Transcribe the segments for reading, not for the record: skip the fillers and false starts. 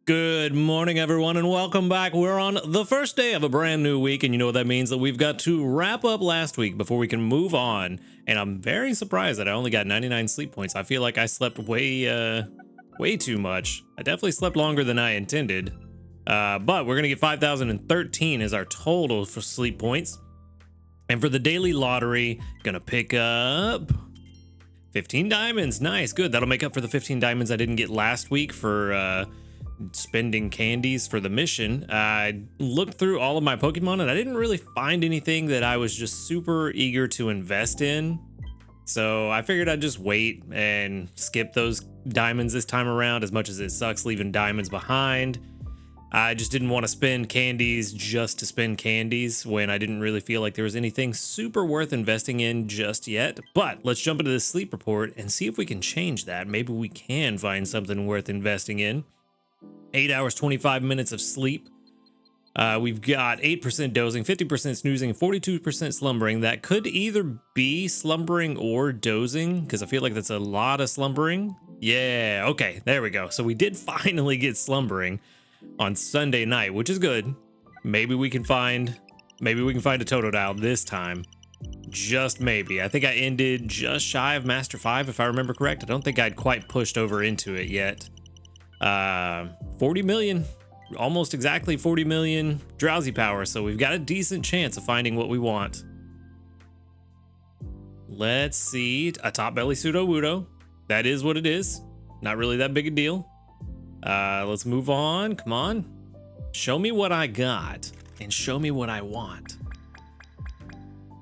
Good morning, everyone, and welcome back. We're on the first day of a brand new week, and you know what that means, that we've got to wrap up last week before we can move on. And I'm very surprised that I only got 99 sleep points. I feel like I slept way too much. I definitely slept longer than I intended. But we're gonna get 5,013 as our total for sleep points. And for the daily lottery, gonna pick up 15 diamonds. Nice, good. That'll make up for the 15 diamonds I didn't get last week for spending candies for the mission. I looked through all of my Pokemon and I didn't really find anything that I was just super eager to invest in. So I figured I'd just wait and skip those diamonds this time around, as much as it sucks leaving diamonds behind. I just didn't want to spend candies just to spend candies when I didn't really feel like there was anything super worth investing in just yet. But let's jump into the sleep report and see if we can change that. Maybe we can find something worth investing in. 8 hours, 25 minutes of sleep. We've got 8% dozing, 50% snoozing, 42% slumbering. That could either be slumbering or dozing, because I feel like that's a lot of slumbering. Yeah, okay, there we go. So we did finally get slumbering on Sunday night, which is good. Maybe we can find a Totodile this time. Just maybe. I think I ended just shy of Master 5, if I remember correct. I don't think I'd quite pushed over into it yet. 40 million, almost exactly 40 million drowsy power, so we've got a decent chance of finding what we want. Let's see, a top belly Sudowoodo. That is what it is. Not really that big a deal. Let's move on. Come on, show me what I got and show me what I want.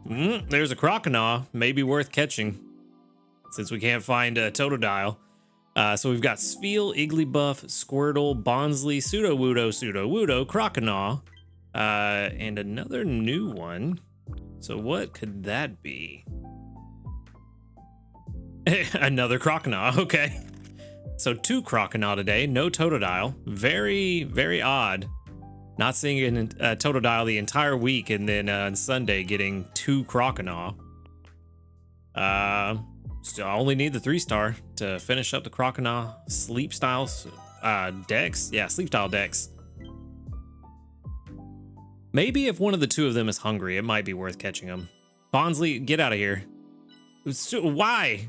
There's a Croconaw, maybe worth catching since we can't find a Totodile. So we've got Spheal, Igglybuff, Squirtle, Bonsly, Sudowoodo, Croconaw, and another new one. So what could that be? Another Croconaw, okay. So 2 Croconaw today, no Totodile. Very, very odd. Not seeing a Totodile the entire week, and then on Sunday getting 2 Croconaw. Still only need the 3-star to finish up the Croconaw sleep styles decks. Yeah, sleep style decks. Maybe if one of the 2 of them is hungry, it might be worth catching them. Bonsly, get out of here. Why?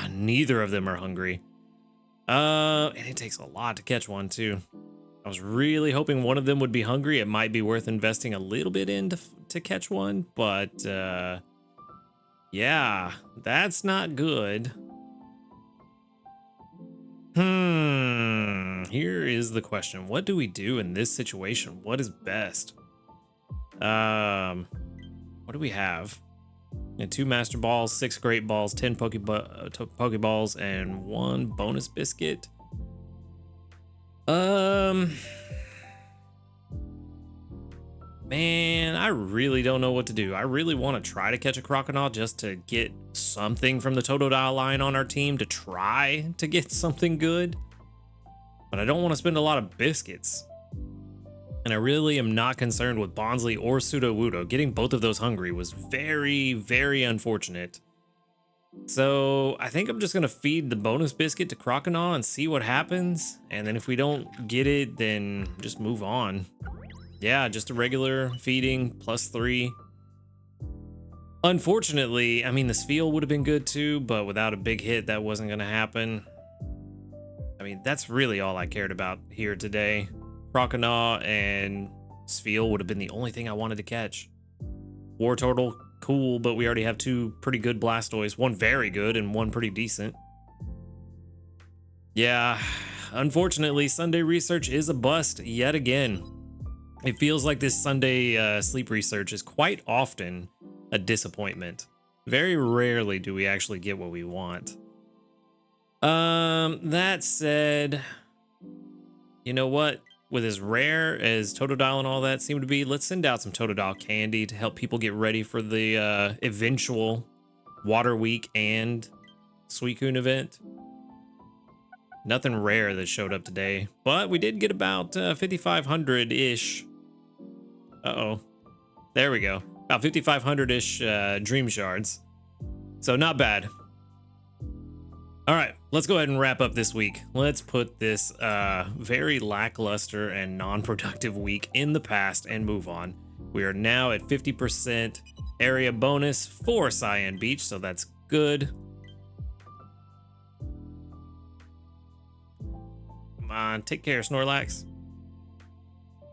Neither of them are hungry. And it takes a lot to catch one too. I was really hoping one of them would be hungry. It might be worth investing a little bit in to catch one, but yeah, that's not good. Here is the question. What do we do in this situation? What is best? What do we have? 2 Master Balls, 6 Great Balls, 10 Pokeballs, and 1 bonus biscuit. Man, I really don't know what to do. I really want to try to catch a Croconaw just to get something from the Totodile line on our team, to try to get something good. But I don't want to spend a lot of biscuits. And I really am not concerned with Bonsly or Sudowoodo. Getting both of those hungry was very, very unfortunate. So I think I'm just going to feed the bonus biscuit to Croconaw and see what happens. And then if we don't get it, then just move on. Yeah, just a regular feeding +3. Unfortunately, I mean, the Spheal would have been good too, but without a big hit, that wasn't going to happen. I mean, that's really all I cared about here today. Croconaw and Spheal would have been the only thing I wanted to catch. Wartortle, cool, but we already have 2 pretty good Blastoise. 1 very good and 1 pretty decent. Yeah, unfortunately, Sunday research is a bust yet again. It feels like this Sunday sleep research is quite often a disappointment. Very rarely do we actually get what we want. That said, you know what? With as rare as Totodile and all that seem to be, let's send out some Totodile candy to help people get ready for the eventual Water Week and Suicune event. Nothing rare that showed up today, but we did get about 5,500-ish. Uh-oh. There we go. About 5,500-ish Dream Shards. So not bad. All right, let's go ahead and wrap up this week. Let's put this very lackluster and non-productive week in the past and move on. We are now at 50% area bonus for Cyan Beach, so that's good. Come on, take care, Snorlax.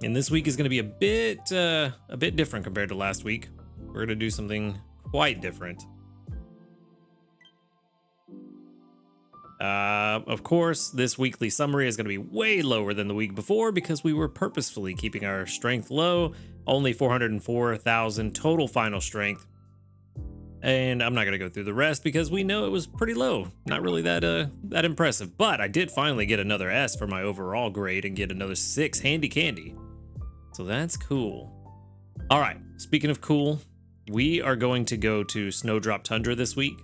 And this week is going to be a bit different compared to last week. We're going to do something quite different. Of course, this weekly summary is going to be way lower than the week before because we were purposefully keeping our strength low. Only 404,000 total final strength. And I'm not going to go through the rest because we know it was pretty low. Not really that impressive. But I did finally get another S for my overall grade and get another 6 handy candy. So that's cool. All right, speaking of cool, we are going to go to Snowdrop Tundra this week.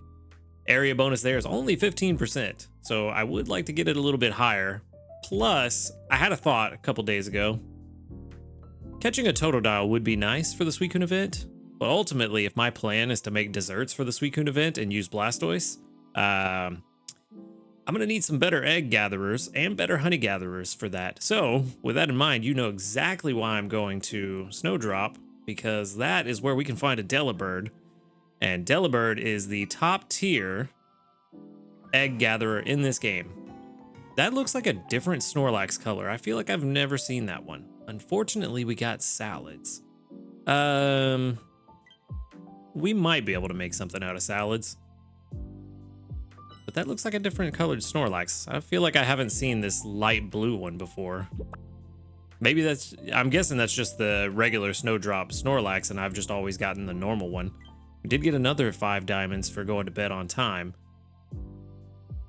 Area bonus there is only 15%, so I would like to get it a little bit higher. Plus, I had a thought a couple days ago. Catching a Totodile would be nice for the Suicune event, but ultimately, if my plan is to make desserts for the Suicune event and use Blastoise, I'm gonna need some better egg gatherers and better honey gatherers for that. So, with that in mind, you know exactly why I'm going to Snowdrop, because that is where we can find a Delibird. And Delibird is the top tier egg gatherer in this game. That looks like a different Snorlax color. I feel like I've never seen that one. Unfortunately, we got salads. We might be able to make something out of salads. But that looks like a different colored Snorlax. I feel like I haven't seen this light blue one before. Maybe I'm guessing that's just the regular Snowdrop Snorlax and I've just always gotten the normal one. We did get another 5 diamonds for going to bed on time.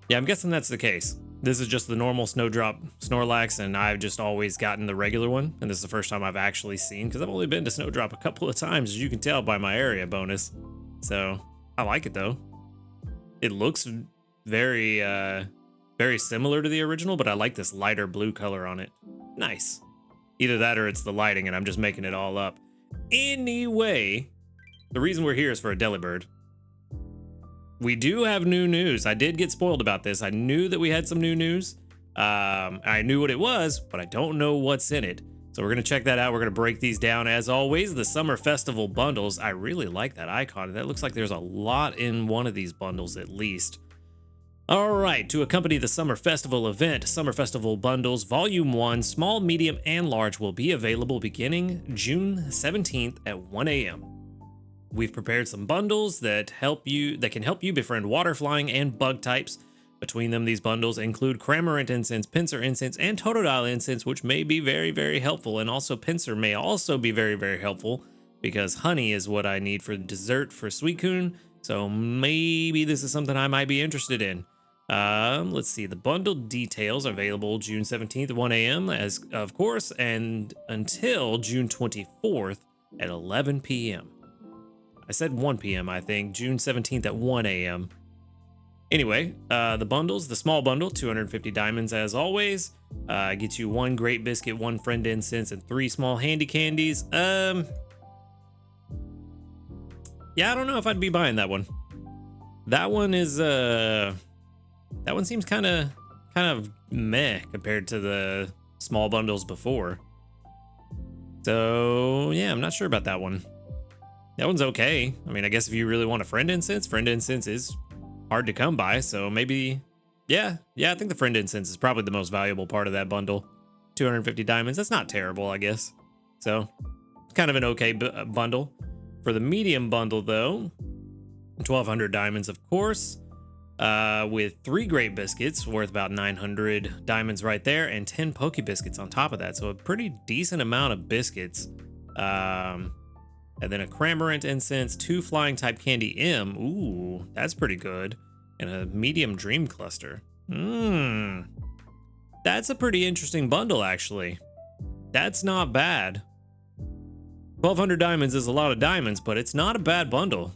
Yeah, I'm guessing that's the case. This is just the normal Snowdrop Snorlax, and I've just always gotten the regular one. And this is the first time I've actually seen, because I've only been to Snowdrop a couple of times, as you can tell by my area bonus. So, I like it though. It looks very similar to the original, but I like this lighter blue color on it. Nice. Either that or it's the lighting, and I'm just making it all up. Anyway, the reason we're here is for a Delibird. We do have new news. I did get spoiled about this. I knew that we had some new news. I knew what it was, but I don't know what's in it. So we're going to check that out. We're going to break these down. As always, the Summer Festival bundles. I really like that icon. That looks like there's a lot in one of these bundles at least. All right, to accompany the Summer Festival event, Summer Festival Bundles Volume 1, small, medium, and large will be available beginning June 17th at 1 a.m. We've prepared some bundles that can help you befriend water flying and bug types. Between them, these bundles include Cramorant Incense, Pinsir Incense, and Totodile Incense, which may be very, very helpful. And also Pinsir may also be very, very helpful because honey is what I need for dessert for Suicune. So maybe this is something I might be interested in. Let's see. The bundle details are available June 17th at 1 a.m. as of course, and until June 24th at 11 p.m. I said 1 p.m. I think, June 17th at 1 a.m. Anyway, the bundles, the small bundle, 250 diamonds as always, gets you 1 Great Biscuit, 1 Friend Incense, and 3 small handy candies. Yeah, I don't know if I'd be buying that one. That one is, that one seems kind of meh compared to the small bundles before. So yeah, I'm not sure about that one. That one's okay. I mean, I guess if you really want a Friend Incense is hard to come by. So maybe, yeah, I think the Friend Incense is probably the most valuable part of that bundle. 250 diamonds, that's not terrible, I guess. So, kind of an okay bundle. For the medium bundle, though, 1,200 diamonds, of course, with 3 Great Biscuits worth about 900 diamonds right there, and 10 Poke Biscuits on top of that. So a pretty decent amount of biscuits. And then a Cramorant Incense, 2 Flying type Candy M. Ooh, that's pretty good. And a medium Dream Cluster. That's a pretty interesting bundle, actually. That's not bad. 1,200 diamonds is a lot of diamonds, but it's not a bad bundle.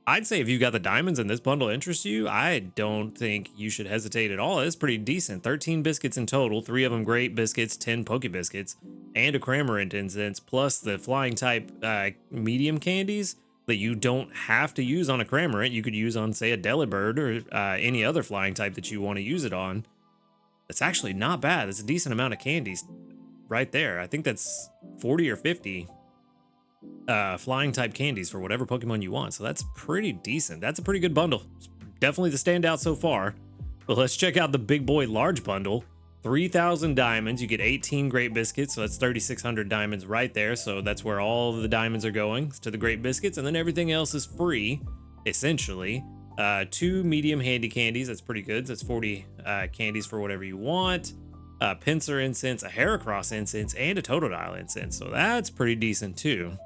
I'd say if you got the diamonds and this bundle interests you, I don't think you should hesitate at all. It's pretty decent. 13 biscuits in total, 3 of them Great Biscuits, 10 Poke Biscuits, and a Cramorant Incense, plus the Flying type medium candies. that you don't have to use on a Cramorant. You could use on, say, a Delibird or any other flying type that you want to use it on. That's actually not bad. That's a decent amount of candies right there. I think that's 40 or 50 flying type candies for whatever Pokemon you want. So that's pretty decent. That's a pretty good bundle. It's definitely the standout so far. But let's check out the big boy large bundle. 3,000 diamonds. You get 18 Great Biscuits. So that's 3,600 diamonds right there. So that's where all of the diamonds are going, to the Great Biscuits. And then everything else is free, essentially. 2 medium handy candies. That's pretty good. That's 40 candies for whatever you want. Pincer incense, a Heracross incense, and a Totodile incense. So that's pretty decent too.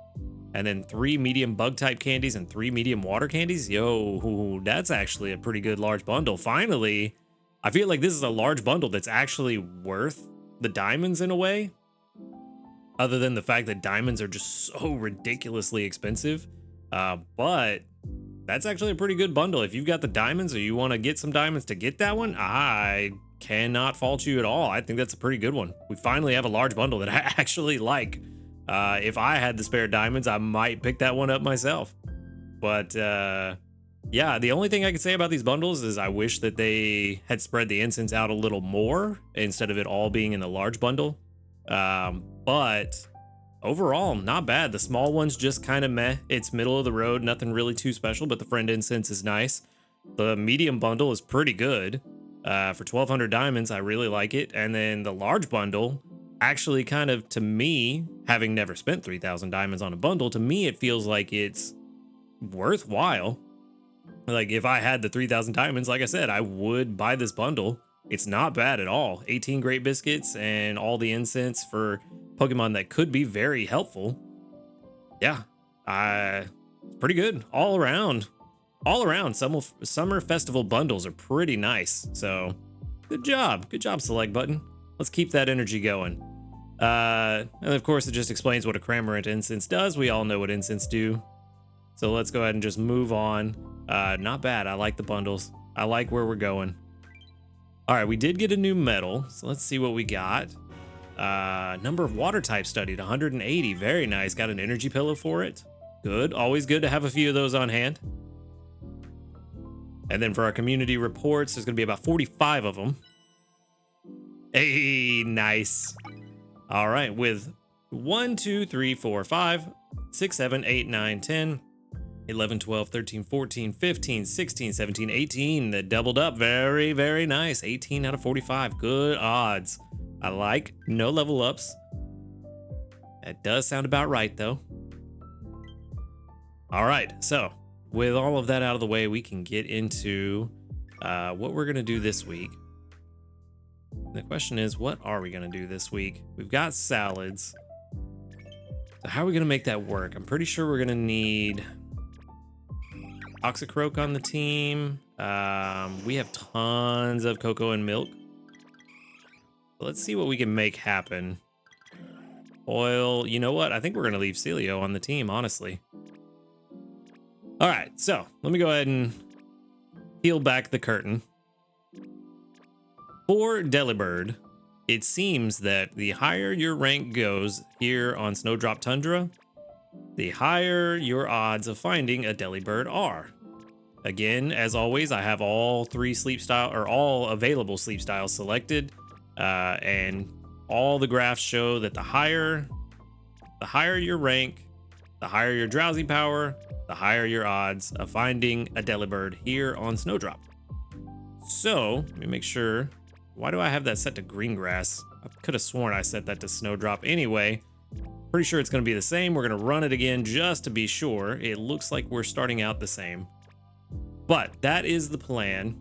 And then 3 medium bug type candies and 3 medium water candies. Yo, that's actually a pretty good large bundle. Finally, I feel like this is a large bundle that's actually worth the diamonds in a way. Other than the fact that diamonds are just so ridiculously expensive. But that's actually a pretty good bundle. If you've got the diamonds or you want to get some diamonds to get that one, I cannot fault you at all. I think that's a pretty good one. We finally have a large bundle that I actually like. If I had the spare diamonds, I might pick that one up myself. But yeah, the only thing I can say about these bundles is I wish that they had spread the incense out a little more instead of it all being in a large bundle. But overall, not bad. The small one's just kind of meh. It's middle of the road, nothing really too special, but the friend incense is nice. The medium bundle is pretty good. For 1,200 diamonds, I really like it. And then the large bundle, actually kind of, to me, having never spent 3,000 diamonds on a bundle, to me it feels like it's worthwhile. Like if I had the 3,000 diamonds, like I said, I would buy this bundle. It's not bad at all. 18 Great Biscuits and all the incense for Pokemon that could be very helpful. Yeah, pretty good all around. All around, summer festival bundles are pretty nice. So good job Select Button. Let's keep that energy going. And of course, it just explains what a Cramorant incense does. We all know what incense do. So let's go ahead and just move on. Not bad. I like the bundles. I like where we're going. All right, we did get a new medal. So let's see what we got. Number of water types studied, 180. Very nice. Got an energy pillow for it. Good. Always good to have a few of those on hand. And then for our community reports, there's going to be about 45 of them. Hey, nice. All right, with 1, 2, 3, 4, 5, 6, 7, 8, 9, 10, 11, 12, 13, 14, 15, 16, 17, 18. That doubled up. Very, very nice. 18 out of 45. Good odds. I like no level ups. That does sound about right, though. All right, so with all of that out of the way, we can get into what we're going to do this week. The question is, what are we going to do this week? We've got salads. So how are we going to make that work? I'm pretty sure we're going to need Toxicroak on the team. We have tons of cocoa and milk. So let's see what we can make happen. Oil, you know what? I think we're going to leave Celio on the team, honestly. All right, so let me go ahead and peel back the curtain. For Delibird, it seems that the higher your rank goes here on Snowdrop Tundra, the higher your odds of finding a Delibird are. Again, as always, I have all all available sleep styles selected, and all the graphs show that the higher your rank, the higher your drowsy power, the higher your odds of finding a Delibird here on Snowdrop. So let me make sure. Why do I have that set to green grass? I could have sworn I set that to Snowdrop. Anyway, pretty sure it's going to be the same. We're going to run it again just to be sure. It looks like we're starting out the same. But that is the plan,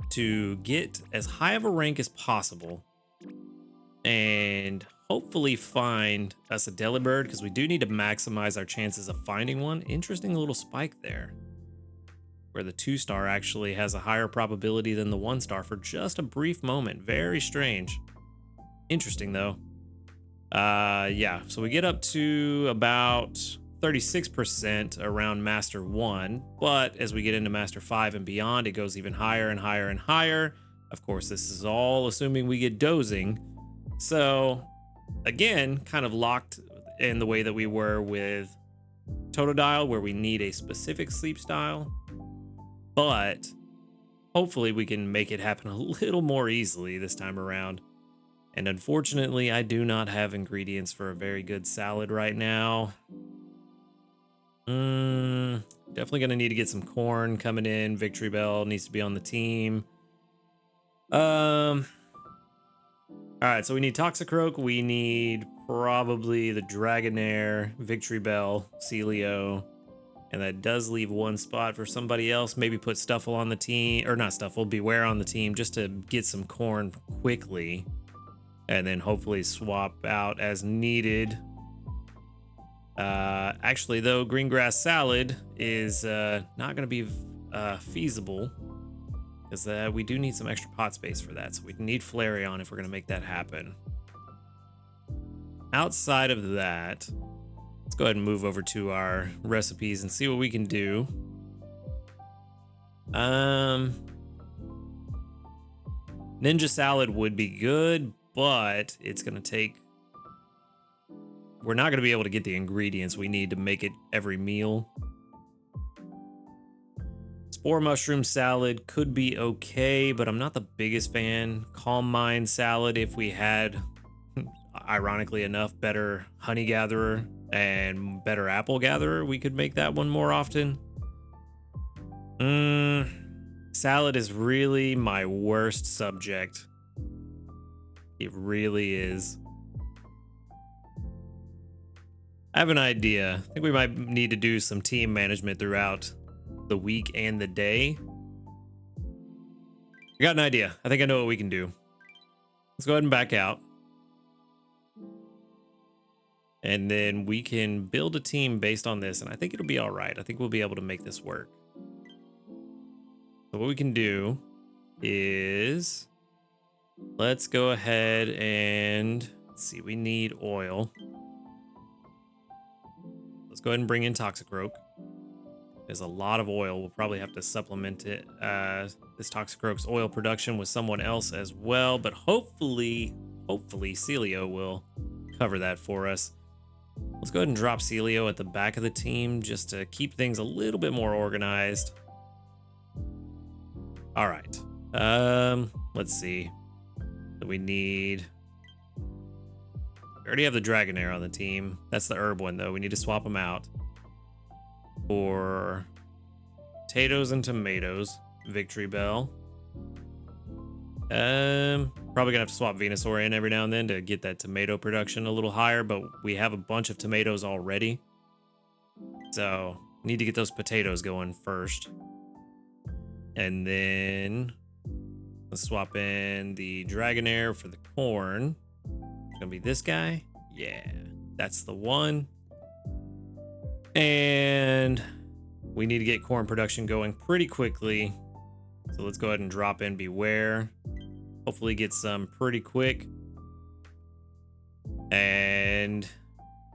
to get as high of a rank as possible and hopefully find us a Delibird, because we do need to maximize our chances of finding one. Interesting little spike there, where the 2-star actually has a higher probability than the 1-star for just a brief moment. Very strange. Interesting though. Yeah, so we get up to about 36% around Master 1, but as we get into Master 5 and beyond, it goes even higher and higher and higher. Of course, this is all assuming we get dozing. So again, kind of locked in the way that we were with Totodile where we need a specific sleep style, but hopefully we can make it happen a little more easily this time around. And unfortunately, I do not have ingredients for a very good salad right now. Definitely gonna need to get some corn coming in. Victory Bell needs to be on the team. All right, so we need Toxicroak. We need probably the Dragonair, Victory Bell, Celio, and that does leave one spot for somebody else. Maybe put Stuffle on the team, or not Stuffle, Beware on the team, just to get some corn quickly, and then hopefully swap out as needed. Actually, though, green grass salad is not going to be feasible because we do need some extra pot space for that. So we need Flareon if we're going to make that happen. Outside of that, let's go ahead and move over to our recipes and see what we can do. Ninja salad would be good, but it's going to take... We're not going to be able to get the ingredients we need to make it every meal. Spore mushroom salad could be okay, but I'm not the biggest fan. Calm mind salad, if we had, ironically enough, better honey gatherer and better apple gatherer, we could make that one more often. Salad is really my worst subject. It really is. I have an idea. I think we might need to do some team management throughout the week and the day. I got an idea. I think I know what we can do. Let's go ahead and back out. And then we can build a team based on this, and I think it'll be all right. I think we'll be able to make this work. So what we can do is... let's go ahead and... let's see, we need oil. Let's go ahead and bring in Toxicroak. There's a lot of oil. We'll probably have to supplement it, this Toxicroak's oil production with someone else as well, but hopefully Celio will cover that for us. Let's go ahead and drop Celio at the back of the team just to keep things a little bit more organized. All right. Let's see. So we need... we already have the Dragonair on the team. That's the herb one, though. We need to swap them out for potatoes and tomatoes. Victory Bell. Probably gonna have to swap Venusaur in every now and then to get that tomato production a little higher, but we have a bunch of tomatoes already. So, need to get those potatoes going first. And then let's swap in the Dragonair for the corn. It's gonna be this guy. Yeah, that's the one. And we need to get corn production going pretty quickly. So let's go ahead and drop in Beware. Hopefully get some pretty quick. And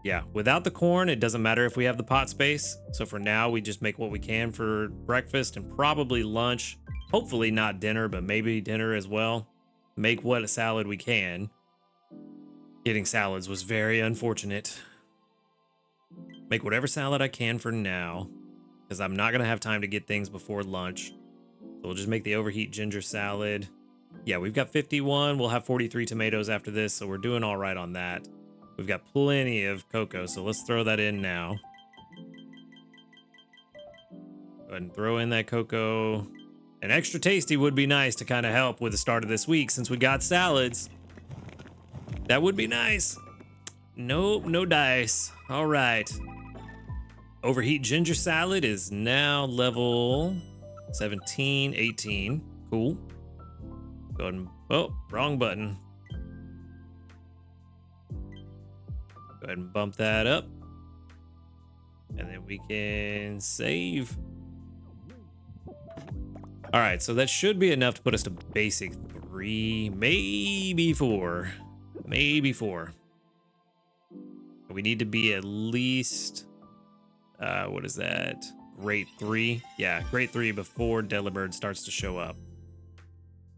yeah, without the corn, it doesn't matter if we have the pot space. So for now, we just make what we can for breakfast and probably lunch. Hopefully not dinner, but maybe dinner as well. Make what a salad we can. Getting salads was very unfortunate. Make whatever salad I can for now, because I'm not going to have time to get things before lunch. So we'll just make the overheat ginger salad. Yeah, we've got 51. We'll have 43 tomatoes after this, so we're doing all right on that. We've got plenty of cocoa, so let's throw that in now. Go ahead and throw in that cocoa. An extra tasty would be nice to kind of help with the start of this week since we got salads. That would be nice. Nope, no dice. All right. Overheat ginger salad is now level 17, 18. Cool. Go ahead and... oh, wrong button. Go ahead and bump that up. And then we can save. All right, so that should be enough to put us to basic 3, maybe 4. Maybe 4. We need to be at least, what is that? Grade 3. Yeah, grade 3 before Delibird starts to show up.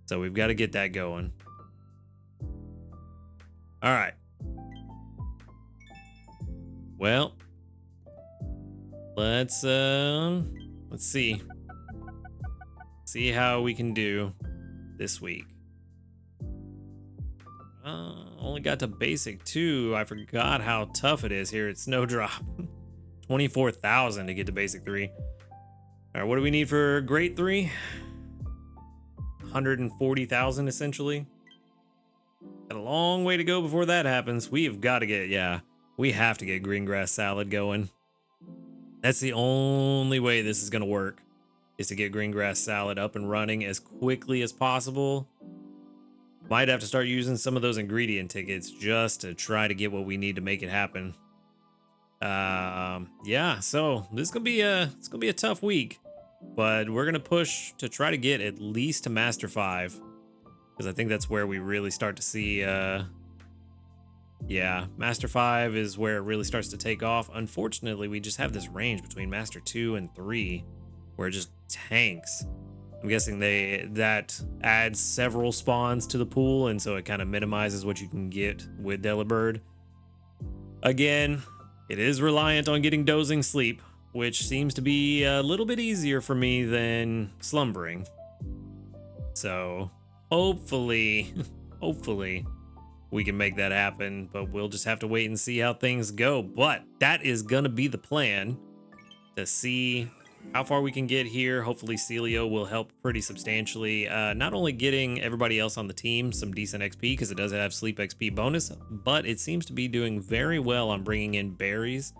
So we've got to get that going. All right. Well, Let's see how we can do this week. Only got to basic 2. I forgot how tough it is here at Snowdrop. 24,000 to get to basic 3. All right, what do we need for grade 3? 140,000 essentially. Got a long way to go before that happens. We have got to get, we have to get green grass salad going. That's the only way this is going to work, is to get green grass salad up and running as quickly as possible. Might have to start using some of those ingredient tickets just to try to get what we need to make it happen. Yeah, so this is gonna be a tough week, but we're gonna push to try to get at least to Master 5, because I think that's where we really start to see. Yeah, Master 5 is where it really starts to take off. Unfortunately, we just have this range between Master 2 and 3, where it just tanks. I'm guessing that adds several spawns to the pool, and so it kind of minimizes what you can get with Delibird. Again, it is reliant on getting dozing sleep, which seems to be a little bit easier for me than slumbering. So hopefully we can make that happen, but we'll just have to wait and see how things go. But that is gonna be the plan, to see how far we can get here. Hopefully Celio will help pretty substantially, not only getting everybody else on the team some decent XP, because it does have sleep XP bonus, but it seems to be doing very well on bringing in berries.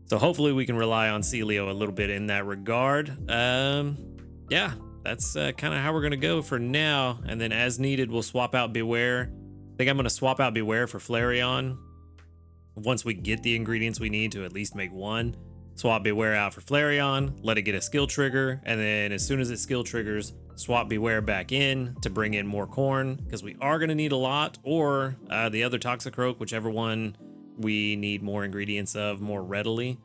So hopefully we can rely on Celio a little bit in that regard. Yeah, that's kind of how we're going to go for now. And then as needed, we'll swap out Beware. I think I'm going to swap out Beware for Flareon once we get the ingredients we need to at least make one. Swap Beware out for Flareon, let it get a skill trigger, and then as soon as it skill triggers, swap Beware back in to bring in more corn, because we are going to need a lot, or the other Toxicroak, whichever one we need more ingredients of more readily.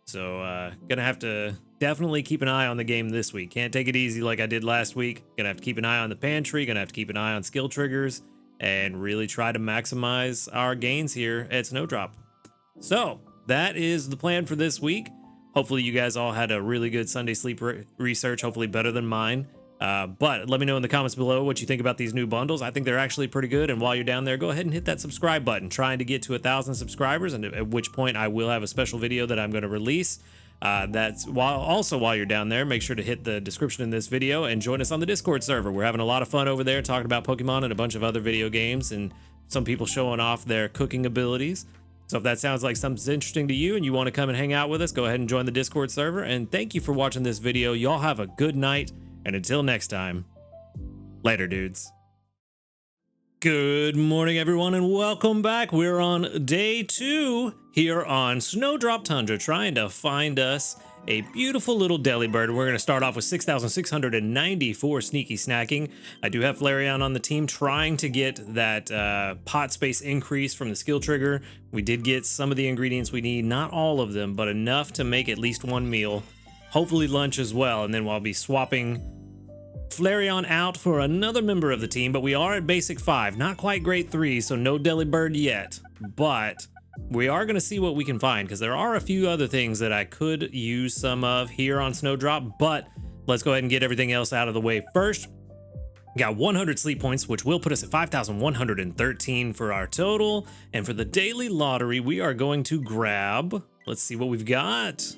So gonna have to definitely keep an eye on the game this week. Can't take it easy like I did last week. Gonna have to keep an eye on the pantry, gonna have to keep an eye on skill triggers, and really try to maximize our gains here at Snowdrop. So that is the plan for this week. Hopefully you guys all had a really good Sunday sleep research, hopefully better than mine. But let me know in the comments below what you think about these new bundles. I think they're actually pretty good. And while you're down there, go ahead and hit that subscribe button, trying to get to 1,000 subscribers, and at which point I will have a special video that I'm going to release. That's while you're down there, make sure to hit the description in this video and join us on the Discord server. We're having a lot of fun over there talking about Pokemon and a bunch of other video games, and some people showing off their cooking abilities. So if that sounds like something's interesting to you and you want to come and hang out with us, go ahead and join the Discord server. And thank you for watching this video. Y'all have a good night. And until next time, later, dudes. Good morning, everyone, and welcome back. We're on day 2 here on Snowdrop Tundra, trying to find us a beautiful little Delibird. We're going to start off with 6,694 sneaky snacking. I do have Flareon on the team trying to get that pot space increase from the skill trigger. We did get some of the ingredients we need, not all of them, but enough to make at least one meal. Hopefully lunch as well, and then we'll be swapping Flareon out for another member of the team, but we are at basic 5, not quite grade 3, so no Delibird yet, but we are going to see what we can find, because there are a few other things that I could use some of here on Snowdrop, but let's go ahead and get everything else out of the way first. Got 100 sleep points, which will put us at 5,113 for our total, and for the daily lottery, we are going to grab, let's see what we've got.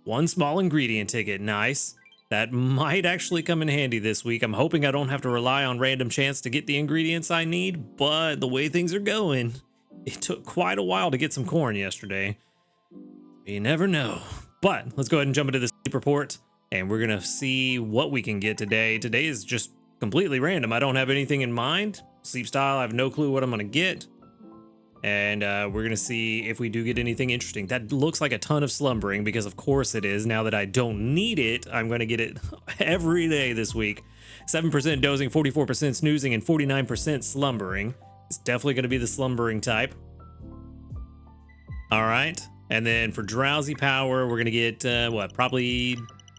One small ingredient ticket, nice. That might actually come in handy this week. I'm hoping I don't have to rely on random chance to get the ingredients I need, but the way things are going, it took quite a while to get some corn yesterday. You never know. But let's go ahead and jump into the sleep report, and we're gonna see what we can get today. Today is just completely random. I don't have anything in mind. Sleep style, I have no clue what I'm gonna get. And we're gonna see if we do get anything interesting. That looks like a ton of slumbering, because of course it is. Now that I don't need it, I'm gonna get it every day this week. 7% dozing, 44% snoozing, and 49% slumbering. It's definitely gonna be the slumbering type. All right, and then for drowsy power, we're gonna get what, probably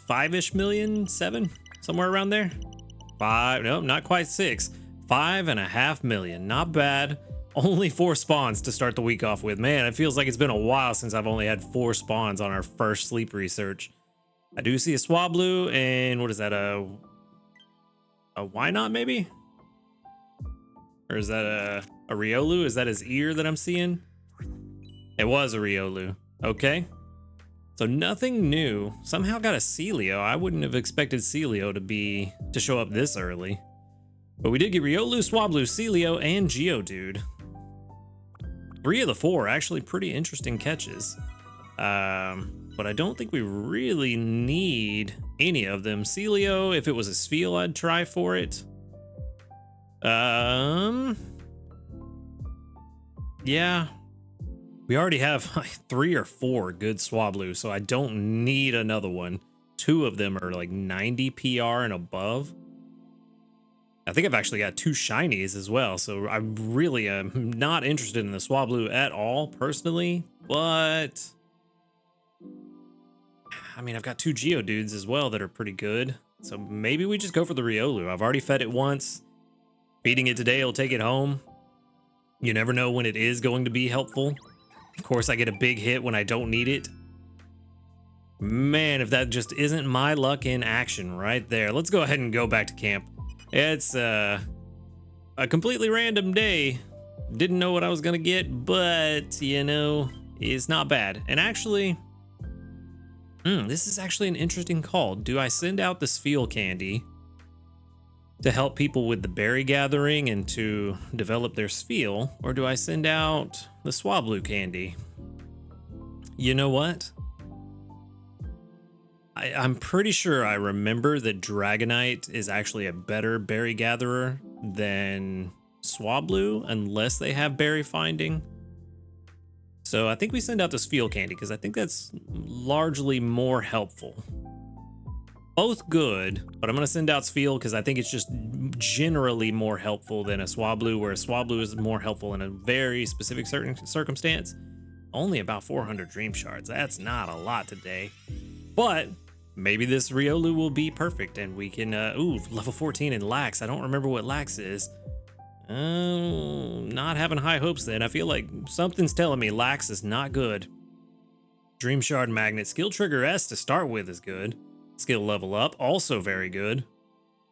5-ish million, 7, somewhere around there. 5, no, not quite 6, 5.5 million, not bad. Only 4 spawns to start the week off with. Man, it feels like it's been a while since I've only had 4 spawns on our first sleep research. I do see a Swablu and what is that? A why not maybe? Or is that a Riolu? Is that his ear that I'm seeing? It was a Riolu. Okay. So nothing new. Somehow got a Celio. I wouldn't have expected Celio to show up this early. But we did get Riolu, Swablu, Celio, and Geodude. 3 of the 4 actually pretty interesting catches. But I don't think we really need any of them. Celio, if it was a Spheal, I'd try for it. Yeah. We already have like 3 or 4 good Swablu, so I don't need another one. 2 of them are like 90 PR and above. I think I've actually got 2 shinies as well, so I really am not interested in the Swablu at all, personally, but I mean, I've got 2 Geodudes as well that are pretty good, so maybe we just go for the Riolu. I've already fed it once. Feeding it today will take it home. You never know when it is going to be helpful. Of course, I get a big hit when I don't need it. Man, if that just isn't my luck in action right there. Let's go ahead and go back to camp. It's a completely random day. Didn't know what I was gonna get, but you know, it's not bad. And actually, this is actually an interesting call. Do I send out the Spheal candy to help people with the berry gathering and to develop their Spheal, or do I send out the Swablu candy? You know what? I'm pretty sure I remember that Dragonite is actually a better berry gatherer than Swablu, unless they have berry finding. So I think we send out the Spheal candy because I think that's largely more helpful. Both good, but I'm going to send out Spheal because I think it's just generally more helpful than a Swablu, where a Swablu is more helpful in a very specific certain circumstance. Only about 400 Dream Shards. That's not a lot today. But maybe this Riolu will be perfect and we can, level 14 in Lax. I don't remember what Lax is. Not having high hopes then. I feel like something's telling me Lax is not good. Dream Shard Magnet. Skill Trigger S to start with is good. Skill level up, also very good.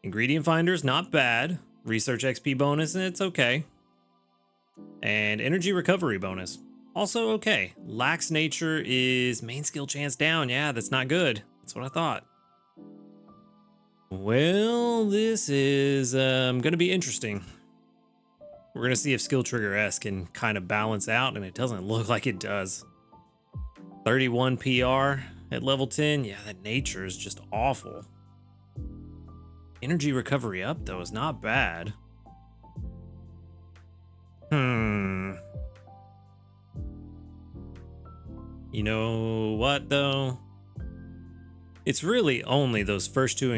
Ingredient Finder's not bad. Research XP bonus, it's okay. And Energy Recovery bonus, also okay. Lax Nature is main skill chance down. Yeah, that's not good. That's what I thought. Well, this is gonna be interesting. We're gonna see if Skill Trigger S can kind of balance out, and it doesn't look like it does. 31 PR at level 10. Yeah, that nature is just awful. Energy recovery up though is not bad. You know what though? It's really only those first 2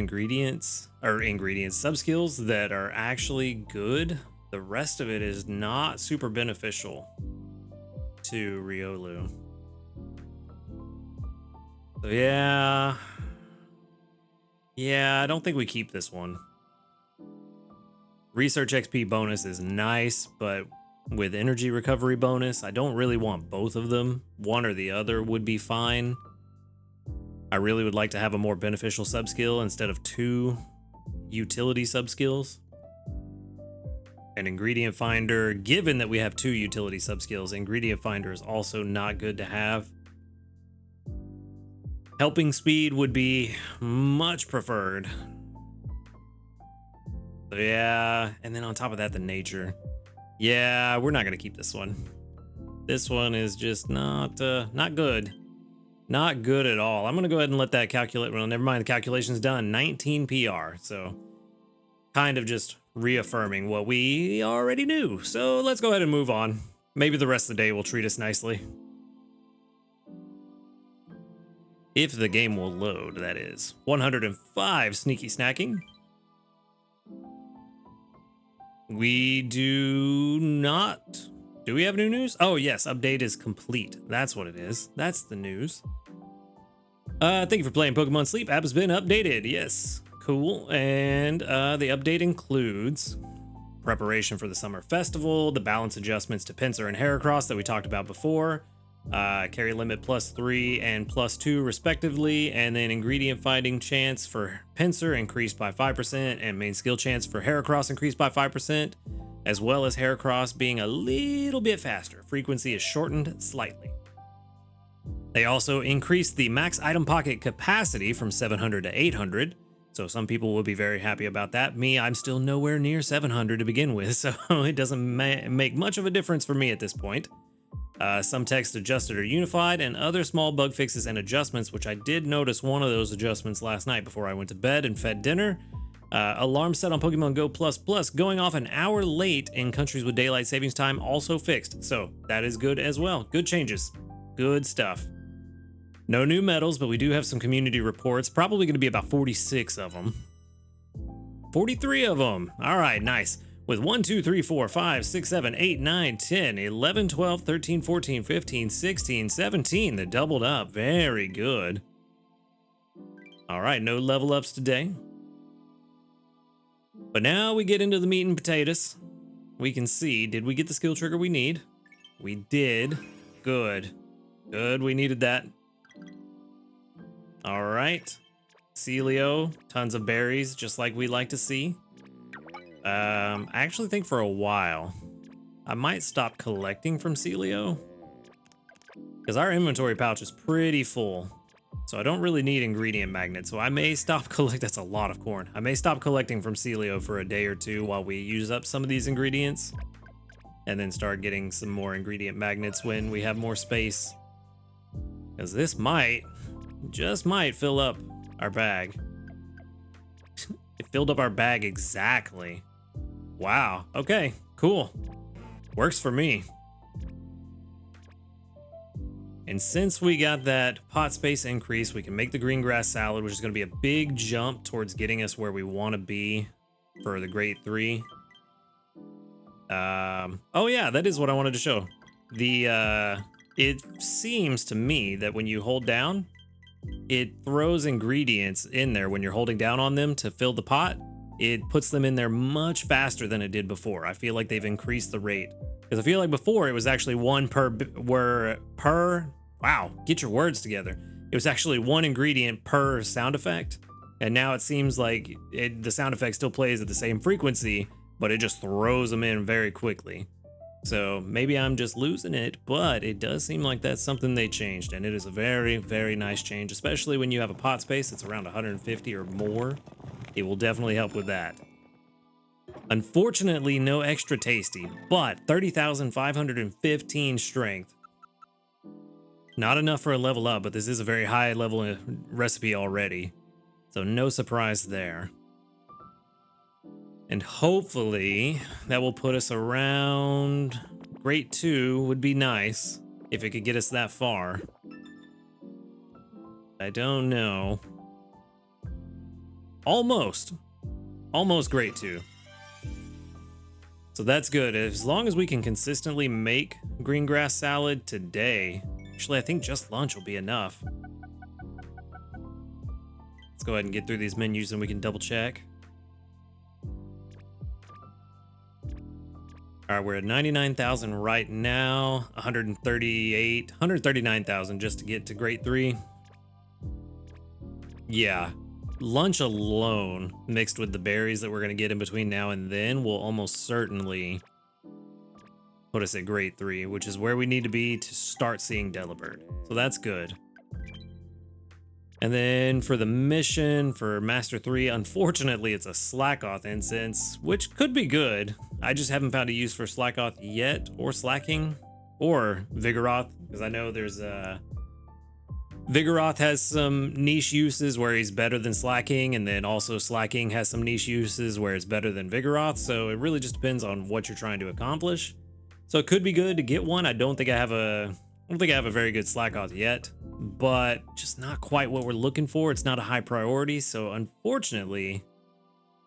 sub-skills that are actually good. The rest of it is not super beneficial to Riolu. So yeah, I don't think we keep this one. Research XP bonus is nice, but with energy recovery bonus, I don't really want both of them. One or the other would be fine. I really would like to have a more beneficial sub-skill instead of 2 utility sub-skills. An Ingredient Finder, given that we have 2 utility sub-skills, Ingredient Finder is also not good to have. Helping Speed would be much preferred. So yeah, and then on top of that, the Nature. Yeah, we're not gonna keep this one. This one is just not good. Not good at all. I'm gonna go ahead and let that calculate. Well, never mind, the calculation's done. 19 PR, so kind of just reaffirming what we already knew. So let's go ahead and move on. Maybe the rest of the day will treat us nicely. If the game will load, that is. 105 sneaky snacking. We do not. Do we have new news? Oh yes, update is complete. That's what it is. That's the news. Thank you for playing Pokemon Sleep. App has been updated. Yes, cool. And the update includes preparation for the summer festival, the balance adjustments to pincer and Heracross that we talked about before, carry limit +3 and +2 respectively, and then ingredient finding chance for pincer increased by 5%, and main skill chance for Heracross increased by 5%, as well as Heracross being a little bit faster. Frequency is shortened slightly. They also increased the max item pocket capacity from 700 to 800. So some people will be very happy about that. Me, I'm still nowhere near 700 to begin with, so it doesn't make much of a difference for me at this point. Some text adjusted or unified, and other small bug fixes and adjustments, which I did notice one of those adjustments last night before I went to bed and fed dinner. Alarm set on Pokemon Go++ going off an hour late in countries with daylight savings time also fixed. So that is good as well. Good changes. Good stuff. No new medals, but we do have some community reports. Probably going to be about 46 of them. 43 of them. All right, nice. With 1, 2, 3, 4, 5, 6, 7, 8, 9, 10, 11, 12, 13, 14, 15, 16, 17. They doubled up. Very good. All right, no level ups today. But now we get into the meat and potatoes. We can see, did we get the skill trigger we need? We did. Good. Good, we needed that. All right, Celio, tons of berries, just like we like to see. I actually think for a while, I might stop collecting from Celio, because our inventory pouch is pretty full. So I don't really need ingredient magnets, so I may stop collecting. That's a lot of corn. I may stop collecting from Celio for a day or two while we use up some of these ingredients, and then start getting some more ingredient magnets when we have more space. Because this just might fill up our bag. It filled up our bag exactly. Wow. Okay, cool. Works for me. And since we got that pot space increase, we can make the green grass salad, which is going to be a big jump towards getting us where we want to be for the grade 3. Oh yeah, that is what I wanted to show. It seems to me that when you hold down, it throws ingredients in there when you're holding down on them to fill the pot. It puts them in there much faster than it did before. I feel like they've increased the rate. Because I feel like before it was actually one wow, get your words together. It was actually one ingredient per sound effect. And now it seems like the sound effect still plays at the same frequency, but it just throws them in very quickly. So maybe I'm just losing it, but it does seem like that's something they changed, and it is a very, very nice change, especially when you have a pot space that's around 150 or more. It will definitely help with that. Unfortunately, no extra tasty, but 30,515 strength. Not enough for a level up, but this is a very high level recipe already, so no surprise there. And hopefully that will put us around grade 2 would be nice if it could get us that far. I don't know. Almost grade 2. So that's good. As long as we can consistently make green grass salad today. Actually, I think just lunch will be enough. Let's go ahead and get through these menus and we can double check. All right, we're at 99,000 right now, 139,000 just to get to grade 3. Yeah, lunch alone mixed with the berries that we're going to get in between now and then will almost certainly put us at grade 3, which is where we need to be to start seeing Delibird. So that's good. And then for the mission for Master 3, unfortunately, it's a Slackoth instance, which could be good. I just haven't found a use for Slackoth yet, or Slacking, or Vigoroth, because I know there's Vigoroth has some niche uses where he's better than Slacking, and then also Slacking has some niche uses where it's better than Vigoroth, so it really just depends on what you're trying to accomplish. So it could be good to get one. I don't think I have a very good Slackoth yet, but just not quite what we're looking for. It's not a high priority, so unfortunately,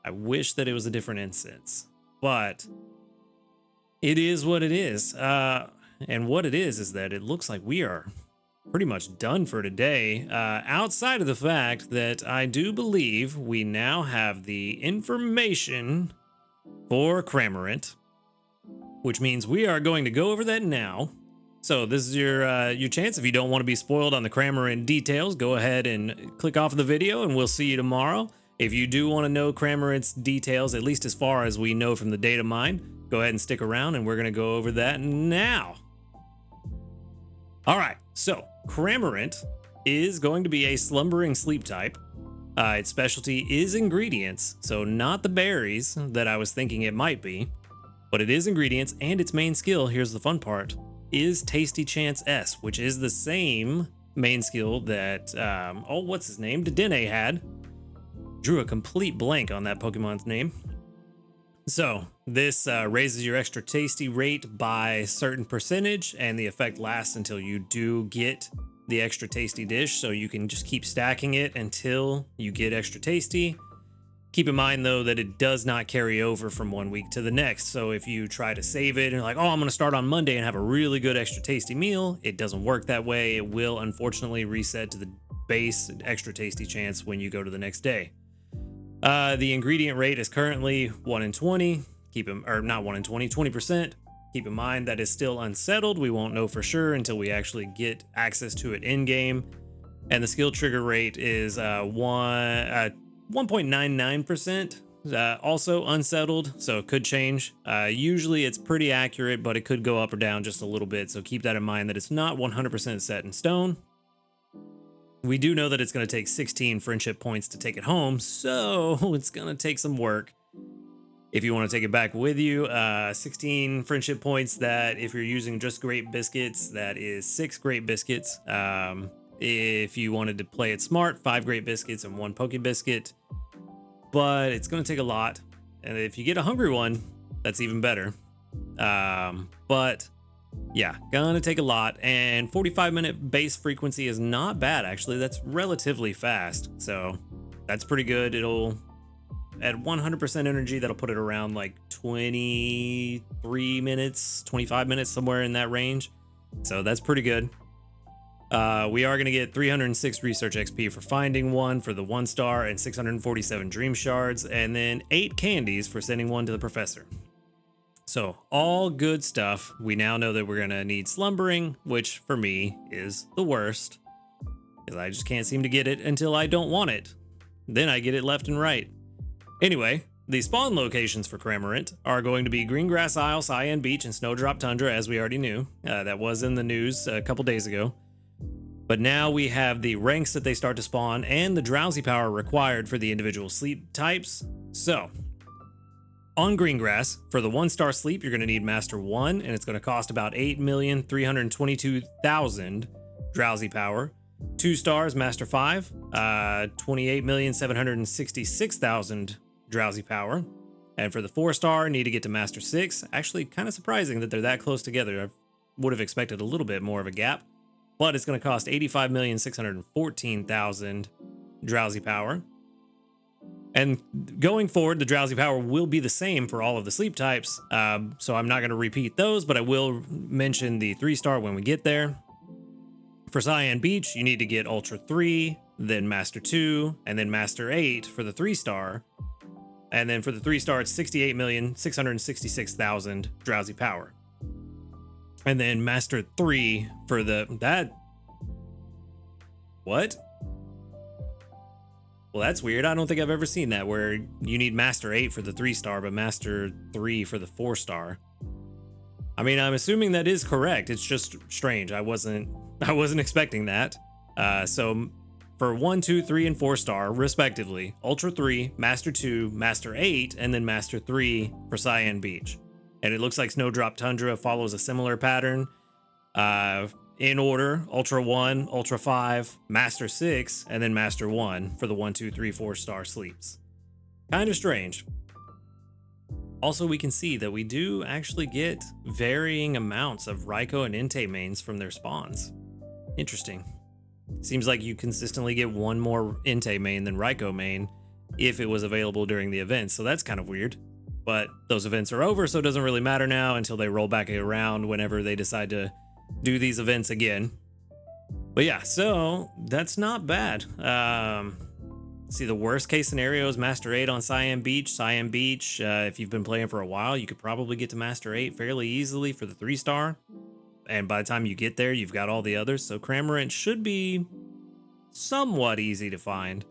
I wish that it was a different instance, but it is what it is. And what it is that it looks like we are pretty much done for today, outside of the fact that I do believe we now have the information for Cramorant, which means we are going to go over that now. So this is your chance. If you don't want to be spoiled on the Cramorant details, go ahead and click off the video and we'll see you tomorrow. If you do want to know Cramorant's details, at least as far as we know from the data mine, go ahead and stick around and we're going to go over that now. All right, so Cramorant is going to be a slumbering sleep type. Its specialty is ingredients, so not the berries that I was thinking it might be, but it is ingredients, and its main skill, here's the fun part, is Tasty Chance S, which is the same main skill that, what's his name? Dedenne had. Drew a complete blank on that Pokemon's name. So this raises your extra tasty rate by a certain percentage, and the effect lasts until you do get the extra tasty dish, so you can just keep stacking it until you get extra tasty. Keep in mind though that it does not carry over from one week to the next, so if you try to save it and you're like, oh, I'm gonna start on Monday and have a really good extra tasty meal, it doesn't work that way. It will unfortunately reset to the base extra tasty chance when you go to the next day. The ingredient rate is currently 1 in 20. Not 1 in 20, 20%. Keep in mind that is still unsettled. We won't know for sure until we actually get access to it in game. And the skill trigger rate is 1.99%. Also unsettled, so it could change. Usually it's pretty accurate, but it could go up or down just a little bit. So keep that in mind that it's not 100% set in stone. We do know that it's going to take 16 friendship points to take it home, so it's going to take some work. If you want to take it back with you, 16 friendship points, that if you're using just Great Biscuits, that is 6 Great Biscuits. If you wanted to play it smart, 5 Great Biscuits and 1 Poke Biscuit. But it's going to take a lot. And if you get a hungry one, that's even better. But yeah, gonna take a lot. And 45-minute base frequency is not bad, actually. That's relatively fast. So that's pretty good. It'll, at 100% energy, that'll put it around like 23 minutes, 25 minutes, somewhere in that range. So that's pretty good. We are going to get 306 research XP for finding one for the 1-star and 647 dream shards, and then 8 candies for sending one to the professor. So all good stuff. We now know that we're going to need slumbering, which for me is the worst, because I just can't seem to get it until I don't want it. Then I get it left and right. Anyway, the spawn locations for Cramorant are going to be Greengrass Isle, Cyan Beach, and Snowdrop Tundra, as we already knew. That was in the news a couple days ago. But now we have the ranks that they start to spawn and the drowsy power required for the individual sleep types. So, on Greengrass, for the 1-star sleep, you're going to need Master 1, and it's going to cost about 8,322,000 drowsy power. 2 stars, Master 5, 28,766,000 drowsy power. And for the 4-star, need to get to Master 6. Actually, kind of surprising that they're that close together. I would have expected a little bit more of a gap. But it's going to cost 85,614,000 drowsy power. And going forward, the drowsy power will be the same for all of the sleep types. So I'm not going to repeat those, but I will mention the 3-star when we get there. For Cyan Beach, you need to get Ultra 3, then Master 2, and then Master 8 for the 3-star. And then for the 3-star, it's 68,666,000 drowsy power. And then Master 3 for what? Well, that's weird. I don't think I've ever seen that, where you need Master 8 for the 3-star, but Master 3 for the 4-star. I mean, I'm assuming that is correct. It's just strange. I wasn't expecting that. So for 1, 2, 3, and 4-star, respectively, Ultra 3, Master 2, Master 8, and then Master 3 for Cyan Beach. And it looks like Snowdrop Tundra follows a similar pattern. In order, Ultra 1, Ultra 5, Master 6, and then Master 1 for the 1, 2, 3, 4-star sleeps. Kind of strange. Also, we can see that we do actually get varying amounts of Raikou and Entei mains from their spawns. Interesting. Seems like you consistently get one more Entei main than Raikou main if it was available during the event, so that's kind of weird. But those events are over, so it doesn't really matter now until they roll back around whenever they decide to do these events again. But yeah, so that's not bad. See, the worst case scenario is Master 8 on Cyan Beach. Cyan Beach, if you've been playing for a while, you could probably get to Master 8 fairly easily for the 3-star. And by the time you get there, you've got all the others. So Cramorant should be somewhat easy to find.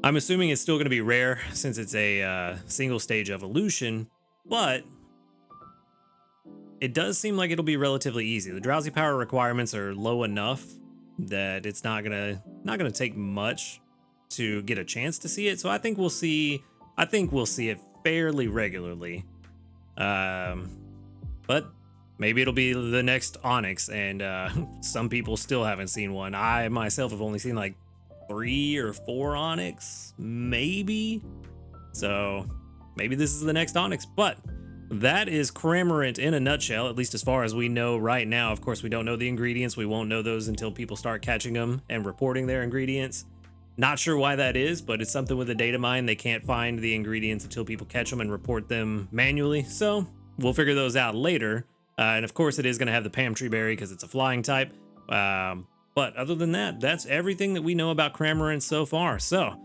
I'm assuming it's still going to be rare since it's a single stage evolution, but it does seem like it'll be relatively easy. The drowsy power requirements are low enough that it's not gonna take much to get a chance to see it. So I think we'll see it fairly regularly. But maybe it'll be the next Onyx, and some people still haven't seen one. I myself have only seen like 3 or 4 Onyx, maybe. So maybe this is the next Onyx, but that is Cramorant in a nutshell, at least as far as we know right now. Of course, we don't know the ingredients. We won't know those until people start catching them and reporting their ingredients. Not sure why that is, but it's something with the data mine. They can't find the ingredients until people catch them and report them manually. So we'll figure those out later. And of course, it is going to have the Pam Tree Berry because it's a flying type. But other than that, that's everything that we know about Cramorant so far. So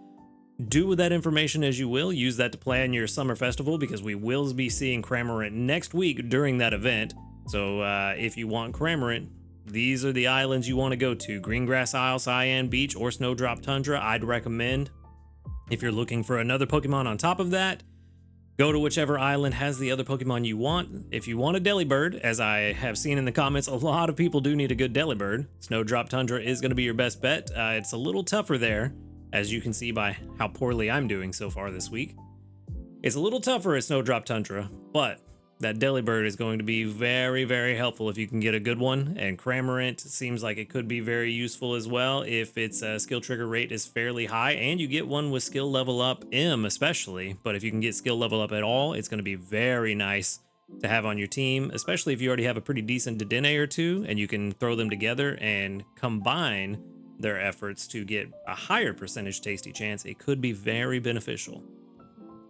do with that information as you will. Use that to plan your summer festival, because we will be seeing Cramorant next week during that event. So if you want Cramorant, these are the islands you want to go to: Greengrass Isle, Cyan Beach, or Snowdrop Tundra. I'd recommend, if you're looking for another Pokemon on top of that, go to whichever island has the other Pokemon you want. If you want a Delibird, as I have seen in the comments, a lot of people do need a good Delibird. Snowdrop Tundra is going to be your best bet. It's a little tougher there, as you can see by how poorly I'm doing so far this week. It's a little tougher at Snowdrop Tundra, but that Delibird is going to be very, very helpful if you can get a good one. And Cramorant seems like it could be very useful as well if its skill trigger rate is fairly high, and you get one with skill level up M especially. But if you can get skill level up at all, it's going to be very nice to have on your team, especially if you already have a pretty decent Dedenne or two, and you can throw them together and combine their efforts to get a higher percentage tasty chance. It could be very beneficial.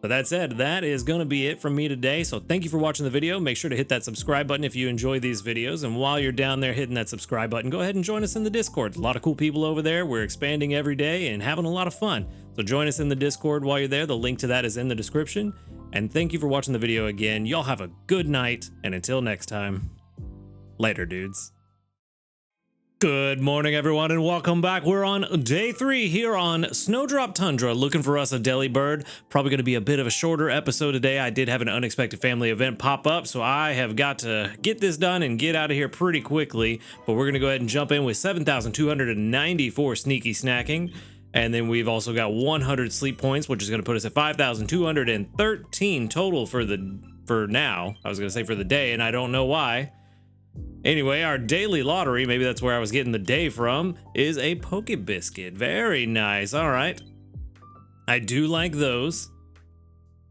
But that said, that is going to be it from me today. So thank you for watching the video. Make sure to hit that subscribe button if you enjoy these videos. And while you're down there hitting that subscribe button, go ahead and join us in the Discord. A lot of cool people over there. We're expanding every day and having a lot of fun. So join us in the Discord while you're there. The link to that is in the description. And thank you for watching the video again. Y'all have a good night. And until next time, later, dudes. Good morning, everyone, and welcome back. We're on day 3 here on Snowdrop Tundra, looking for us a Delibird. Probably going to be a bit of a shorter episode today. I did have an unexpected family event pop up, so I have got to get this done and get out of here pretty quickly. But we're going to go ahead and jump in with 7,294 sneaky snacking. And then we've also got 100 sleep points, which is going to put us at 5,213 total for now. I was going to say for the day, and I don't know why. Anyway, our daily lottery, maybe that's where I was getting the day from, is a Poke Biscuit. Very nice. All right. I do like those.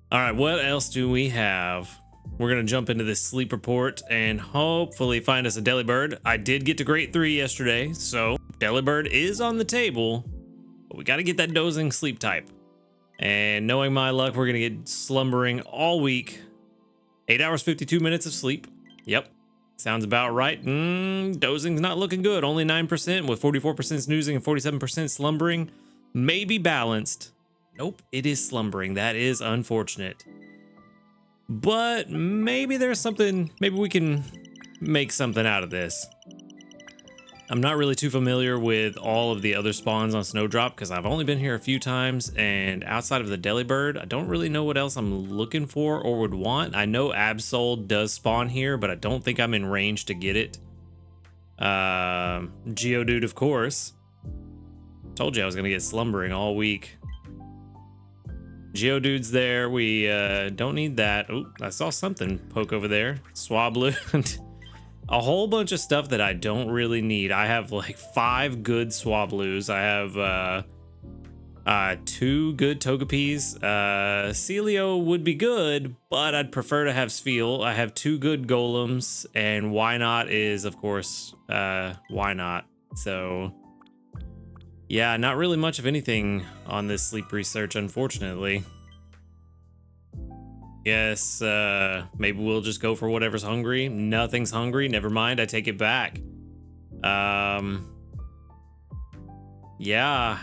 All right, what else do we have? We're going to jump into this sleep report and hopefully find us a Delibird. I did get to grade 3 yesterday, so Delibird is on the table, but we got to get that dozing sleep type. And knowing my luck, we're going to get slumbering all week. 8 hours, 52 minutes of sleep. Yep. Sounds about right. Dozing's not looking good. Only 9% with 44% snoozing and 47% slumbering. Maybe balanced. Nope, it is slumbering. That is unfortunate. But maybe there's something, maybe we can make something out of this. I'm not really too familiar with all of the other spawns on Snowdrop because I've only been here a few times, and outside of the Delibird, I don't really know what else I'm looking for or would want. I know Absol does spawn here, but I don't think I'm in range to get it. Geodude, of course. Told you I was gonna get slumbering all week. Geodude's there. We don't need that. Oh, I saw something poke over there. Swablu. A whole bunch of stuff that I don't really need. I have like 5 good Swablu's. I have 2 good Togepis. Celio would be good, but I'd prefer to have Spheal. I have 2 good Golems, and Why Not is, of course, Why Not. So, yeah, not really much of anything on this sleep research, unfortunately. Guess maybe we'll just go for whatever's hungry. Nothing's hungry. Never mind. I take it back. Yeah,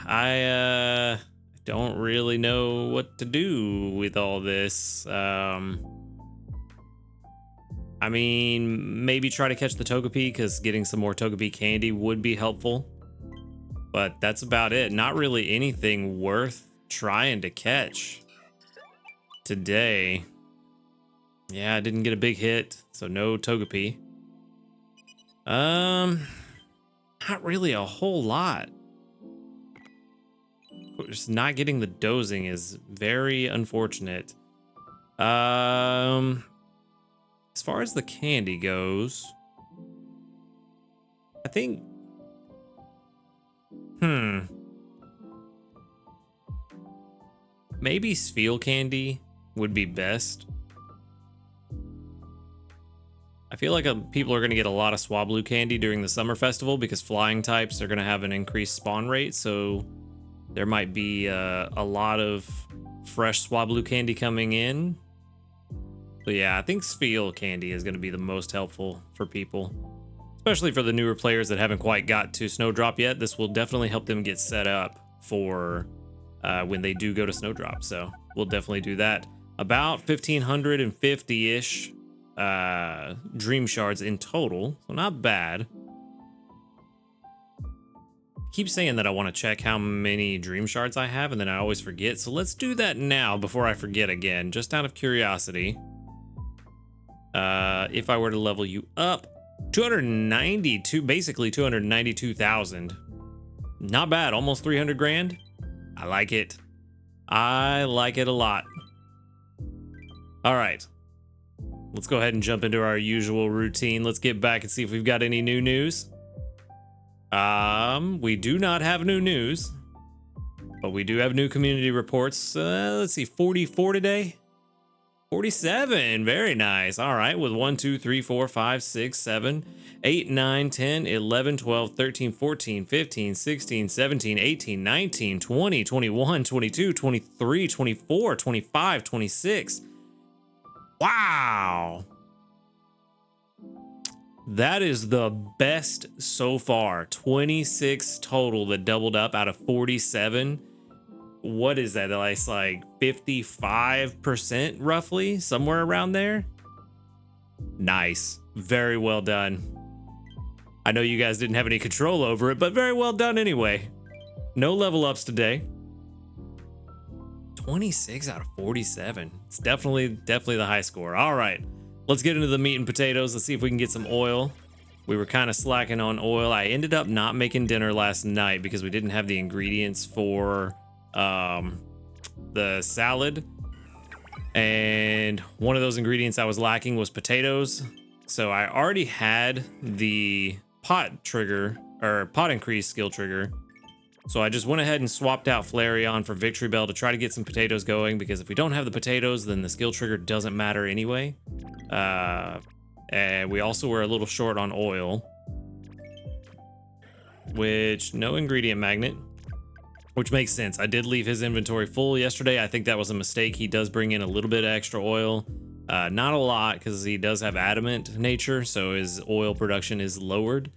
don't really know what to do with all this. I mean, maybe try to catch the Togepi, because getting some more Togepi candy would be helpful. But that's about it. Not really anything worth trying to catch today. Yeah, I didn't get a big hit, so no Togepi. Not really a whole lot. Just not getting the dozing is very unfortunate. As far as the candy goes, I think maybe Spheal candy would be best. I feel like people are going to get a lot of Swablu candy during the summer festival, because flying types are going to have an increased spawn rate, so there might be a lot of fresh Swablu candy coming in. But yeah, I think Spheal candy is going to be the most helpful for people, especially for the newer players that haven't quite got to Snowdrop yet. This will definitely help them get set up for when they do go to Snowdrop. So we'll definitely do that. About 1,550-ish dream shards in total, so not bad. Keep saying that I want to check how many dream shards I have, and then I always forget. So let's do that now before I forget again, just out of curiosity. If I were to level you up, 292, basically 292,000. Not bad, almost 300 grand. I like it. I like it a lot. All right. Let's go ahead and jump into our usual routine. Let's get back and see if we've got any new news. We do not have new news, but we do have new community reports. Let's see, 44 today. 47, very nice. All right, with 1, 2, 3, 4, 5, 6, 7, 8, 9, 10, 11, 12, 13, 14, 15, 16, 17, 18, 19, 20, 21, 22, 23, 24, 25, 26. Wow. That is the best so far. 26 total that doubled up out of 47. What is that? That's like 55% roughly, somewhere around there. Nice. Very well done. I know you guys didn't have any control over it, but very well done anyway. No level ups today. 26 out of 47. It's definitely the high score. All right. Let's get into the meat and potatoes. Let's see if we can get some oil. We were kind of slacking on oil. I ended up not making dinner last night because we didn't have the ingredients for the salad. And one of those ingredients I was lacking was potatoes. So I already had the pot increase skill trigger. So I just went ahead and swapped out Flareon for Victory Bell to try to get some potatoes going, because if we don't have the potatoes, then the skill trigger doesn't matter anyway. And we also were a little short on oil, which no ingredient magnet, which makes sense. I did leave his inventory full yesterday. I think that was a mistake. He does bring in a little bit of extra oil, not a lot, because he does have adamant nature, so his oil production is lowered,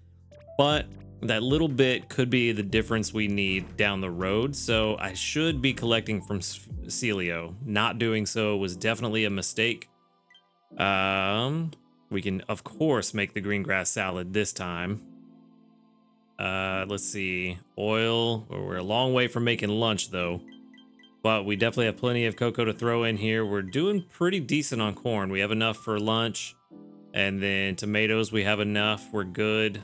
but that little bit could be the difference we need down the road. So I should be collecting from Celio. Not doing so was definitely a mistake. We can of course make the green grass salad this time. Let's see, oil, we're a long way from making lunch though, but we definitely have plenty of cocoa to throw in here. We're doing pretty decent on corn. We have enough for lunch, and then tomatoes we have enough. We're good,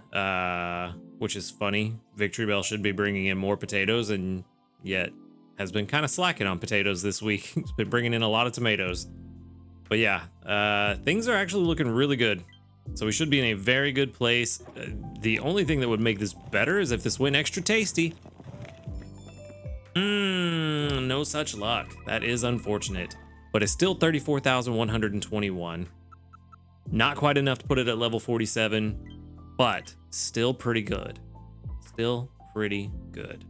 which is funny. Victory Bell should be bringing in more potatoes, and yet has been kind of slacking on potatoes this week. It's been bringing in a lot of tomatoes. But yeah, things are actually looking really good. So we should be in a very good place. The only thing that would make this better is if this went extra tasty. No such luck. That is unfortunate. But it's still 34,121. Not quite enough to put it at level 47, but still pretty good. Still pretty good.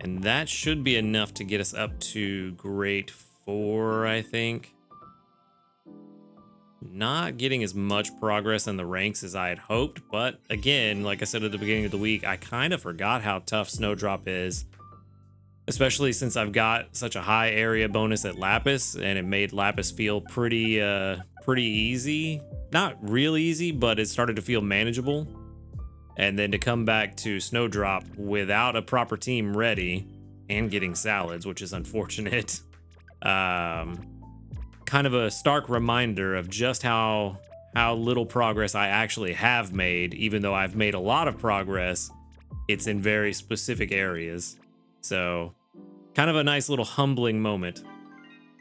And that should be enough to get us up to grade 4, I think. not getting as much progress in the ranks as I had hoped. But again, like I said at the beginning of the week, I kind of forgot how tough Snowdrop is, especially since I've got such a high area bonus at Lapis, and it made Lapis feel pretty easy. Not real easy, but it started to feel manageable. And then to come back to Snowdrop without a proper team ready and getting salads, which is unfortunate. Kind of a stark reminder of just how little progress I actually have made. Even though I've made a lot of progress, it's in very specific areas. So kind of a nice little humbling moment.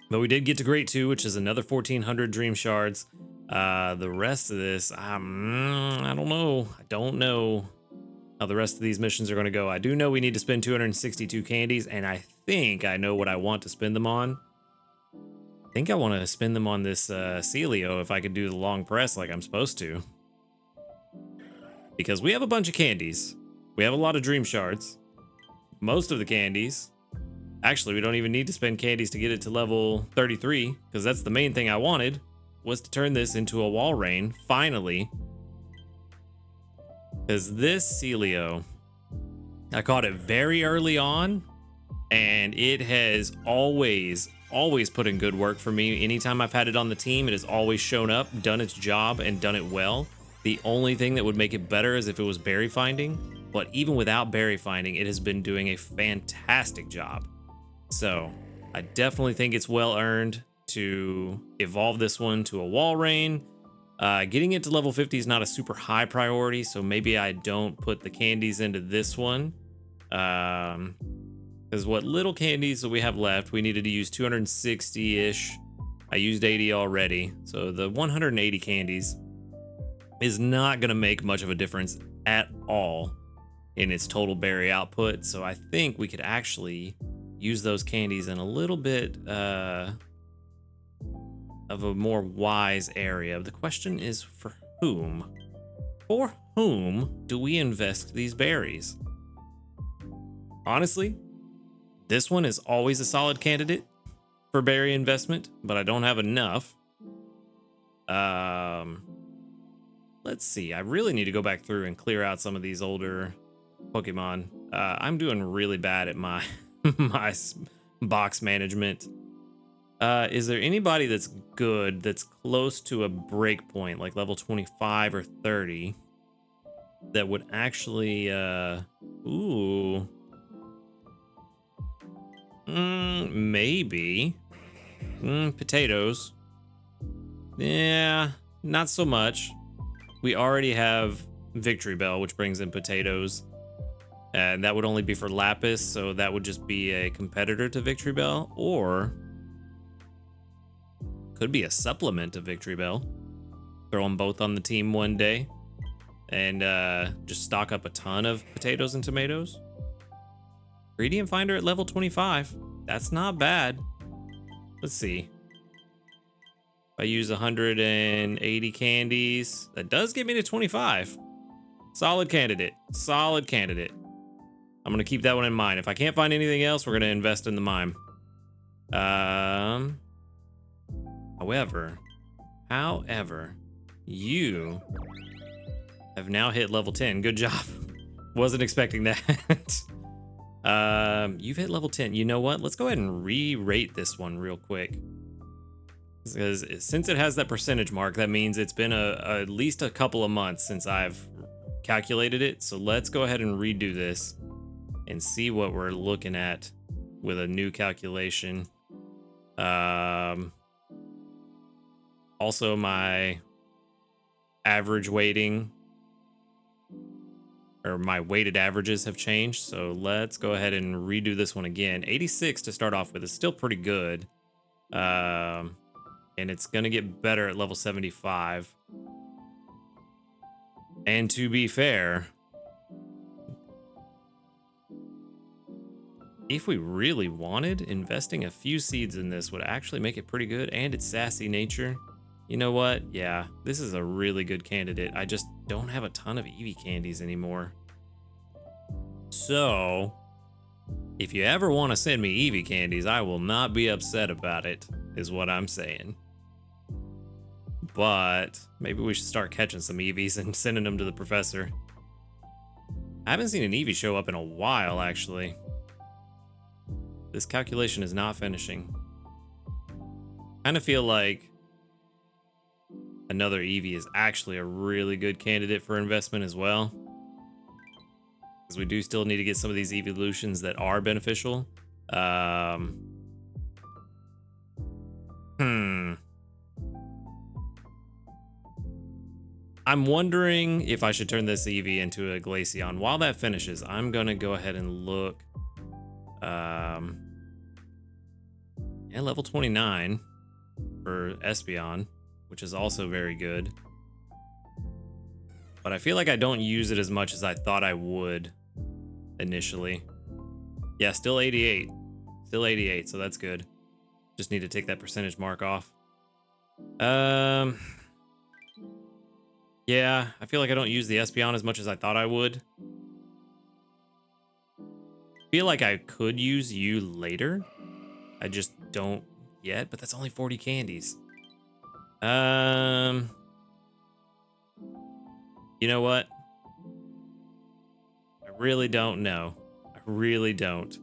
But we did get to Grade 2, which is another 1,400 Dream Shards. The rest of this, I don't know. I don't know how the rest of these missions are going to go. I do know we need to spend 262 candies, and I think I know what I want to spend them on. I think I want to spend them on this Celio if I could do the long press like I'm supposed to. Because we have a bunch of candies. We have a lot of Dream Shards. Most of the candies. Actually, we don't even need to spend candies to get it to level 33, because that's the main thing I wanted, was to turn this into a wall rain, finally. Because this Celio, I caught it very early on, and it has always put in good work for me. Anytime I've had it on the team, it has always shown up, done its job, and done it well. The only thing that would make it better is if it was berry finding, but even without berry finding, it has been doing a fantastic job. So I definitely think it's well earned to evolve this one to a wall rain. Getting it to level 50 is not a super high priority, so maybe I don't put the candies into this one. Because what little candies that we have left, we needed to use 260-ish. I used 80 already, so the 180 candies is not going to make much of a difference at all in its total berry output. So I think we could actually use those candies in a little bit of a more wise area. The question is, for whom? For whom do we invest these berries? Honestly, this one is always a solid candidate for berry investment, but I don't have enough. Let's see. I really need to go back through and clear out some of these older Pokemon. I'm doing really bad at my my box management. Is there anybody that's good, that's close to a breakpoint, like level 25 or 30, that would actually, maybe, potatoes. Yeah, not so much. We already have Victory Bell, which brings in potatoes. And that would only be for Lapis, so that would just be a competitor to Victory Bell, or could be a supplement to Victory Bell. Throw them both on the team one day and just stock up a ton of potatoes and tomatoes. Ingredient Finder at level 25. That's not bad. Let's see. If I use 180 candies, that does get me to 25. Solid candidate. Solid candidate. I'm going to keep that one in mind. If I can't find anything else, we're going to invest in the mime. However, you have now hit level 10. Good job. Wasn't expecting that. You've hit level 10. You know what? Let's go ahead and re-rate this one real quick. Because since it has that percentage mark, that means it's been at least a couple of months since I've calculated it. So let's go ahead and redo this and see what we're looking at with a new calculation. Also, my average weighting, or my weighted averages, have changed. So let's go ahead and redo this one again. 86 to start off with is still pretty good. And it's going to get better at level 75. And to be fair, if we really wanted, investing a few seeds in this would actually make it pretty good. And its sassy nature. You know what? Yeah, this is a really good candidate. I just don't have a ton of Eevee candies anymore. So, if you ever want to send me Eevee candies, I will not be upset about it, is what I'm saying. but maybe we should start catching some Eevees and sending them to the professor. I haven't seen an Eevee show up in a while, actually. This calculation is not finishing. Kind of feel like another Eevee is actually a really good candidate for investment as well, because we do still need to get some of these evolutions that are beneficial. I'm wondering if I should turn this Eevee into a Glaceon. While that finishes, I'm gonna go ahead and look. Yeah, level 29 for Espeon, which is also very good. But I feel like I don't use it as much as I thought I would initially. Yeah, still 88. Still 88, so that's good. Just need to take that percentage mark off. Yeah, I feel like I don't use the Espeon as much as I thought I would. Feel like I could use you later. I just don't yet, but that's only 40 candies. You know what? I really don't know. I really don't.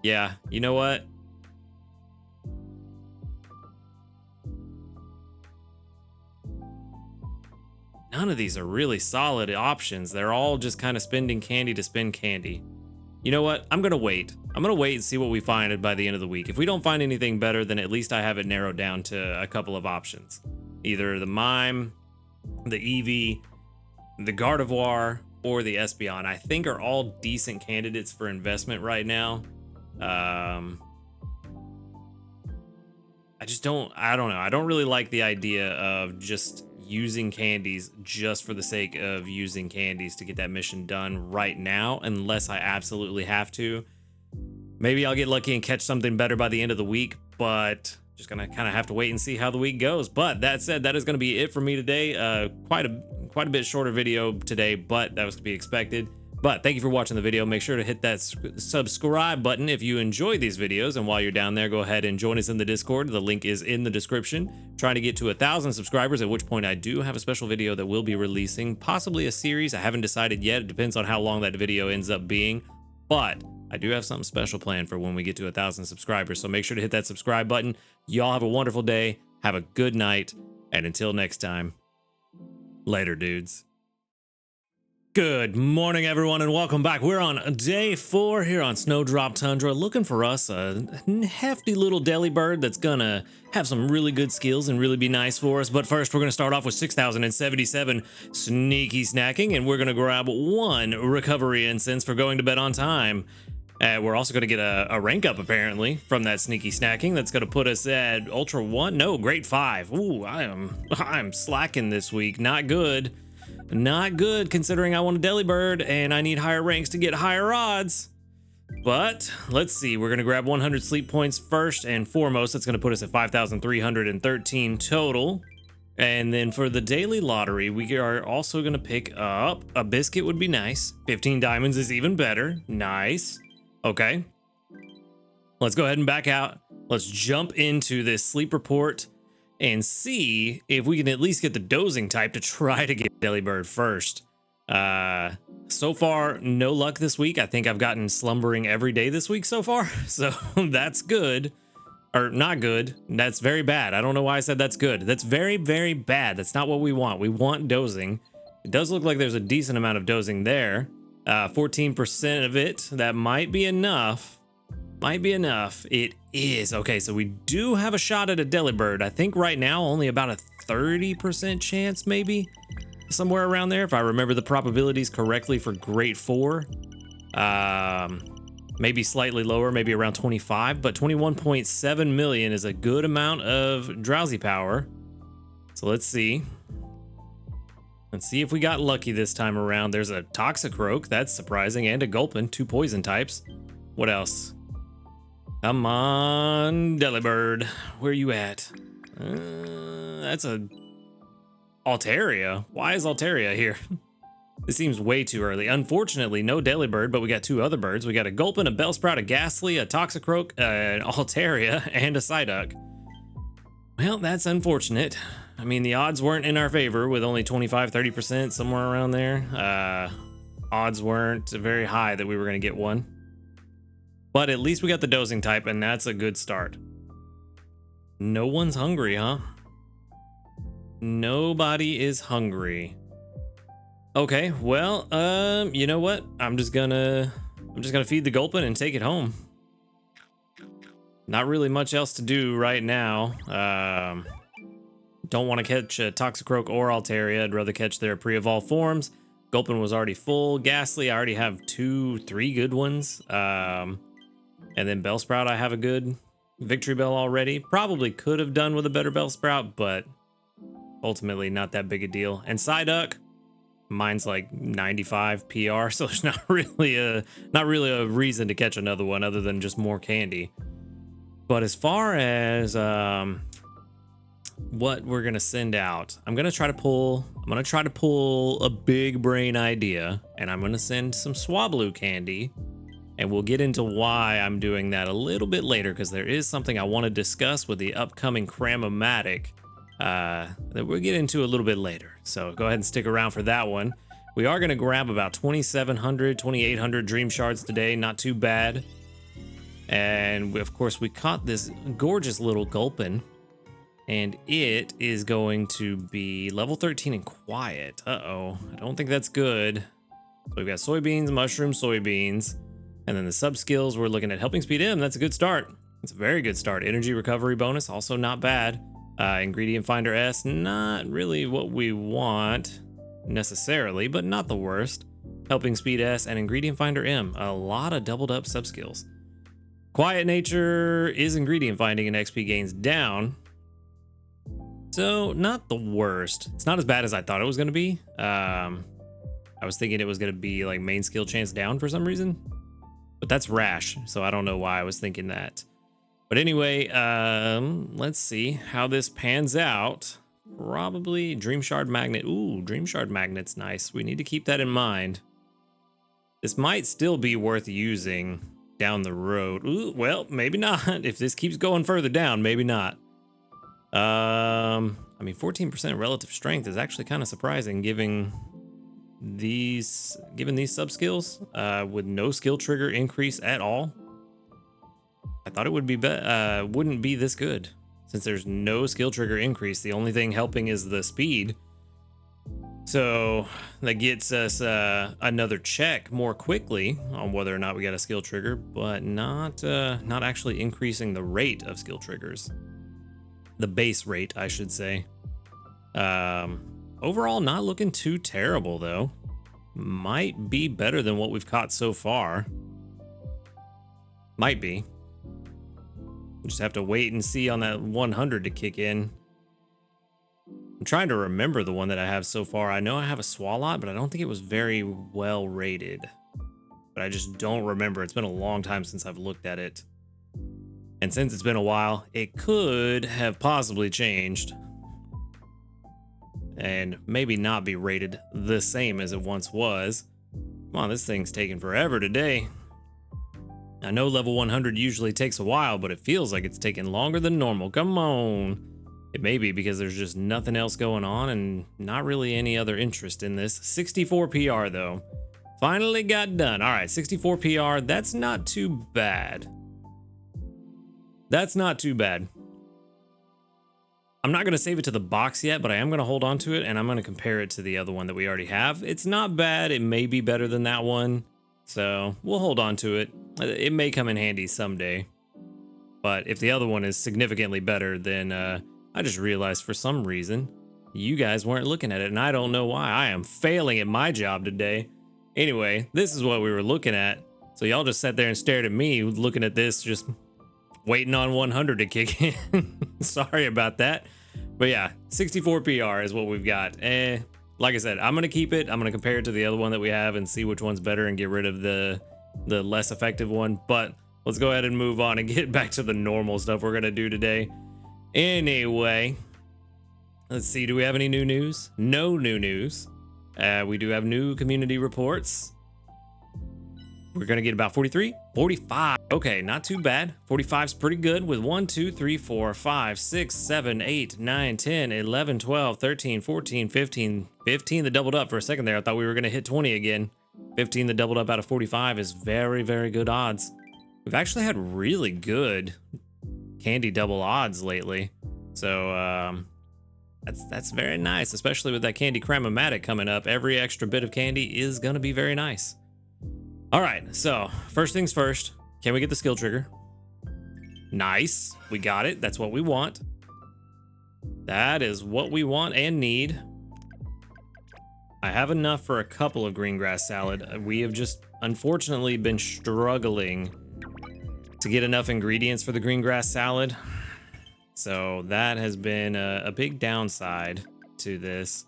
Yeah, you know what? None of these are really solid options. They're all just kind of spending candy to spend candy. You know what? I'm gonna wait. I'm gonna wait and see what we find by the end of the week. If we don't find anything better, then at least I have it narrowed down to a couple of options. Either the Mime, the Eevee, the Gardevoir, or the Espeon. I think are all decent candidates for investment right now. I don't know. I don't really like the idea of just using candies just for the sake of using candies to get that mission done right now, unless I absolutely have to. Maybe I'll get lucky and catch something better by the end of the week, but just gonna kind of have to wait and see how the week goes. But that said, that is gonna be it for me today. Quite a bit shorter video today, but that was to be expected. But thank you for watching the video. Make sure to hit that subscribe button if you enjoy these videos. And while you're down there, go ahead and join us in the Discord. The link is in the description. Trying to get to 1,000 subscribers, at which point I do have a special video that we'll be releasing, possibly a series. I haven't decided yet. It depends on how long that video ends up being. But I do have something special planned for when we get to 1,000 subscribers. So make sure to hit that subscribe button. Y'all have a wonderful day. Have a good night. And until next time, later, dudes. Good morning, everyone, and welcome back. We're on day 4 here on Snowdrop Tundra, looking for us a hefty little Delibird that's gonna have some really good skills and really be nice for us. But first, we're gonna start off with 6,077 sneaky snacking, and we're gonna grab 1 recovery incense for going to bed on time. We're also gonna get a rank up apparently from that sneaky snacking. That's gonna put us at Ultra 1, no, Grade 5. Ooh, I'm slacking this week. Not good. Not good, considering I want a Delibird and I need higher ranks to get higher odds. But let's see, we're gonna grab 100 sleep points first and foremost. That's gonna put us at 5,313 total. And then for the daily lottery, we are also gonna pick up a biscuit. Would be nice. 15 diamonds is even better. Nice. Okay. Let's go ahead and back out. Let's jump into this sleep report and see if we can at least get the dozing type to try to get Delibird first. So far, no luck this week. I think I've gotten slumbering every day this week so far, so that's good. Or not good. That's very bad. I don't know why I said that's good. That's very, very bad. That's not what we want. We want dozing. It does look like there's a decent amount of dozing there. 14% of it. That might be enough. Might be enough. It is. Okay, so we do have a shot at a Delibird. I think right now only about a 30% chance, maybe. Somewhere around there, if I remember the probabilities correctly for Grade 4. Maybe slightly lower, maybe around 25, but 21.7 million is a good amount of drowsy power. So let's see. Let's see if we got lucky this time around. There's a Toxicroak, that's surprising, and a Gulpin, 2 poison types. What else? Come on, Delibird. Where you at? That's a Altaria. Why is Altaria here? This seems way too early. Unfortunately, no Delibird, but we got 2 other birds. We got a Gulpin, a Bellsprout, a Ghastly, a Toxicroak, an Altaria, and a Psyduck. Well, that's unfortunate. I mean, the odds weren't in our favor with only 25-30%, somewhere around there. Odds weren't very high that we were going to get one. But at least we got the dosing type, and that's a good start. No one's hungry, huh? Nobody is hungry. Okay, well, you know what? I'm just gonna feed the Gulpin and take it home. Not really much else to do right now. Don't want to catch a Toxicroak or Altaria. I'd rather catch their pre-evolved forms. Gulpin was already full. Ghastly, I already have 2-3 good ones. And then Bellsprout, I have a good Victory Bell already. Probably could have done with a better Bellsprout, but ultimately not that big a deal. And Psyduck, mine's like 95 PR, so there's not really a reason to catch another one other than just more candy. But as far as what we're gonna send out, I'm gonna try to pull a big brain idea, and I'm gonna send some Swablu candy, and we'll get into why I'm doing that a little bit later, because there is something I want to discuss with the upcoming Cram-O-Matic that we'll get into a little bit later. So go ahead and stick around for that one. We are gonna grab about 2,700, 2,800 Dream Shards today, not too bad. And of course we caught this gorgeous little Gulpin, and it is going to be level 13 and quiet. Uh-oh, I don't think that's good. So we've got soybeans, mushroom, soybeans, and then the sub skills, we're looking at helping speed M. That's a good start. It's a very good start. Energy recovery bonus, also not bad. Ingredient finder S, not really what we want necessarily, but not the worst. Helping speed S and ingredient finder M, a lot of doubled up sub skills. Quiet nature is ingredient finding and XP gains down. So not the worst. It's not as bad as I thought it was going to be. I was thinking it was going to be like main skill chance down for some reason, but that's rash. So I don't know why I was thinking that. But anyway, let's see how this pans out. Probably Dream Shard Magnet. Ooh, Dream Shard Magnet's nice. We need to keep that in mind. This might still be worth using down the road. Ooh, well, maybe not. If this keeps going further down, maybe not. I mean, 14% relative strength is actually kind of surprising, given these sub skills with no skill trigger increase at all. I thought it would be wouldn't be this good, since there's no skill trigger increase. The only thing helping is the speed. So that gets us another check more quickly on whether or not we got a skill trigger, but not actually increasing the rate of skill triggers. The base rate, I should say. Overall, not looking too terrible, though. Might be better than what we've caught so far. Might be. Just have to wait and see on that 100 to kick in. I'm trying to remember the one that I have so far. I know I have a Swalot, but I don't think it was very well rated. But I just don't remember. It's been a long time since I've looked at it. And since it's been a while, it could have possibly changed. And maybe not be rated the same as it once was. Come on, this thing's taking forever today. I know level 100 usually takes a while, but it feels like it's taking longer than normal. Come on. It may be because there's just nothing else going on and not really any other interest in this. 64 PR though. Finally got done. All right, 64 PR. That's not too bad. That's not too bad. I'm not going to save it to the box yet, but I am going to hold on to it, and I'm going to compare it to the other one that we already have. It's not bad. It may be better than that one. So we'll hold on to it. It may come in handy someday. But if the other one is significantly better, then I just realized for some reason you guys weren't looking at it, and I don't know why. I am failing at my job today. Anyway, this is what we were looking at. So y'all just sat there and stared at me looking at this, just waiting on 100 to kick in. Sorry about that. But yeah, 64 PR is what we've got. Like I said, I'm going to keep it. I'm going to compare it to the other one that we have and see which one's better and get rid of the less effective one. But let's go ahead and move on and get back to the normal stuff we're going to do today. Anyway, let's see. Do we have any new news? No new news. We do have new community reports. we're gonna get about 43, 45. Okay, not too bad. 45 is pretty good with 1, 2, 3, 4, 5, 6, 7, 8, 9, 10, 11, 12, 13, 14, 15. 15 that doubled up for a second there. I thought we were gonna hit 20 again. 15 that doubled up out of 45 is very, very good odds. We've actually had really good candy double odds lately. So that's very nice, especially with that candy Cram-O-Matic coming up. Every extra bit of candy is gonna be very nice. All right, so first things first, can we get the skill trigger? Nice, we got it. That's what we want. That is what we want and need. I have enough for a couple of green grass salad. We have just unfortunately been struggling to get enough ingredients for the green grass salad. So that has been a big downside to this.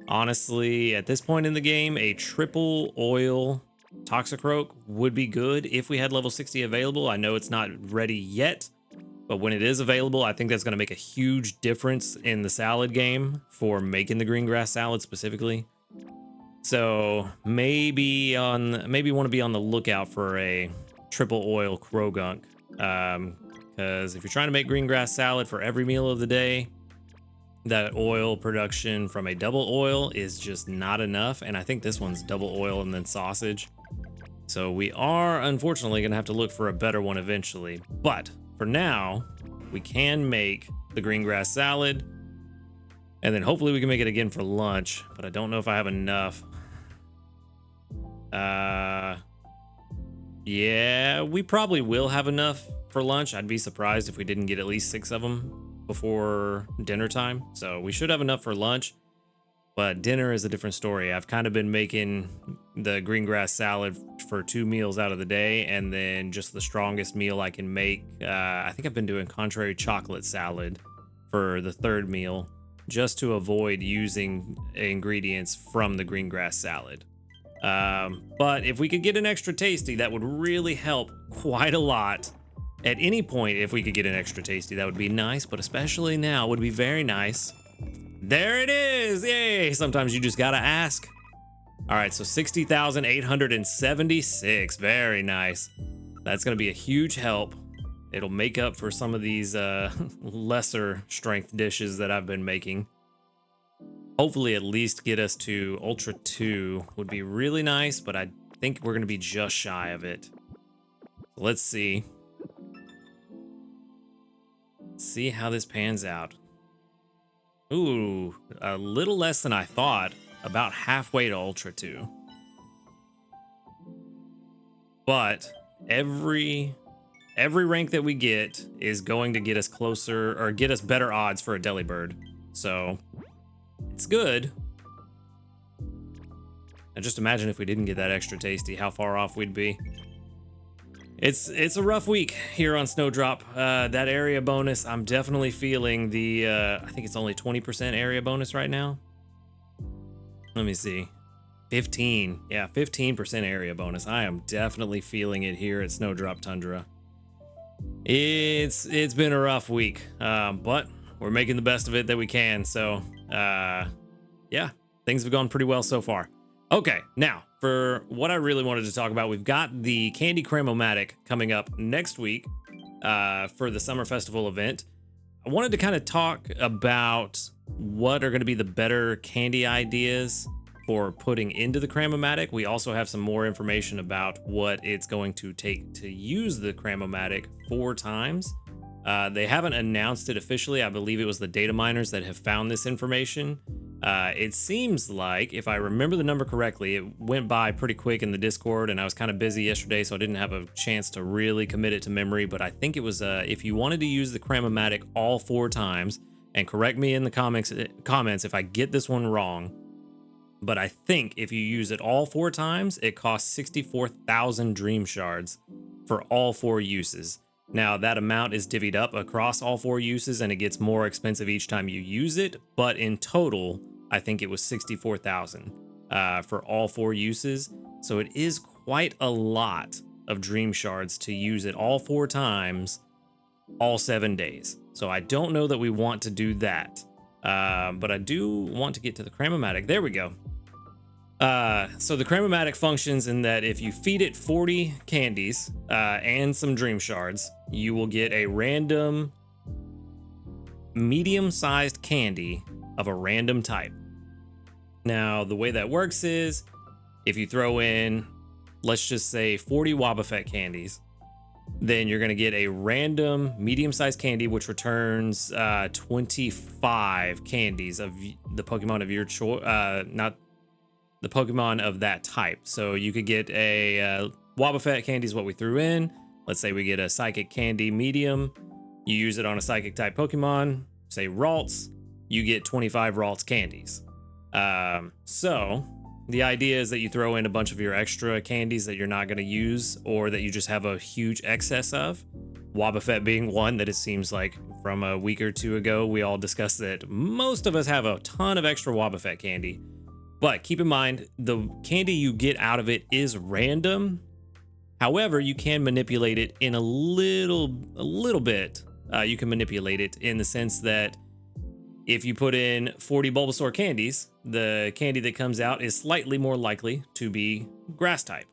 Honestly, at this point in the game, a triple oil Toxicroak would be good if we had level 60 available. I know it's not ready yet, but when it is available, I think that's going to make a huge difference in the salad game for making the green grass salad specifically. So maybe want to be on the lookout for a triple oil Krogunk. Because if you're trying to make green grass salad for every meal of the day, that oil production from a double oil is just not enough. And I think this one's double oil and then sausage. So we are unfortunately gonna have to look for a better one eventually. But for now, we can make the green grass salad. And then hopefully we can make it again for lunch, but I don't know if I have enough. Yeah, we probably will have enough for lunch. I'd be surprised if we didn't get at least 6 of them before dinner time. So we should have enough for lunch, but dinner is a different story. I've kind of been making the green grass salad for 2 meals out of the day, and then just the strongest meal I can make. I think I've been doing contrary chocolate salad for the 3rd meal, just to avoid using ingredients from the green grass salad. But if we could get an extra tasty, that would really help quite a lot. At any point, if we could get an extra tasty, that would be nice, but especially now would be very nice. There it is! Yay! Sometimes you just gotta ask. All right, so 60,876. Very nice. That's gonna be a huge help. It'll make up for some of these lesser strength dishes that I've been making. Hopefully at least get us to Ultra 2 would be really nice, but I think we're gonna be just shy of it. Let's see. See how this pans out. Ooh, a little less than I thought. About halfway to Ultra 2. But every rank that we get is going to get us closer or get us better odds for a Delibird. So it's good. And just imagine if we didn't get that extra tasty, how far off we'd be. It's a rough week here on Snowdrop. That area bonus, I'm definitely feeling the, I think it's only 20% area bonus right now. Let me see. 15. Yeah, 15% area bonus. I am definitely feeling it here at Snowdrop Tundra. It's been a rough week, but we're making the best of it that we can. So, yeah, things have gone pretty well so far. Okay, now for what I really wanted to talk about, we've got the Candy Cram-O-Matic coming up next week for the Summer Festival event. I wanted to kind of talk about what are going to be the better candy ideas for putting into the Cram-O-Matic. We also have some more information about what it's going to take to use the Cram-O-Matic 4 times. They haven't announced it officially. I believe it was the data miners that have found this information. It seems like, if I remember the number correctly, it went by pretty quick in the Discord, and I was kind of busy yesterday, so I didn't have a chance to really commit it to memory, but I think it was, if you wanted to use the Cram-O-Matic all 4 times, and correct me in the comments if I get this one wrong, but I think if you use it all 4 times, it costs 64,000 Dream Shards for all 4 uses. Now, that amount is divvied up across all 4 uses, and it gets more expensive each time you use it, but in total, I think it was 64,000 for all 4 uses. So it is quite a lot of Dream Shards to use it all 4 times, all 7 days. So I don't know that we want to do that, but I do want to get to the Cram-O-Matic. There we go. So the Cramomatic functions in that if you feed it 40 candies and some dream shards, you will get a random medium-sized candy of a random type. Now, the way that works is if you throw in, let's just say 40 Wobbuffet candies, then you're going to get a random medium-sized candy, which returns 25 candies of the Pokemon of your choice, not the Pokemon of that type. So you could get a Wobbuffet candy is what we threw in. Let's say we get a Psychic Candy medium. You use it on a Psychic type Pokemon, say Ralts, you get 25 Ralts candies. So the idea is that you throw in a bunch of your extra candies that you're not going to use or that you just have a huge excess of. Wobbuffet being one that it seems like from a week or two ago, we all discussed that most of us have a ton of extra Wobbuffet candy. But keep in mind, the candy you get out of it is random. However, you can manipulate it in a little bit. You can manipulate it in the sense that if you put in 40 Bulbasaur candies, the candy that comes out is slightly more likely to be grass type.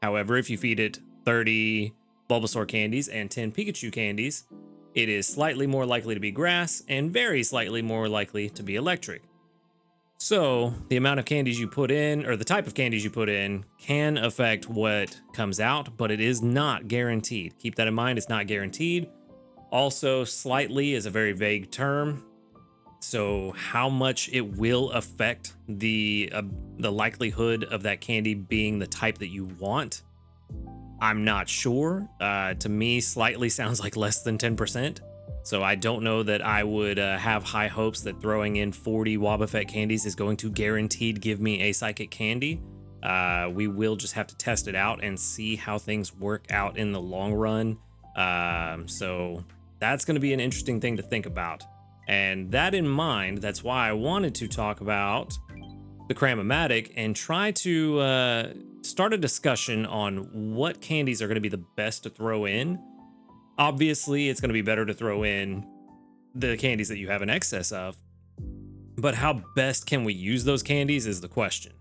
However, if you feed it 30 Bulbasaur candies and 10 Pikachu candies, it is slightly more likely to be grass and very slightly more likely to be electric. So the amount of candies you put in, or the type of candies you put in, can affect what comes out, but it is not guaranteed. Keep that in mind, it's not guaranteed. Also, slightly is a very vague term. So how much it will affect the likelihood of that candy being the type that you want, I'm not sure. To me, slightly sounds like less than 10%. So I don't know that I would have high hopes that throwing in 40 Wobbuffet candies is going to guaranteed give me a Psychic Candy. We will just have to test it out and see how things work out in the long run. So that's going to be an interesting thing to think about. And that in mind, that's why I wanted to talk about the Cramomatic and try to start a discussion on what candies are going to be the best to throw in. Obviously, it's going to be better to throw in the candies that you have an excess of, but how best can we use those candies is the question.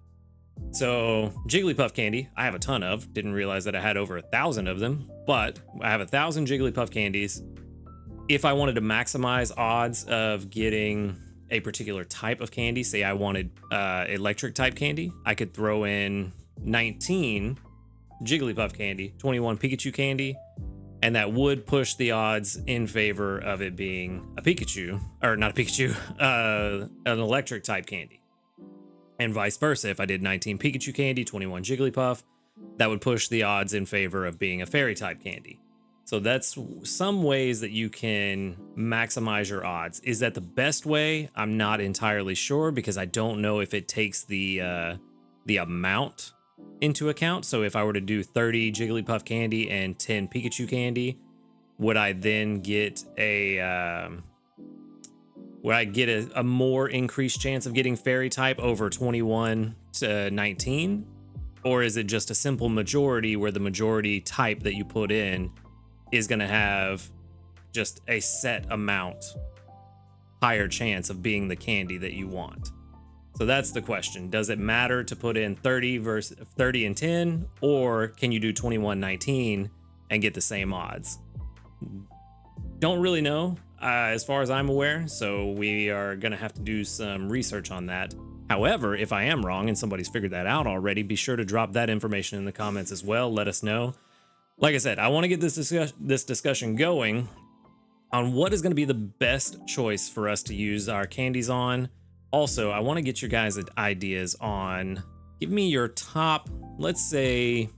So Jigglypuff candy, I have a ton of. Didn't realize that I had over 1,000 of them, but I have 1,000 Jigglypuff candies. If I wanted to maximize odds of getting a particular type of candy, say I wanted electric type candy, I could throw in 19 Jigglypuff candy, 21 Pikachu candy, and that would push the odds in favor of it being a Pikachu, or not a Pikachu, an electric type candy. And vice versa, if I did 19 Pikachu candy, 21 Jigglypuff, that would push the odds in favor of being a fairy type candy. So that's some ways that you can maximize your odds. Is that the best way? I'm not entirely sure because I don't know if it takes the amount into account. So if I were to do 30 Jigglypuff candy and 10 Pikachu candy, would I then get a more increased chance of getting fairy type over 21 to 19? Or is it just a simple majority where the majority type that you put in is going to have just a set amount higher chance of being the candy that you want? So that's the question. Does it matter to put in 30 versus 30 and 10, or can you do 21, 19 and get the same odds? Don't really know as far as I'm aware. So we are going to have to do some research on that. However, if I am wrong and somebody's figured that out already, be sure to drop that information in the comments as well. Let us know. Like I said, I want to get this discussion going on what is going to be the best choice for us to use our candies on. Also, I want to get your guys' ideas on, give me your top 5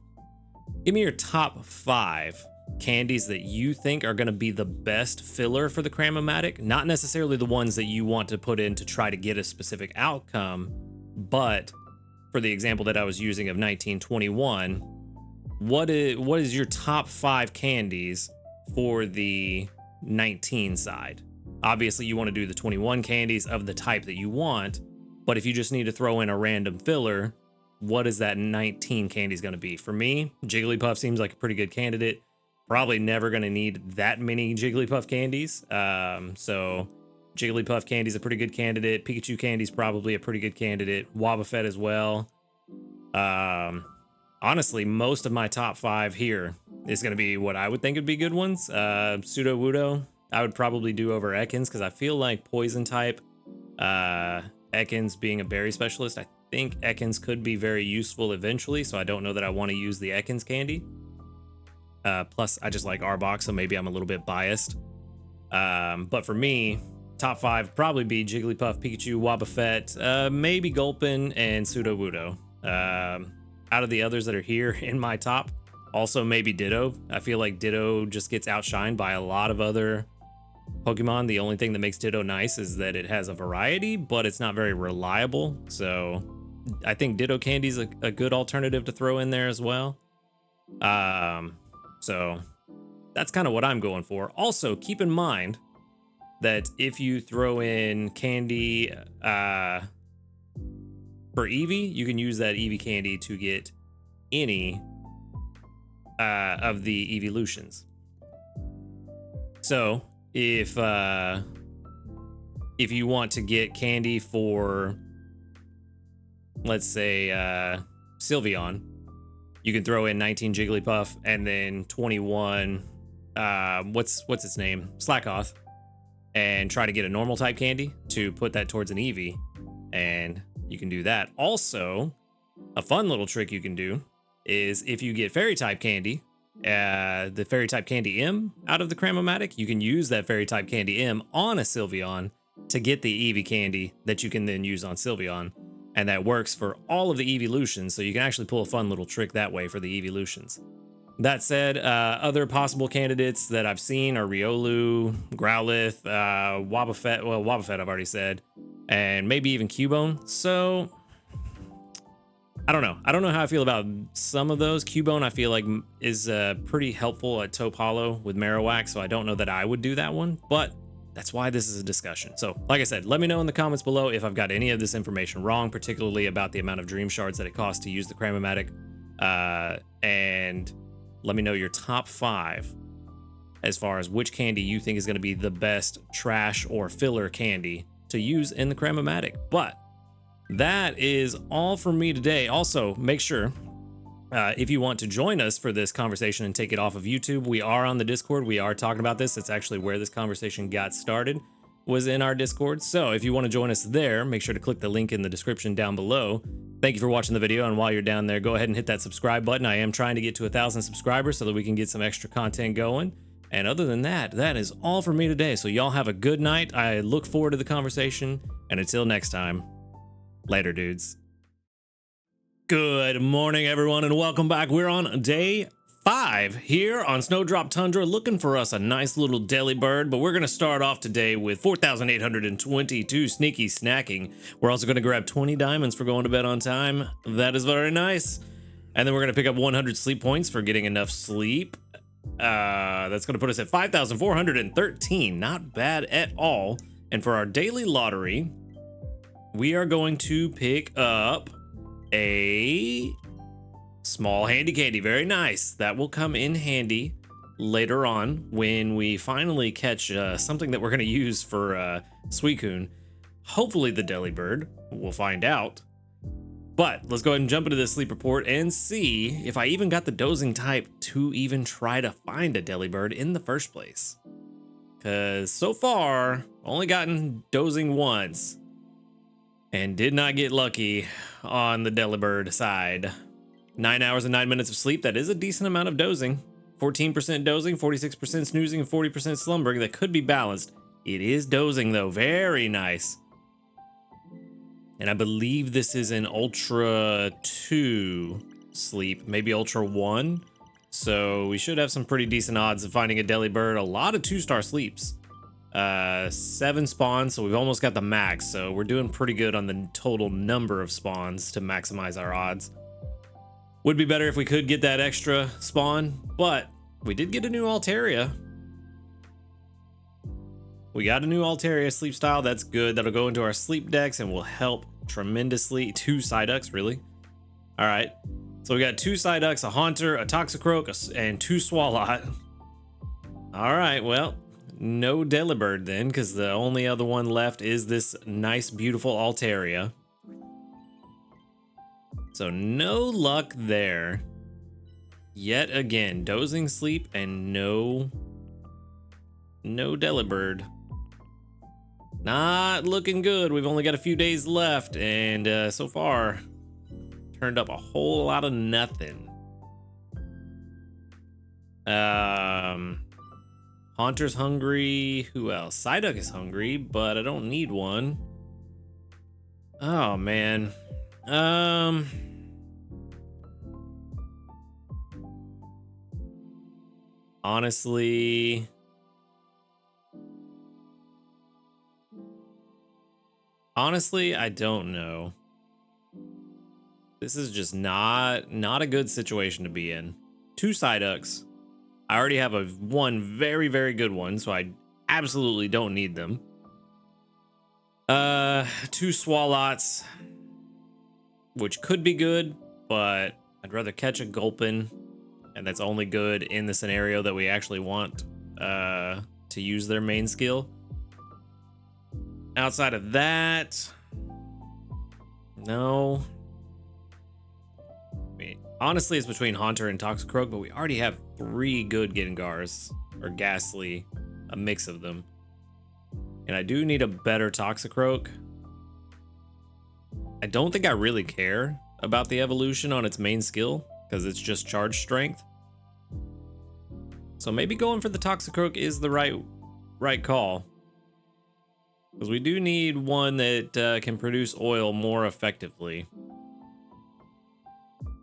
candies that you think are going to be the best filler for the Cramomatic. Not necessarily the ones that you want to put in to try to get a specific outcome, but for the example that I was using of 1921, what is your top 5 candies for the 19 side? Obviously, you want to do the 21 candies of the type that you want, but if you just need to throw in a random filler, what is that 19 candies going to be? For me, Jigglypuff seems like a pretty good candidate. Probably never going to need that many Jigglypuff candies. So Jigglypuff candy is a pretty good candidate. Pikachu candy is probably a pretty good candidate. Wobbuffet as well. Honestly, most of my top 5 here is going to be what I would think would be good ones. Pseudo Wudo, I would probably do over Ekans because I feel like poison type, Ekans being a berry specialist, I think Ekans could be very useful eventually. So I don't know that I want to use the Ekans candy. Plus, I just like Arbok, so maybe I'm a little bit biased. But for me, top 5 probably be Jigglypuff, Pikachu, Wobbuffet, maybe Gulpin, and Pseudo Wudo. Out of the others that are here in my top, also maybe Ditto. I feel like Ditto just gets outshined by a lot of other Pokemon. The only thing that makes Ditto nice is that it has a variety, but it's not very reliable. So I think Ditto Candy's a good alternative to throw in there as well. So that's kind of what I'm going for. Also, keep in mind that if you throw in candy for Eevee, you can use that Eevee candy to get any of the evolutions. So if you want to get candy for, let's say, Sylveon, you can throw in 19 Jigglypuff and then 21 what's its name, Slackoth, and try to get a normal type candy to put that towards an Eevee, and you can do that. Also, a fun little trick you can do is if you get fairy type candy, the fairy type candy M out of the Cramomatic, you can use that fairy type candy M on a Sylveon to get the Eevee candy that you can then use on Sylveon, and that works for all of the evolutions, so you can actually pull a fun little trick that way for the evolutions. That said, other possible candidates that I've seen are Riolu, Growlithe, Wobbuffet. Well, Wobbuffet I've already said, and maybe even Cubone. So I don't know. I don't know how I feel about some of those. Cubone I feel like is pretty helpful at Taupe Hollow with Marowak, so I don't know that I would do that one, but that's why this is a discussion. So like I said, let me know in the comments below if I've got any of this information wrong, particularly about the amount of Dream Shards that it costs to use the Cramomatic, and let me know your top 5 as far as which candy you think is going to be the best trash or filler candy to use in the Cramomatic. But that is all for me today. Also, make sure if you want to join us for this conversation and take it off of YouTube, we are on the Discord. We are talking about this. It's actually where this conversation got started, was in our Discord. So if you want to join us there, make sure to click the link in the description down below. Thank you for watching the video, and while you're down there, go ahead and hit that subscribe button. I am trying to get to 1,000 subscribers so that we can get some extra content going. And other than that, that is all for me today. So y'all have a good night. I look forward to the conversation, and until next time, later, dudes. Good morning, everyone, and welcome back. We're on day 5 here on Snowdrop Tundra, looking for us a nice little Delibird, but we're going to start off today with 4,822 sneaky snacking. We're also going to grab 20 diamonds for going to bed on time. That is very nice. And then we're going to pick up 100 sleep points for getting enough sleep. That's going to put us at 5,413. Not bad at all. And for our daily lottery, we are going to pick up a small handy candy. Very nice. That will come in handy later on when we finally catch something that we're going to use for Suicune. Hopefully the Delibird. We'll find out. But let's go ahead and jump into this sleep report and see if I even got the dozing type to even try to find a Delibird in the first place. Because so far, only gotten dozing once and did not get lucky on the Delibird side. 9 hours and 9 minutes of sleep. That is a decent amount of dozing. 14% dozing, 46% snoozing, and 40% slumbering. That could be balanced. It is dozing, though. Very nice. And I believe this is an Ultra 2 sleep, maybe Ultra 1. So we should have some pretty decent odds of finding a Delibird. A lot of 2-star sleeps. 7 spawns, so we've almost got the max. So we're doing pretty good on the total number of spawns to maximize our odds. Would be better if we could get that extra spawn, but we did get a new Altaria. We got a new Altaria sleep style. That's good. That'll go into our sleep decks and will help tremendously. 2 Psyducks, really. All right. So we got 2 Psyducks, a Haunter, a Toxicroak, and 2 Swalot. All right. Well, no Delibird then, because the only other one left is this nice, beautiful Altaria. So no luck there. Yet again, dozing sleep and no Delibird. Not looking good. We've only got a few days left, and so far turned up a whole lot of nothing. Haunter's hungry. Who else? Psyduck is hungry, but I don't need one. Oh man. Honestly, I don't know. This is just not a good situation to be in. 2 Psyducks. I already have one very, very good one, so I absolutely don't need them. 2 Swalots, which could be good, but I'd rather catch a Gulpin, and that's only good in the scenario that we actually want to use their main skill. Outside of that, no. I mean, honestly, it's between Haunter and Toxicroak, but we already have 3 good Gengars, or Ghastly, a mix of them. And I do need a better Toxicroak. I don't think I really care about the evolution on its main skill, because it's just charge strength. So maybe going for the Toxicroak is the right call. Because we do need one that can produce oil more effectively.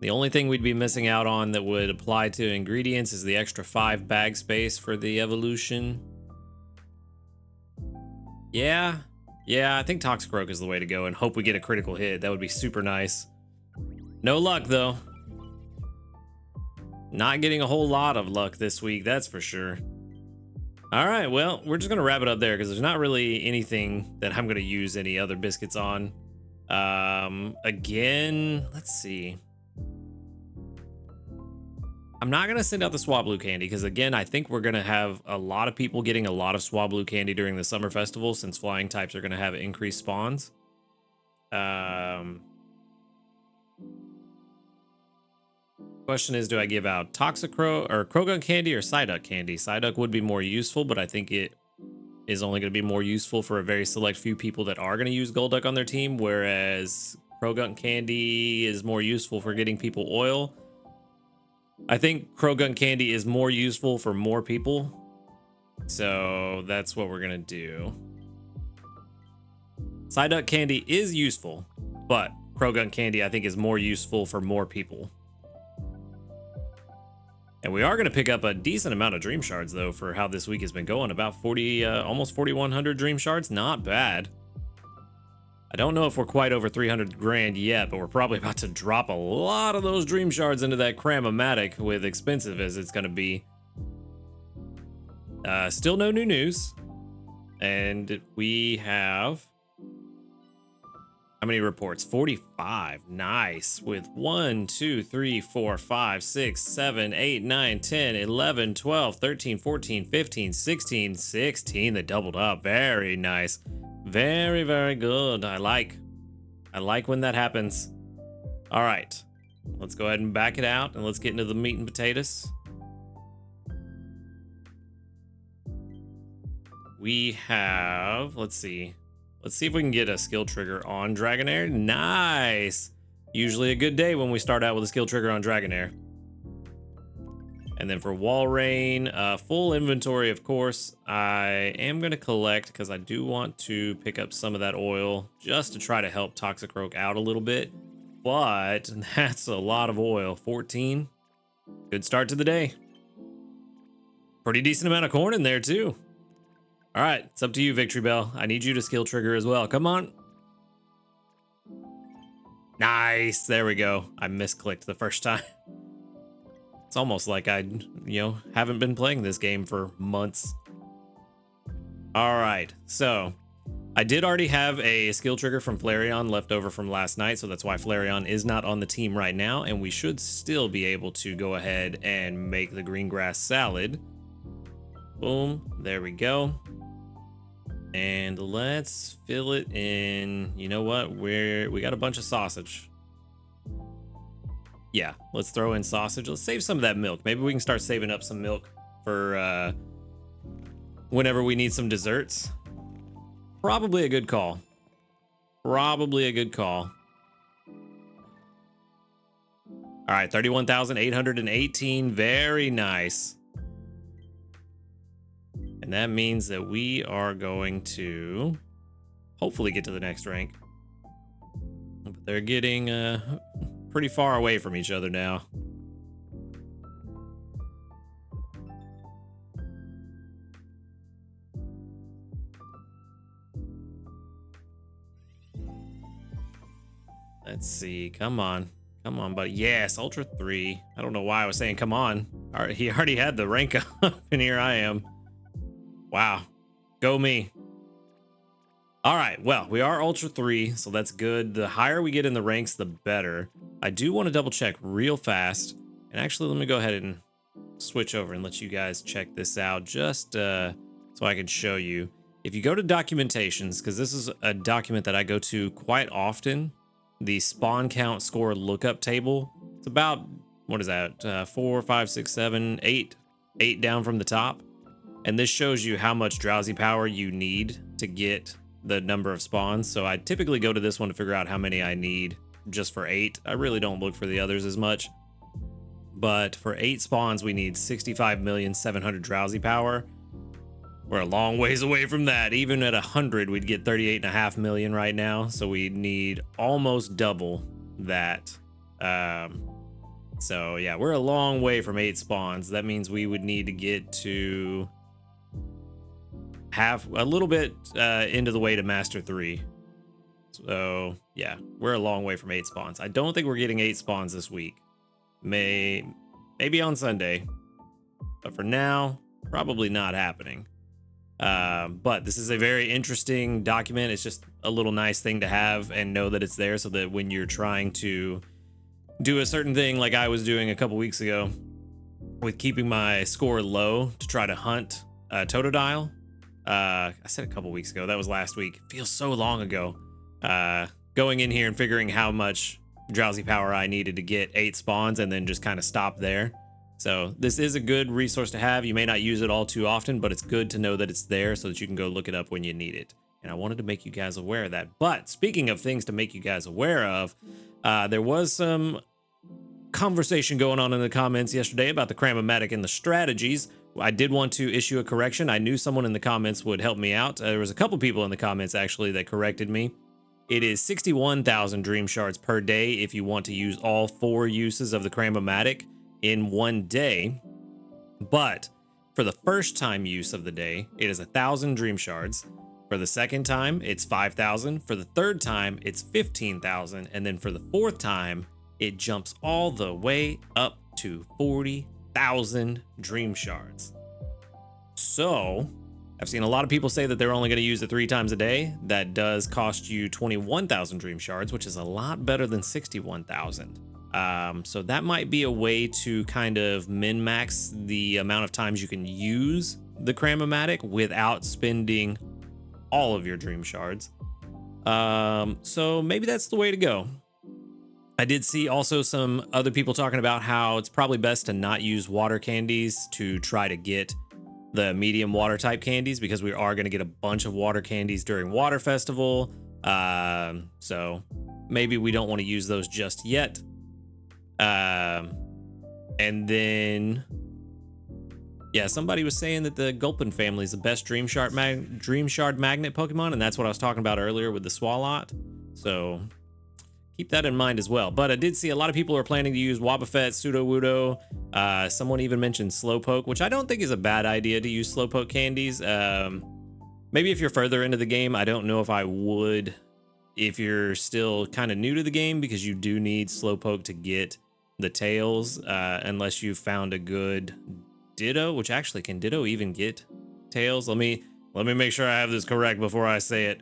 The only thing we'd be missing out on that would apply to ingredients is the extra 5 bag space for the evolution. Yeah, I think Toxicroak is the way to go and hope we get a critical hit. That would be super nice. No luck, though. Not getting a whole lot of luck this week, that's for sure. All right, well, we're just going to wrap it up there because there's not really anything that I'm going to use any other biscuits on. Again, let's see. I'm not going to send out the Swablu candy because, again, I think we're going to have a lot of people getting a lot of Swablu candy during the summer festival since flying types are going to have increased spawns. Question is, do I give out Toxicroak or Croagunk candy or Psyduck candy? Psyduck would be more useful, but I think it is only going to be more useful for a very select few people that are going to use Golduck on their team, whereas Croagunk candy is more useful for getting people oil. I think Croagunk candy is more useful for more people, so that's what we're going to do. Psyduck candy is useful, but Croagunk candy I think is more useful for more people. And we are going to pick up a decent amount of Dream Shards, though, for how this week has been going. About 40, almost 4,100 Dream Shards. Not bad. I don't know if we're quite over 300 grand yet, but we're probably about to drop a lot of those Dream Shards into that Cram-O-Matic with expensive as it's going to be. Still no new news. And we have... how many reports? 45. Nice. With 1, 2, 3, 4, 5, 6, 7, 8, 9, 10, 11, 12, 13, 14, 15, 16, 16 that doubled up. Very nice. Very, very good. I like when that happens. All right. Let's go ahead and back it out and let's get into the meat and potatoes. We have, let's see if we can get a skill trigger on Dragonair. Nice. Usually a good day when we start out with a skill trigger on Dragonair. And then for Walrein, full inventory, of course. I am going to collect because I do want to pick up some of that oil just to try to help Toxicroak out a little bit. But that's a lot of oil. 14. Good start to the day. Pretty decent amount of corn in there, too. All right, it's up to you, Victory Bell. I need you to skill trigger as well. Come on. Nice. There we go. I misclicked the first time. It's almost like I, haven't been playing this game for months. All right, so I did already have a skill trigger from Flareon left over from last night, so that's why Flareon is not on the team right now, and we should still be able to go ahead and make the green grass salad. Boom, there we go. And let's fill it in. You know what? We got a bunch of sausage. Yeah, let's throw in sausage. Let's save some of that milk. Maybe we can start saving up some milk for whenever we need some desserts. Probably a good call. Probably a good call. All right, 31,818. Very nice. And that means that we are going to hopefully get to the next rank. But they're getting pretty far away from each other now. Let's see. Come on. Come on, buddy. Yes, Ultra 3. I don't know why I was saying come on. All right, he already had the rank up, and here I am. Wow. Go me. All right, well, we are Ultra 3, so that's good. The higher we get in the ranks, the better. I do want to double check real fast. And actually, let me go ahead and switch over and let you guys check this out just so I can show you. If you go to documentations, because this is a document that I go to quite often, the spawn count score lookup table. It's about, what is that? 4, 5, 6, 7, 8 down from the top. And this shows you how much drowsy power you need to get the number of spawns. So I typically go to this one to figure out how many I need just for 8. I really don't look for the others as much. But for 8 spawns, we need 65,700,000 drowsy power. We're a long ways away from that. Even at 100, we'd get 38.5 million right now. So we need almost double that. So yeah, we're a long way from 8 spawns. That means we would need to get to have a little bit into the way to Master 3. So yeah, we're a long way from 8 spawns. I don't think we're getting 8 spawns this week. Maybe on Sunday. But for now, probably not happening. But this is a very interesting document. It's just a little nice thing to have and know that it's there so that when you're trying to do a certain thing like I was doing a couple weeks ago with keeping my score low to try to hunt Totodile. I said a couple weeks ago. That was last week. It feels so long ago. Going in here and figuring how much drowsy power I needed to get 8 spawns and then just kind of stop there. So this is a good resource to have. You may not use it all too often, but it's good to know that it's there so that you can go look it up when you need it. And I wanted to make you guys aware of that. But speaking of things to make you guys aware of, there was some conversation going on in the comments yesterday about the Cram-O-Matic and the strategies. I did want to issue a correction. I knew someone in the comments would help me out. There was a couple people in the comments actually that corrected me. It is 61,000 dream shards per day if you want to use all 4 uses of the Cram-O-Matic in one day. But for the first time use of the day, it is 1,000 dream shards. For the second time, it's 5,000. For the third time, it's 15,000. And then for the fourth time, it jumps all the way up to 40,000 dream shards. So I've seen a lot of people say that they're only going to use it 3 times a day. That does cost you 21,000 dream shards, which is a lot better than 61,000. So that might be a way to kind of min-max the amount of times you can use the Cram-O-Matic without spending all of your dream shards. So maybe that's the way to go. I did see also some other people talking about how it's probably best to not use water candies to try to get the medium water type candies, because we are going to get a bunch of water candies during Water Festival. So maybe we don't want to use those just yet. And then, yeah, somebody was saying that the Gulpin family is the best Dream Shard Magnet Pokemon, and that's what I was talking about earlier with the Swalot. So keep that in mind as well. But I did see a lot of people are planning to use Wobbuffet, Sudowoodo. Someone even mentioned Slowpoke, which I don't think is a bad idea to use Slowpoke candies. Maybe if you're further into the game, I don't know if I would if you're still kind of new to the game, because you do need Slowpoke to get the tails, unless you found a good Ditto, which actually, can Ditto even get tails? Let me make sure I have this correct before I say it.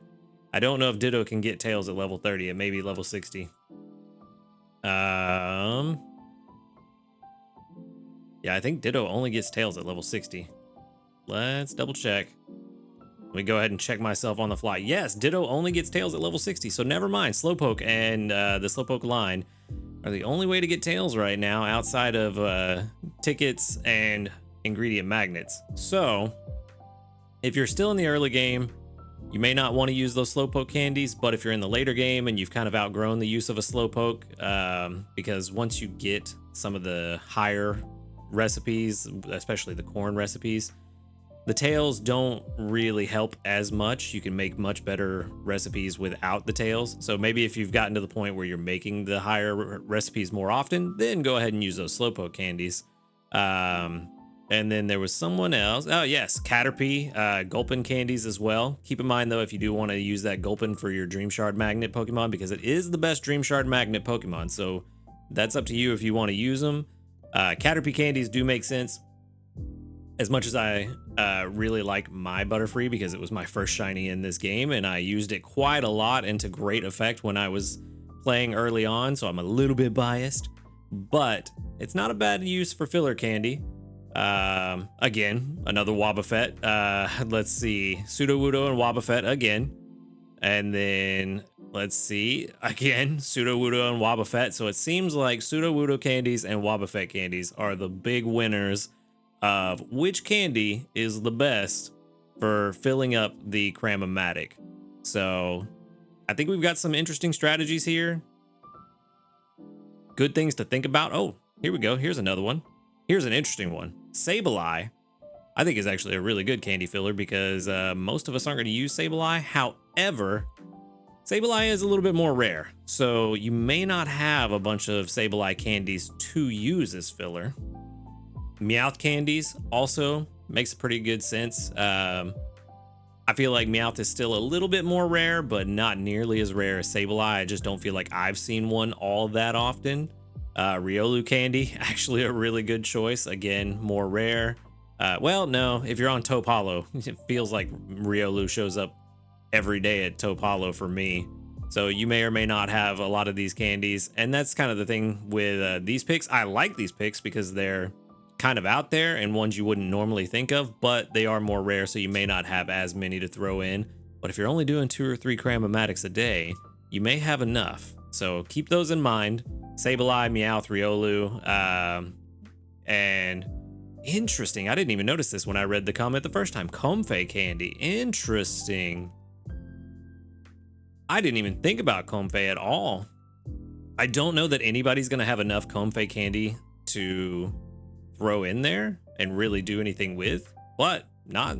I don't know if Ditto can get tails at level 30. It may be level 60. Yeah, I think Ditto only gets tails at level 60. Let's double check. Let me go ahead and check myself on the fly. Yes, Ditto only gets tails at level 60, so never mind. Slowpoke and the Slowpoke line are the only way to get tails right now outside of tickets and ingredient magnets. So if you're still in the early game, you may not want to use those slowpoke candies, but if you're in the later game and you've kind of outgrown the use of a slowpoke, because once you get some of the higher recipes, especially the corn recipes, the tails don't really help as much. You can make much better recipes without the tails. So maybe if you've gotten to the point where you're making the higher recipes more often, then go ahead and use those slowpoke candies. And then there was someone else. Oh yes, Caterpie, Gulpin candies as well. Keep in mind though, if you do want to use that Gulpin for your Dream Shard Magnet Pokemon, because it is the best Dream Shard Magnet Pokemon. So that's up to you if you want to use them. Caterpie candies do make sense. As much as I really like my Butterfree because it was my first shiny in this game and I used it quite a lot and to great effect when I was playing early on, so I'm a little bit biased, but it's not a bad use for filler candy. Again, another Wobbuffet. Let's see, Sudowoodo and Wobbuffet again. And then let's see, again, Sudowoodo and Wobbuffet. So it seems like Sudowoodo candies and Wobbuffet candies are the big winners of which candy is the best for filling up the Cram-O-Matic. So I think we've got some interesting strategies here. Good things to think about. Oh, here we go. Here's another one. Here's an interesting one. Sableye, I think is actually a really good candy filler because most of us aren't going to use Sableye. However, Sableye is a little bit more rare. So you may not have a bunch of Sableye candies to use as filler. Meowth candies also makes pretty good sense. I feel like Meowth is still a little bit more rare, but not nearly as rare as Sableye. I just don't feel like I've seen one all that often. Riolu candy, actually a really good choice. Again, more rare. Well, no, if you're on Taupe Hollow, it feels like Riolu shows up every day at Taupe Hollow for me. So you may or may not have a lot of these candies. And that's kind of the thing with these picks. I like these picks because they're kind of out there and ones you wouldn't normally think of, but they are more rare, so you may not have as many to throw in. But if you're only doing 2 or 3 Cram-O-Matics a day, you may have enough. So keep those in mind. Sableye, Meowth, Riolu, and interesting, I didn't even notice this when I read the comment the first time. Comfey candy, interesting. I didn't even think about Comfey at all. I don't know that anybody's gonna have enough Comfey candy to throw in there and really do anything with, but not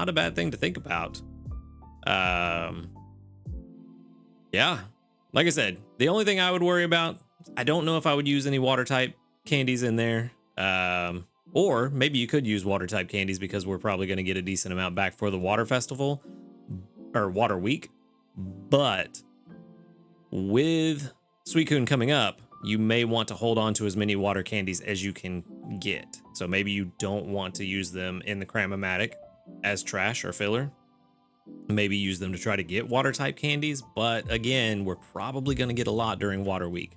a bad thing to think about. Yeah, like I said, the only thing I would worry about, I don't know if I would use any water type candies in there. Or maybe you could use water type candies because we're probably going to get a decent amount back for the water festival or water week. But with Suicune coming up, you may want to hold on to as many water candies as you can get. So maybe you don't want to use them in the Cram-O-Matic as trash or filler. Maybe use them to try to get water type candies. But again, we're probably going to get a lot during water week.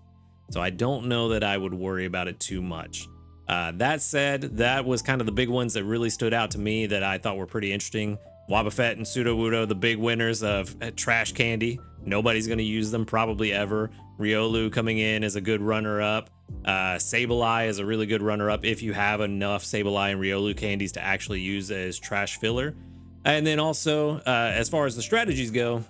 So I don't know that I would worry about it too much. That said, that was kind of the big ones that really stood out to me that I thought were pretty interesting. Wobbuffet and Sudowoodo, the big winners of trash candy. Nobody's going to use them probably ever. Riolu coming in as a good runner-up. Sableye is a really good runner-up if you have enough Sableye and Riolu candies to actually use as trash filler. And then also, as far as the strategies go,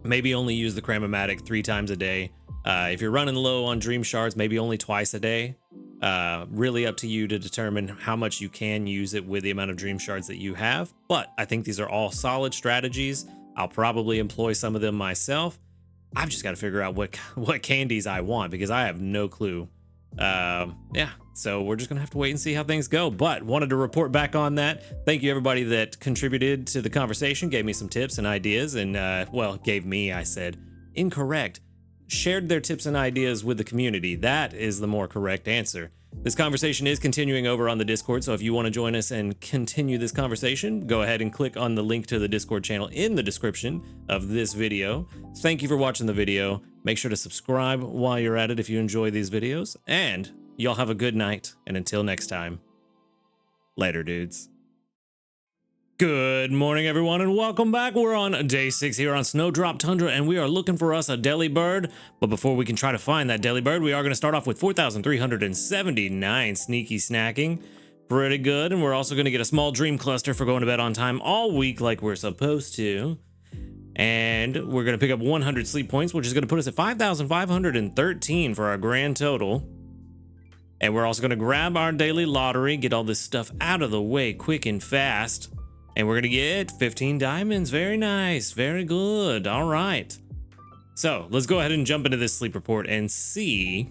maybe only use the Cram-O-Matic 3 times a day. If you're running low on Dream Shards, maybe only twice a day. Really up to you to determine how much you can use it with the amount of Dream Shards that you have. But I think these are all solid strategies. I'll probably employ some of them myself. I've just got to figure out what candies I want because I have no clue. Yeah, so we're just gonna have to wait and see how things go, but wanted to report back on that. Thank you everybody that contributed to the conversation, gave me some tips and ideas, and well, gave me, I said incorrect, shared their tips and ideas with the community. That is the more correct answer. This conversation is continuing over on the Discord, so if you want to join us and continue this conversation, go ahead and click on the link to the Discord channel in the description of this video. Thank you for watching the video. Make sure to subscribe while you're at it if you enjoy these videos, and y'all have a good night, and until next time, later dudes. Good morning, everyone, and welcome back. We're on day 6 here on Snowdrop Tundra, and we are looking for us a deli bird. But before we can try to find that deli bird, we are going to start off with 4,379 sneaky snacking. Pretty good, and we're also going to get a small dream cluster for going to bed on time all week like we're supposed to. And we're going to pick up 100 sleep points, which is going to put us at 5,513 for our grand total. And we're also going to grab our daily lottery, get all this stuff out of the way quick and fast. And we're going to get 15 diamonds. Very nice. Very good. All right. So let's go ahead and jump into this sleep report and see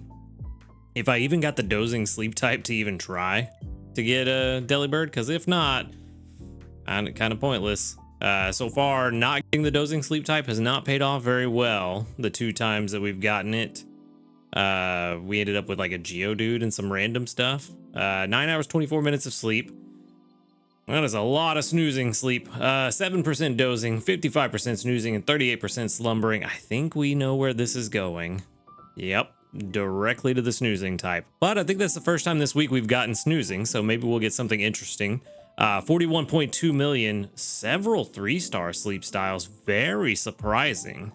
if I even got the dozing sleep type to even try to get a deli bird. Because if not, kind of pointless. So far, not getting the dozing sleep type has not paid off very well. The 2 times that we've gotten it, we ended up with like a Geodude and some random stuff. 9 hours, 24 minutes of sleep. That is a lot of snoozing sleep. 7% dozing, 55% snoozing, and 38% slumbering. I think we know where this is going. Yep, directly to the snoozing type. But I think that's the first time this week we've gotten snoozing, so maybe we'll get something interesting. 41.2 million, several 3-star sleep styles. Very surprising.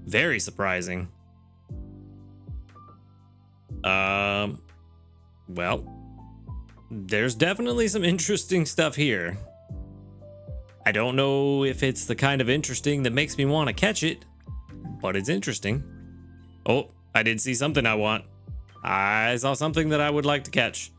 Very surprising. Well, there's definitely some interesting stuff here. I don't know if it's the kind of interesting that makes me want to catch it, but it's interesting. Oh, I did see something I want. I saw something that I would like to catch.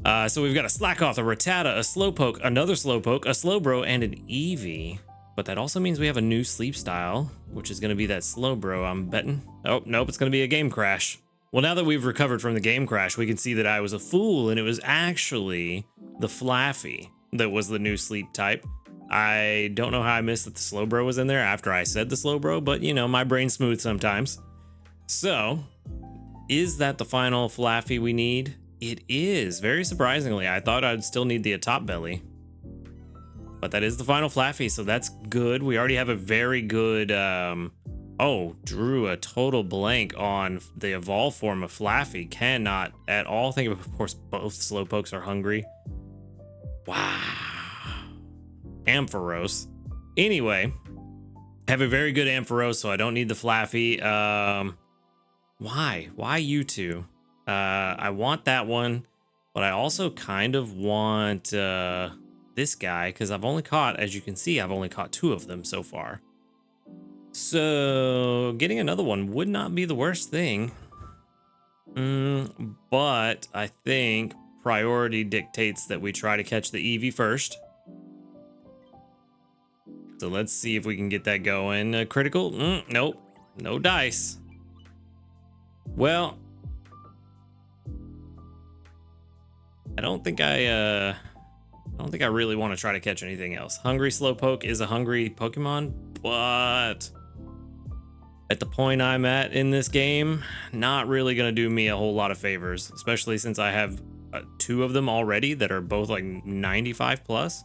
So we've got a Slackoth, a Rattata, a Slowpoke, another Slowpoke, a Slowbro, and an Eevee. But that also means we have a new sleep style, which is going to be that Slowbro, I'm betting. Oh, nope, it's going to be a game crash. Well, now that we've recovered from the game crash, we can see that I was a fool, and it was actually the Flaffy that was the new sleep type. I don't know how I missed that the Slowbro was in there after I said the Slowbro, but you know, my brain's smooth sometimes. So, is that the final Flaffy we need? It is, very surprisingly. I thought I'd still need the Atop Belly. But that is the final Flaffy, so that's good. We already have a very good, oh, drew a total blank on the evolve form of Flaffy. Cannot at all think of course, both Slowpokes are hungry. Wow. Ampharos. Anyway, have a very good Ampharos, so I don't need the Flaffy. Why? Why you two? I want that one, but I also kind of want this guy, because I've only caught, as you can see, I've only caught 2 of them so far. So getting another one would not be the worst thing. But I think priority dictates that we try to catch the Eevee first. So let's see if we can get that going. Critical? Nope. No dice. Well, I don't think I really want to try to catch anything else. Hungry Slowpoke is a hungry Pokemon, but at the point I'm at in this game, not really going to do me a whole lot of favors, especially since I have 2 of them already that are both like 95 plus.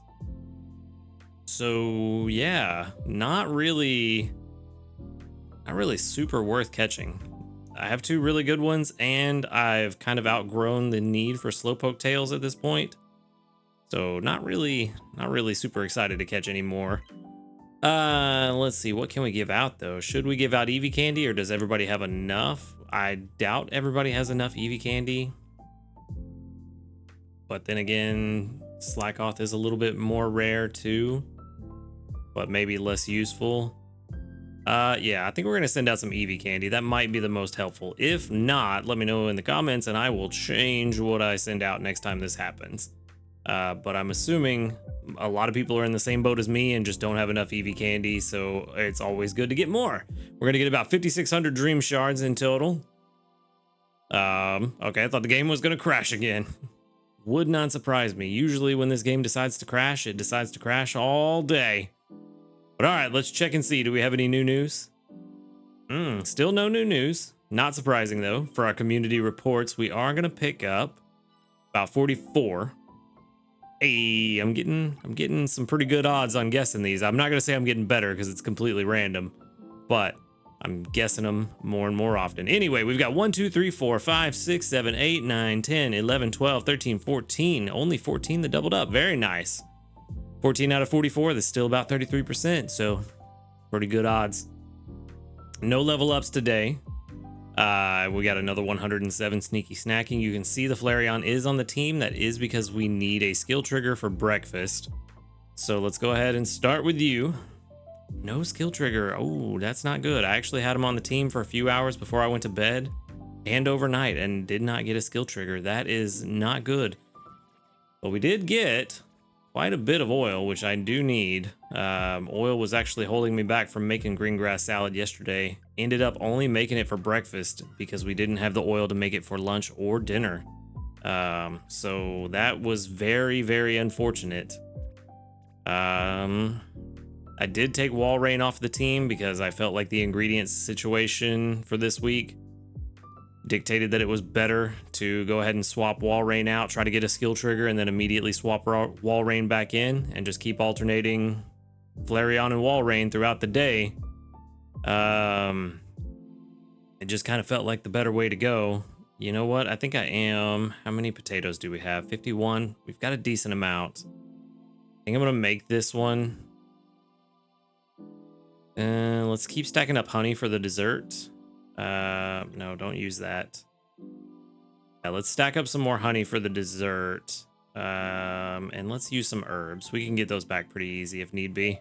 So yeah, not really super worth catching. I have 2 really good ones, and I've kind of outgrown the need for Slowpoke tails at this point. So not really super excited to catch any more. Let's see, what can we give out though? Should we give out Eevee candy, or does everybody have enough? I doubt everybody has enough Eevee candy. But then again, Slackoth is a little bit more rare too, but maybe less useful. Yeah, I think we're gonna send out some Eevee candy. That might be the most helpful. If not, let me know in the comments and I will change what I send out next time this happens. But I'm assuming a lot of people are in the same boat as me and just don't have enough Eevee candy, so it's always good to get more. We're gonna get about 5,600 dream shards in total. Okay, I thought the game was gonna crash again. Would not surprise me. Usually when this game decides to crash, it decides to crash all day. But all right, let's check and see. Do we have any new news? Still no new news. Not surprising though. For our community reports, we are gonna pick up about 44. Hey, I'm getting some pretty good odds on guessing these. I'm not gonna say I'm getting better because it's completely random, but I'm guessing them more and more often. Anyway, we've got 1, 2, 3, 4, 5, 6, 7, 8, 9, 10, 11, 12, 13, 14. Only 14 that doubled up. Very nice. 14 out of 44, that's still about 33%, so pretty good odds. No level ups today. We got another 107 sneaky snacking. You can see the Flareon is on the team. That is because we need a skill trigger for breakfast. So let's go ahead and start with you. No skill trigger. Oh, that's not good. I actually had him on the team for a few hours before I went to bed and overnight and did not get a skill trigger. That is not good. But we did get quite a bit of oil, which I do need. Oil was actually holding me back from making green grass salad yesterday. Ended up only making it for breakfast because we didn't have the oil to make it for lunch or dinner. So that was very, very unfortunate. I did take Wall Rain off the team because I felt like the ingredients situation for this week dictated that it was better to go ahead and swap Wall Rain out, try to get a skill trigger, and then immediately swap Wall Rain back in and just keep alternating Flareon and Wall Rain throughout the day. It just kind of felt like the better way to go. You know what? I think I am. How many potatoes do we have? 51. We've got a decent amount. I think I'm going to make this one. Let's keep stacking up honey for the dessert. No, don't use that. Yeah, let's stack up some more honey for the dessert. And let's use some herbs. We can get those back pretty easy if need be.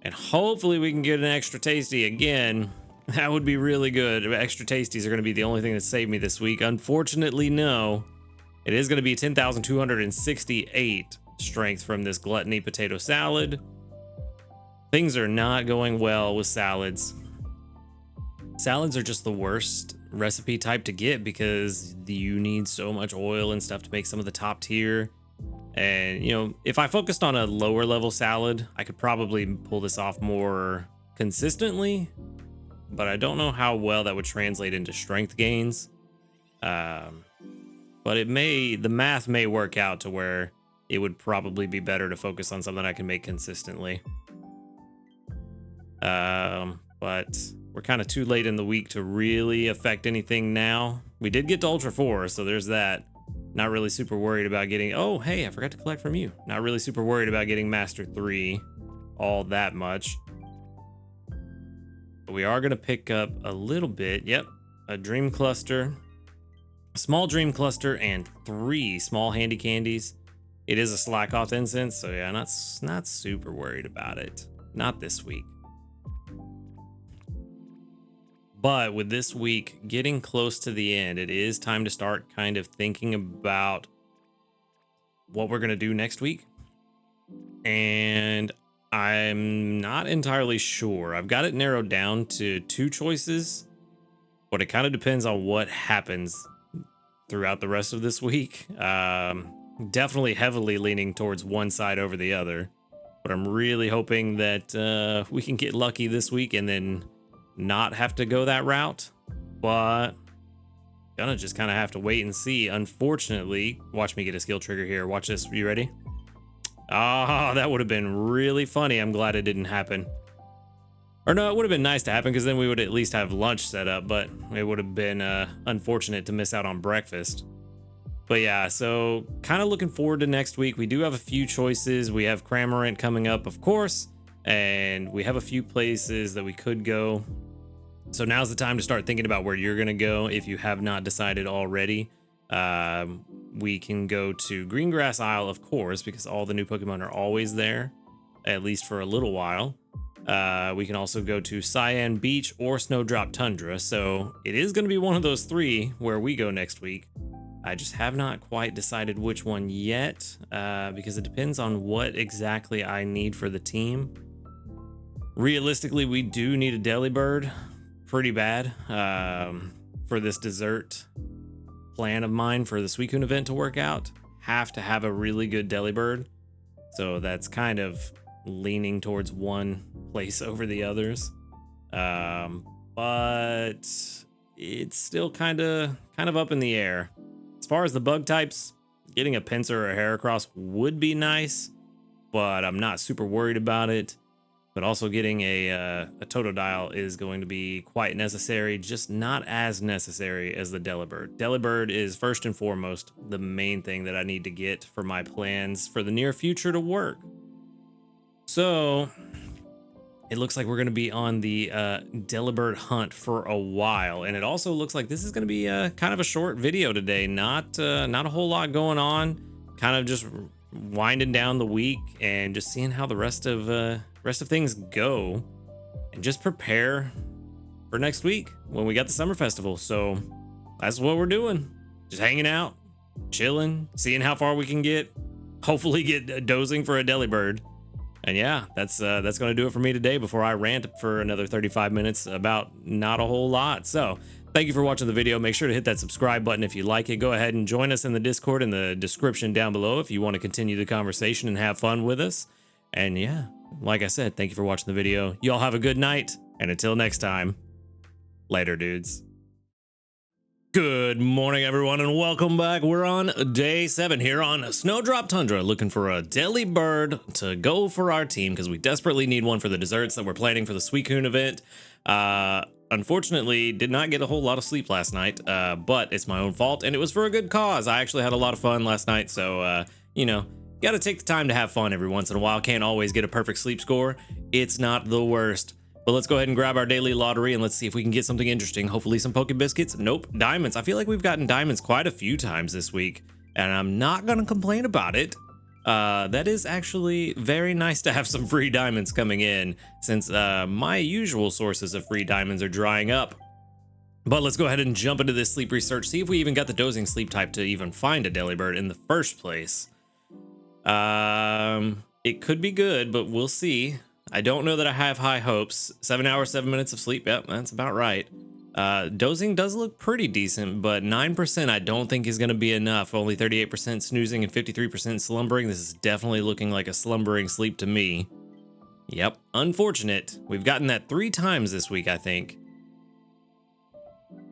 And hopefully we can get an extra tasty again. That would be really good. Extra tasties are going to be the only thing that saved me this week. Unfortunately, no. It is going to be 10,268 strength from this gluttony potato salad. Things are not going well with salads. Salads are just the worst recipe type to get because you need so much oil and stuff to make some of the top tier. And, you know, if I focused on a lower level salad, I could probably pull this off more consistently, but I don't know how well that would translate into strength gains. But the math may work out to where it would probably be better to focus on something I can make consistently. But we're kind of too late in the week to really affect anything now. We did get to Ultra 4, so there's that. Not really super worried about getting... Oh, hey, I forgot to collect from you. Not really super worried about getting Master 3 all that much. But we are going to pick up a little bit. Yep, a Dream Cluster. A small Dream Cluster and 3 small Handy Candies. It is a Slack Off incense, so yeah, not super worried about it. Not this week. But with this week getting close to the end, it is time to start kind of thinking about what we're going to do next week. And I'm not entirely sure. I've got it narrowed down to 2 choices, but it kind of depends on what happens throughout the rest of this week. Definitely heavily leaning towards one side over the other, but I'm really hoping that we can get lucky this week and then not have to go that route. But gonna just kind of have to wait and see. Unfortunately, watch me get a skill trigger here. Watch this. You ready? Ah, that would have been really funny. I'm glad it didn't happen. Or no, it would have been nice to happen because then we would at least have lunch set up, but it would have been unfortunate to miss out on breakfast. But yeah, so kind of looking forward to next week. We do have a few choices. We have Cramorant coming up, of course, and we have a few places that we could go. So now's the time to start thinking about where you're going to go if you have not decided already. We can go to Greengrass Isle, of course, because all the new Pokemon are always there, at least for a little while. We can also go to Cyan Beach or Snowdrop Tundra. So it is going to be one of those 3 where we go next week. I just have not quite decided which one yet, because it depends on what exactly I need for the team. Realistically, we do need a Delibird pretty bad for this dessert plan of mine for the Suicune event to work out. Have to have a really good Delibird. So that's kind of leaning towards one place over the others. But it's still kind of up in the air. As far as the bug types, getting a Pinsir or a Heracross would be nice, but I'm not super worried about it. but also getting a Totodile is going to be quite necessary, just not as necessary as the Delibird. Delibird is first and foremost the main thing that I need to get for my plans for the near future to work. So it looks like we're going to be on the Delibird hunt for a while, and it also looks like this is going to be kind of a short video today. Not a whole lot going on, kind of just winding down the week and just seeing how the rest of things go, and just prepare for next week when we got the summer festival. So that's what we're doing, just hanging out, chilling, seeing how far we can get, hopefully get dozing for a Delibird. And yeah, that's going to do it for me today before I rant for another 35 minutes about not a whole lot. So thank you for watching the video. Make sure to hit that subscribe button if you like it. Go ahead and join us in the Discord in the description down below if you want to continue the conversation and have fun with us. And yeah, like I said, thank you for watching the video. Y'all have a good night, and until next time, later, dudes. Good morning, everyone, and welcome back. We're on day 7 here on Snowdrop Tundra, looking for a Delibird to go for our team because we desperately need one for the desserts that we're planning for the Suicune event. Unfortunately, did not get a whole lot of sleep last night, but it's my own fault, and it was for a good cause. I actually had a lot of fun last night, so, you know, gotta take the time to have fun every once in a while. Can't always get a perfect sleep score. It's not the worst. But let's go ahead and grab our daily lottery and let's see if we can get something interesting. Hopefully some Poke Biscuits. Nope, diamonds. I feel like we've gotten diamonds quite a few times this week, and I'm not gonna complain about it. That is actually very nice to have some free diamonds coming in, since my usual sources of free diamonds are drying up. But let's go ahead and jump into this sleep research, see if we even got the dozing sleep type to even find a Delibird in the first place. It could be good, but we'll see. I don't know that I have high hopes. 7 hours, 7 minutes of sleep. Yep, that's about right. Dozing does look pretty decent, but 9% I don't think is going to be enough. Only 38% snoozing and 53% slumbering. This is definitely looking like a slumbering sleep to me. Yep, unfortunate. We've gotten that 3 times this week, I think.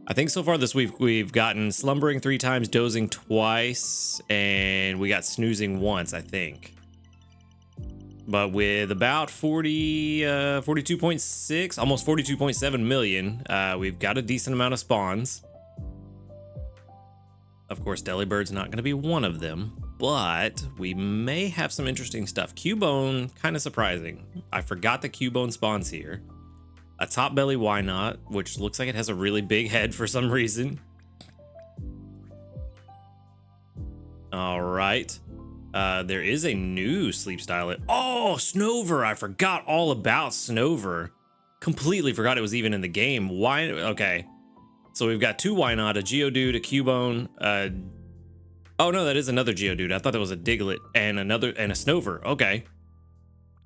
I think so far this week we've gotten slumbering 3 times, dozing twice, and we got snoozing once, I think. But with about 42.6, almost 42.7 million, we've got a decent amount of spawns. Of course, Delibird's not going to be one of them, but we may have some interesting stuff. Cubone, kind of surprising. I forgot the Cubone spawns here. A top belly why not, which looks like it has a really big head for some reason. All right. There is a new sleep style. Oh, Snover. I forgot all about Snover. Completely forgot it was even in the game. Why? Okay. So we've got 2 why not, a Geodude, a Cubone, oh no, that is another Geodude. I thought that was a Diglett and a Snover. Okay.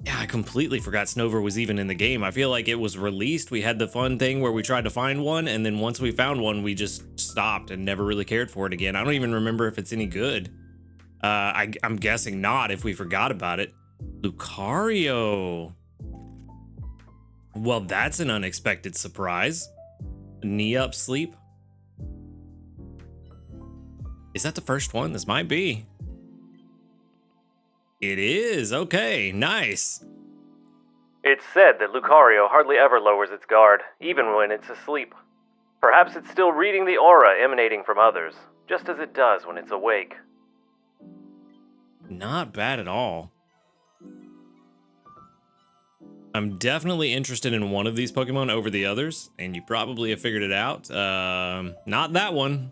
Yeah, I completely forgot Snover was even in the game. I feel like it was released. We had the fun thing where we tried to find one, and then once we found one, we just stopped and never really cared for it again. I don't even remember if it's any good. I'm guessing not if we forgot about it. Lucario. Well, that's an unexpected surprise. Knee up sleep. Is that the first one? This might be. It is. Okay, nice. It's said that Lucario hardly ever lowers its guard, even when it's asleep. Perhaps it's still reading the aura emanating from others, just as it does when it's awake. Not bad at all. I'm definitely interested in one of these Pokemon over the others, and you probably have figured it out. Not that one.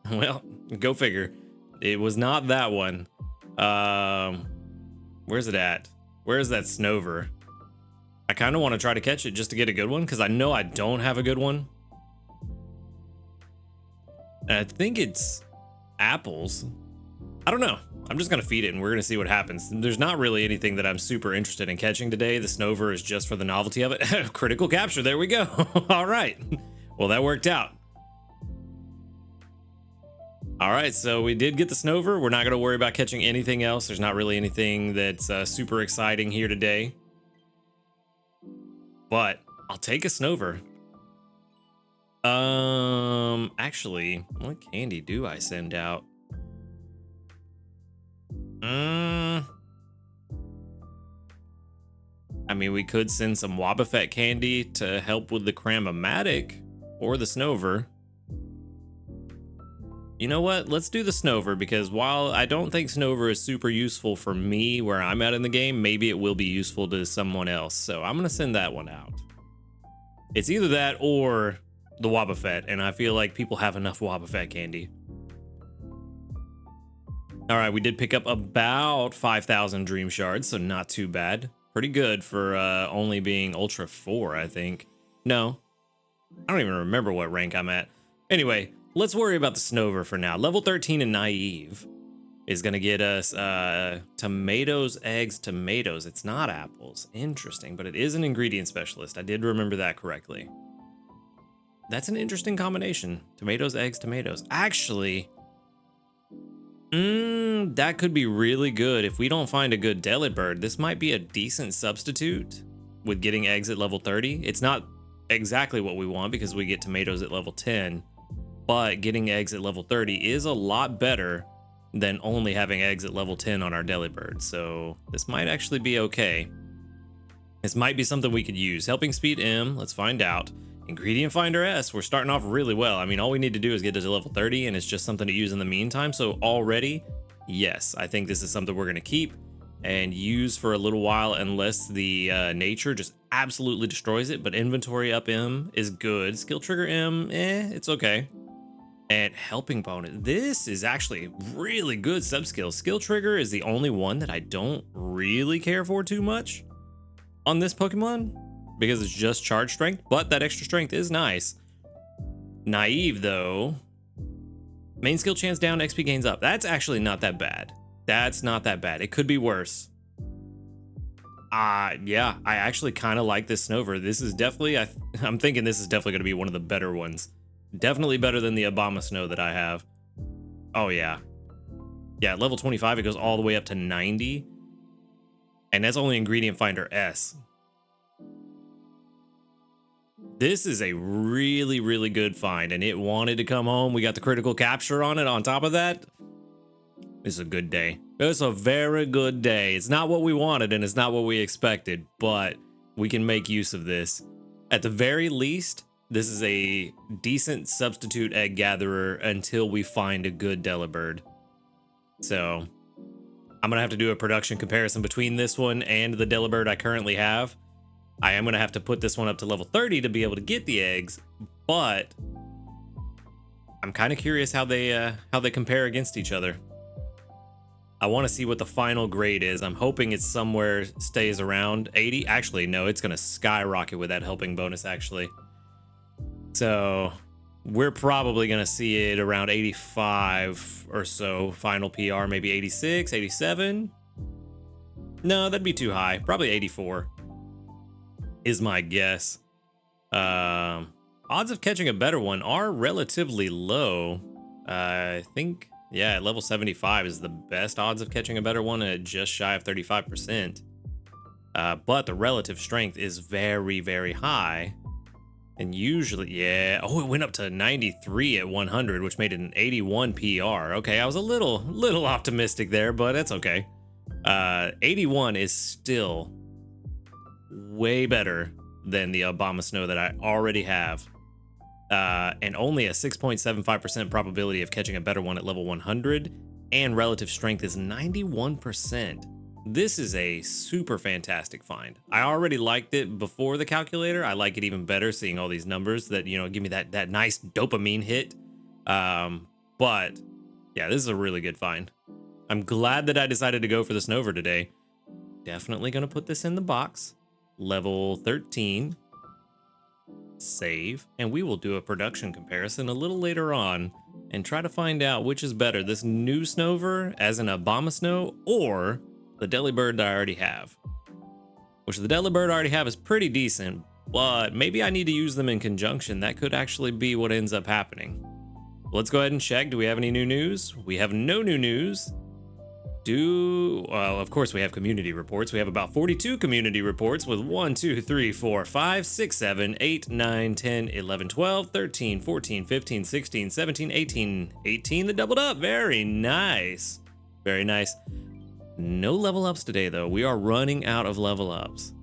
Well, go figure. It was not that one. Where's it at? Where's that Snover? I kind of want to try to catch it just to get a good one, because I know I don't have a good one. And I think it's apples. I don't know. I'm just going to feed it and we're going to see what happens. There's not really anything that I'm super interested in catching today. The Snover is just for the novelty of it. Critical capture. There we go. All right. Well, that worked out. All right. So we did get the Snover. We're not going to worry about catching anything else. There's not really anything that's super exciting here today. But I'll take a Snover. Actually, what candy do I send out? I mean, we could send some Wobbuffet candy to help with the Cram-O-Matic or the Snover. You know what? Let's do the Snover, because while I don't think Snover is super useful for me where I'm at in the game, maybe it will be useful to someone else. So I'm going to send that one out. It's either that or the Wobbuffet, and I feel like people have enough Wobbuffet candy. All right, we did pick up about 5,000 Dream Shards, so not too bad. Pretty good for only being Ultra 4, I think. No, I don't even remember what rank I'm at. Anyway, let's worry about the Snover for now. Level 13 in Naive is going to get us tomatoes, eggs, tomatoes. It's not apples. Interesting, but it is an ingredient specialist. I did remember that correctly. That's an interesting combination. Tomatoes, eggs, tomatoes. Actually, that could be really good if we don't find a good Delibird. This might be a decent substitute with getting eggs at level 30. It's not exactly what we want because we get tomatoes at level 10, but getting eggs at level 30 is a lot better than only having eggs at level 10 on our Delibird. So this might actually be okay. This might be something we could use. Helping Speed M, let's find out. Ingredient Finder S, we're starting off really well. I mean, all we need to do is get to level 30 and it's just something to use in the meantime. So already, yes, I think this is something we're gonna keep and use for a little while unless the nature just absolutely destroys it. But inventory up M is good. Skill trigger M, it's okay. And helping bonus, this is actually really good sub-skill. Skill trigger is the only one that I don't really care for too much on this Pokemon, because it's just charge strength, but that extra strength is nice. Naive though, main skill chance down, XP gains up. That's actually not that bad. That's not that bad. It could be worse. Yeah, I actually kind of like this Snover. This is definitely, I'm thinking this is definitely going to be one of the better ones. Definitely better than the Obama Snow that I have. Oh yeah. Yeah, at level 25, it goes all the way up to 90. And that's only Ingredient Finder S. This is a really, really good find, and it wanted to come home. We got the critical capture on it on top of that. It's a good day. It's a very good day. It's not what we wanted, and it's not what we expected, but we can make use of this. At the very least, this is a decent substitute egg gatherer until we find a good Delibird. So I'm gonna have to do a production comparison between this one and the Delibird I currently have. I am gonna have to put this one up to level 30 to be able to get the eggs, but I'm kind of curious how they compare against each other. I want to see what the final grade is. I'm hoping it's somewhere stays around 80. Actually, no, it's gonna skyrocket with that helping bonus actually. So we're probably gonna see it around 85 or so. Final PR, maybe 86, 87. No, that'd be too high. Probably 84. Is my guess. Odds of catching a better one are relatively low. I think, yeah, at level 75 is the best odds of catching a better one at just shy of 35%. But the relative strength is very, very high. And usually, yeah, oh, it went up to 93 at 100, which made it an 81 PR. Okay, I was a little optimistic there, but that's okay. 81 is still way better than the Obama Snow that I already have, and only a 6.75% probability of catching a better one at level 100, and relative strength is 91%. This is a super fantastic find. I already liked it before the calculator. I like it even better seeing all these numbers that, you know, give me that nice dopamine hit. But yeah, this is a really good find. I'm glad that I decided to go for the Snover today. Definitely gonna put this in the box. Level 13. Save. And we will do a production comparison a little later on and try to find out which is better, this new Snover as an Obama Snow or the Delibird that I already have. Which the Delibird I already have is pretty decent, but maybe I need to use them in conjunction. That could actually be what ends up happening. Let's go ahead and check. Do we have any new news? We have no new news. Well, of course we have community reports. We have about 42 community reports with 1, 2, 3, 4, 5, 6, 7, 8, 9, 10, 11, 12, 13, 14, 15, 16, 17, 18, 18 that doubled up. Very nice. Very nice. No level ups today though. We are running out of level ups.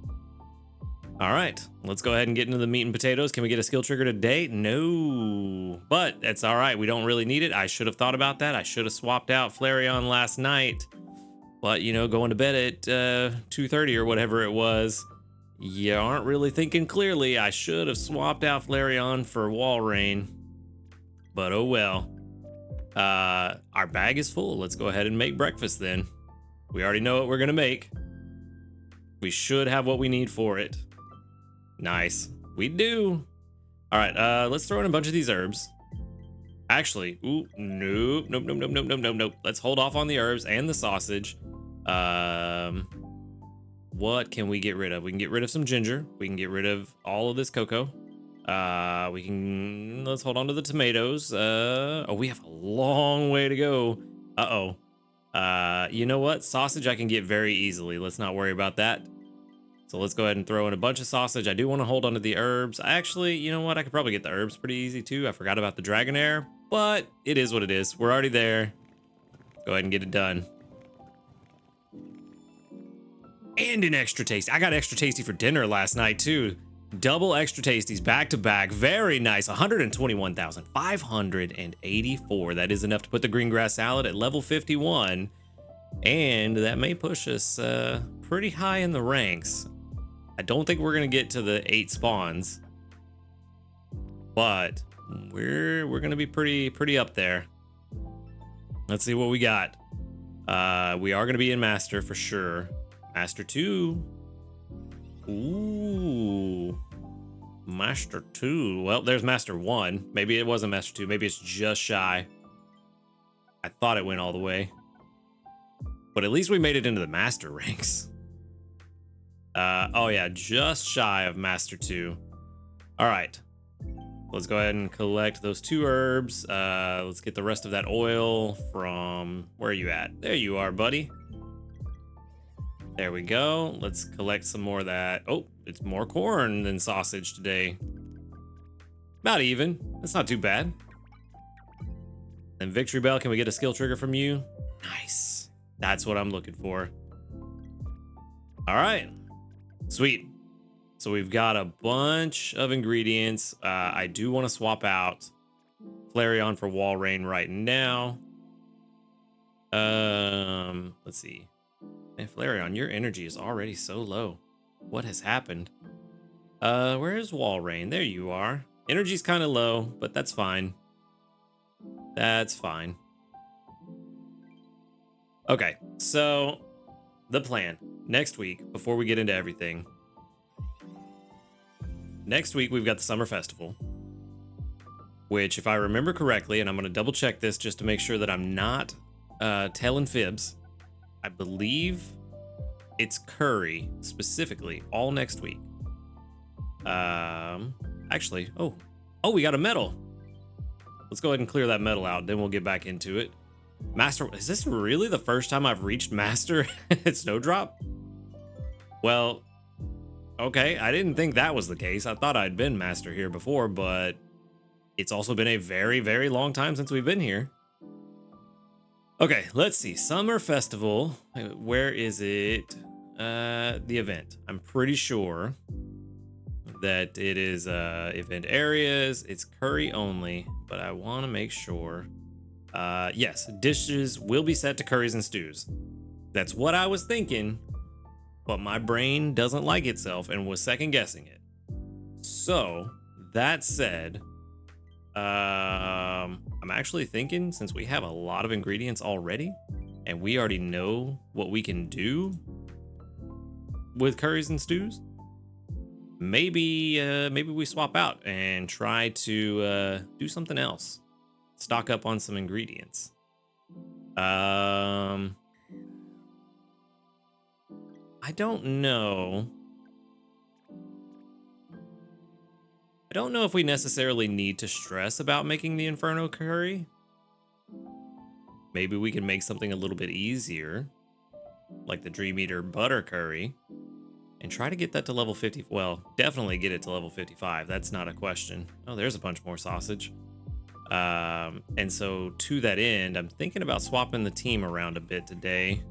All right, let's go ahead and get into the meat and potatoes. Can we get a skill trigger today? No, but that's all right. We don't really need it. I should have thought about that. I should have swapped out Flareon last night. But, you know, going to bed at 2:30 or whatever it was, you aren't really thinking clearly. I should have swapped out Flareon for Walrein. But oh well. Our bag is full. Let's go ahead and make breakfast then. We already know what we're going to make. We should have what we need for it. Nice. We do. All right, let's throw in a bunch of these herbs. Actually, ooh, nope. Let's hold off on the herbs and the sausage. What can we get rid of? We can get rid of some ginger. We can get rid of all of this cocoa. Let's hold on to the tomatoes. Oh, we have a long way to go. You know what? Sausage I can get very easily. Let's not worry about that. So let's go ahead and throw in a bunch of sausage. I do want to hold on to the herbs. Actually, you know what? I could probably get the herbs pretty easy too. I forgot about the Dragonair, but it is what it is. We're already there. Let's go ahead and get it done. And an extra tasty. I got extra tasty for dinner last night too. Double extra tasties back to back. Very nice. 121,584. That is enough to put the green grass salad at level 51. And that may push us pretty high in the ranks. I don't think we're going to get to the 8 spawns. But we're going to be pretty up there. Let's see what we got. We are going to be in Master for sure. Master 2. Ooh. Master 2. Well, there's Master 1. Maybe it wasn't Master 2. Maybe it's just shy. I thought it went all the way. But at least we made it into the Master ranks. Oh yeah, just shy of Master 2. All right. Let's go ahead and collect those 2 herbs. Let's get the rest of that oil from... Where are you at? There you are, buddy. There we go. Let's collect some more of that. Oh, it's more corn than sausage today. About even. That's not too bad. And Victory Bell, can we get a skill trigger from you? Nice. That's what I'm looking for. All right. Sweet. So we've got a bunch of ingredients. I do want to swap out Flareon for Walrein right now. Let's see. And Flareon, your energy is already so low. What has happened? Where is Walrein? There you are. Energy's kind of low, but that's fine. That's fine. Okay, so the plan next week, before we get into everything. Next week, we've got the Summer Festival, which, if I remember correctly, and I'm going to double check this just to make sure that I'm not telling fibs, I believe it's curry specifically all next week. Actually, oh, we got a medal. Let's go ahead and clear that medal out. Then we'll get back into it. Master, is this really the first time I've reached Master at Snowdrop? Well, okay. I didn't think that was the case. I thought I'd been Master here before, but it's also been a very, very long time since we've been here. Okay, let's see. Summer Festival. Where is it? The event. I'm pretty sure that it is event areas. It's curry only, but I want to make sure. Yes, dishes will be set to curries and stews. That's what I was thinking, but my brain doesn't like itself and was second guessing it. So that said, I'm actually thinking, since we have a lot of ingredients already and we already know what we can do with curries and stews, maybe we swap out and try to do something else. Stock up on some ingredients. I don't know. I don't know if we necessarily need to stress about making the Inferno curry. Maybe we can make something a little bit easier, like the Dream Eater butter curry, and try to get that to level 50. Well, definitely get it to level 55. That's not a question. Oh, there's a bunch more sausage. And so to that end, I'm thinking about swapping the team around a bit today.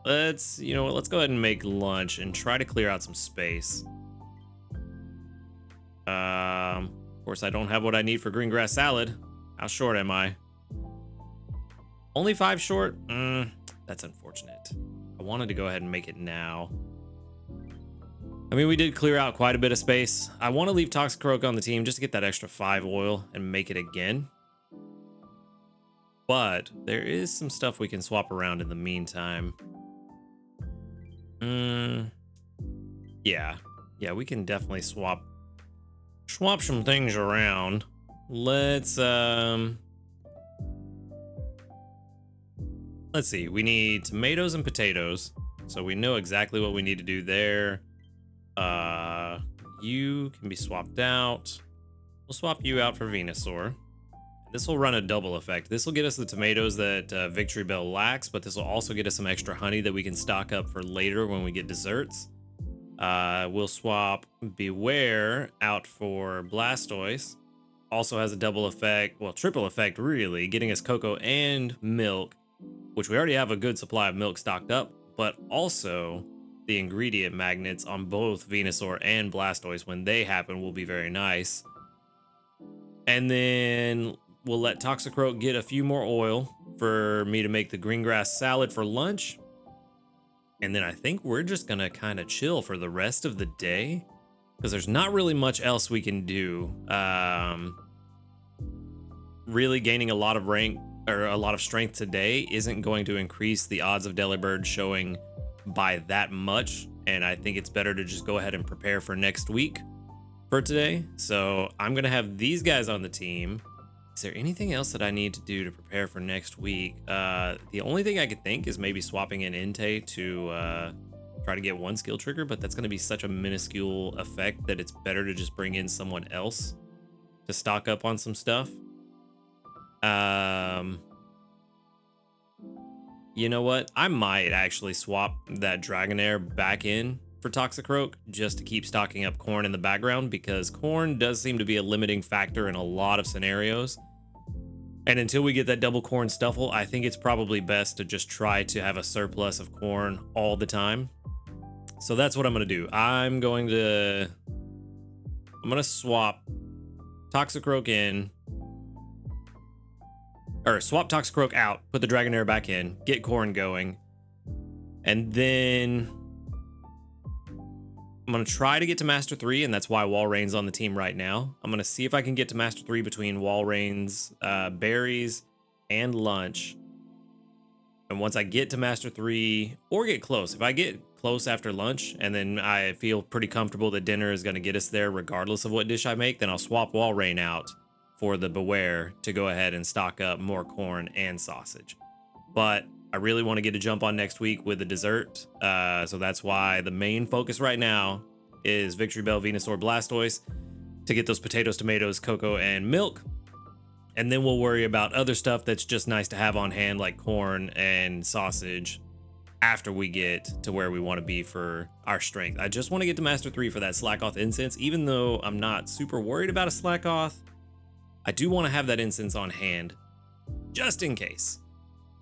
Let's, you know what, let's go ahead and make lunch and try to clear out some space. Of course, I don't have what I need for green grass salad. How short am I? Only 5 short? That's unfortunate. I wanted to go ahead and make it now. I mean, we did clear out quite a bit of space. I want to leave Toxicroak on the team just to get that extra 5 oil and make it again. But there is some stuff we can swap around in the meantime. Yeah, we can definitely swap some things around. Let's see. We need tomatoes and potatoes, so we know exactly what we need to do there. You can be swapped out. We'll swap you out for Venusaur. This will run a double effect. This will get us the tomatoes that Victory Bell lacks, but this will also get us some extra honey that we can stock up for later when we get desserts. We'll swap Beware out for Blastoise. Also has a double effect, well, triple effect really, getting us cocoa and milk, which we already have a good supply of milk stocked up, but also the ingredient magnets on both Venusaur and Blastoise, when they happen, will be very nice. And then we'll let Toxicroak get a few more oil for me to make the green grass salad for lunch. And then I think we're just gonna kind of chill for the rest of the day, because there's not really much else we can do. Really gaining a lot of rank or a lot of strength today isn't going to increase the odds of Delibird showing by that much, and I think it's better to just go ahead and prepare for next week for today. So I'm gonna have these guys on the team. Is there anything else that I need to do to prepare for next week? The only thing I could think is maybe swapping in Entei to try to get 1 skill trigger, but that's going to be such a minuscule effect that it's better to just bring in someone else to stock up on some stuff. You know what? I might actually swap that Dragonair back in for Toxicroak just to keep stocking up corn in the background, because corn does seem to be a limiting factor in a lot of scenarios. And until we get that double corn Stuffle, I think it's probably best to just try to have a surplus of corn all the time. So that's what I'm going to do. I'm going to swap Toxicroak in, or swap Toxicroak out, put the Dragonair back in, get corn going, and then I'm going to try to get to Master 3, and that's why Walreign's on the team right now. I'm going to see if I can get to Master 3 between Walreign's berries and lunch. And once I get to Master 3, or get close, if I get close after lunch, and then I feel pretty comfortable that dinner is going to get us there regardless of what dish I make, then I'll swap Walreign out for the Beware to go ahead and stock up more corn and sausage. But I really want to get a jump on next week with the dessert, so that's why the main focus right now is Victory Bell, Venusaur, Blastoise to get those potatoes, tomatoes, cocoa, and milk. And then we'll worry about other stuff that's just nice to have on hand, like corn and sausage, after we get to where we want to be for our strength. I just want to get to Master 3 for that Slackoth incense. Even though I'm not super worried about a Slackoth, I do want to have that incense on hand just in case.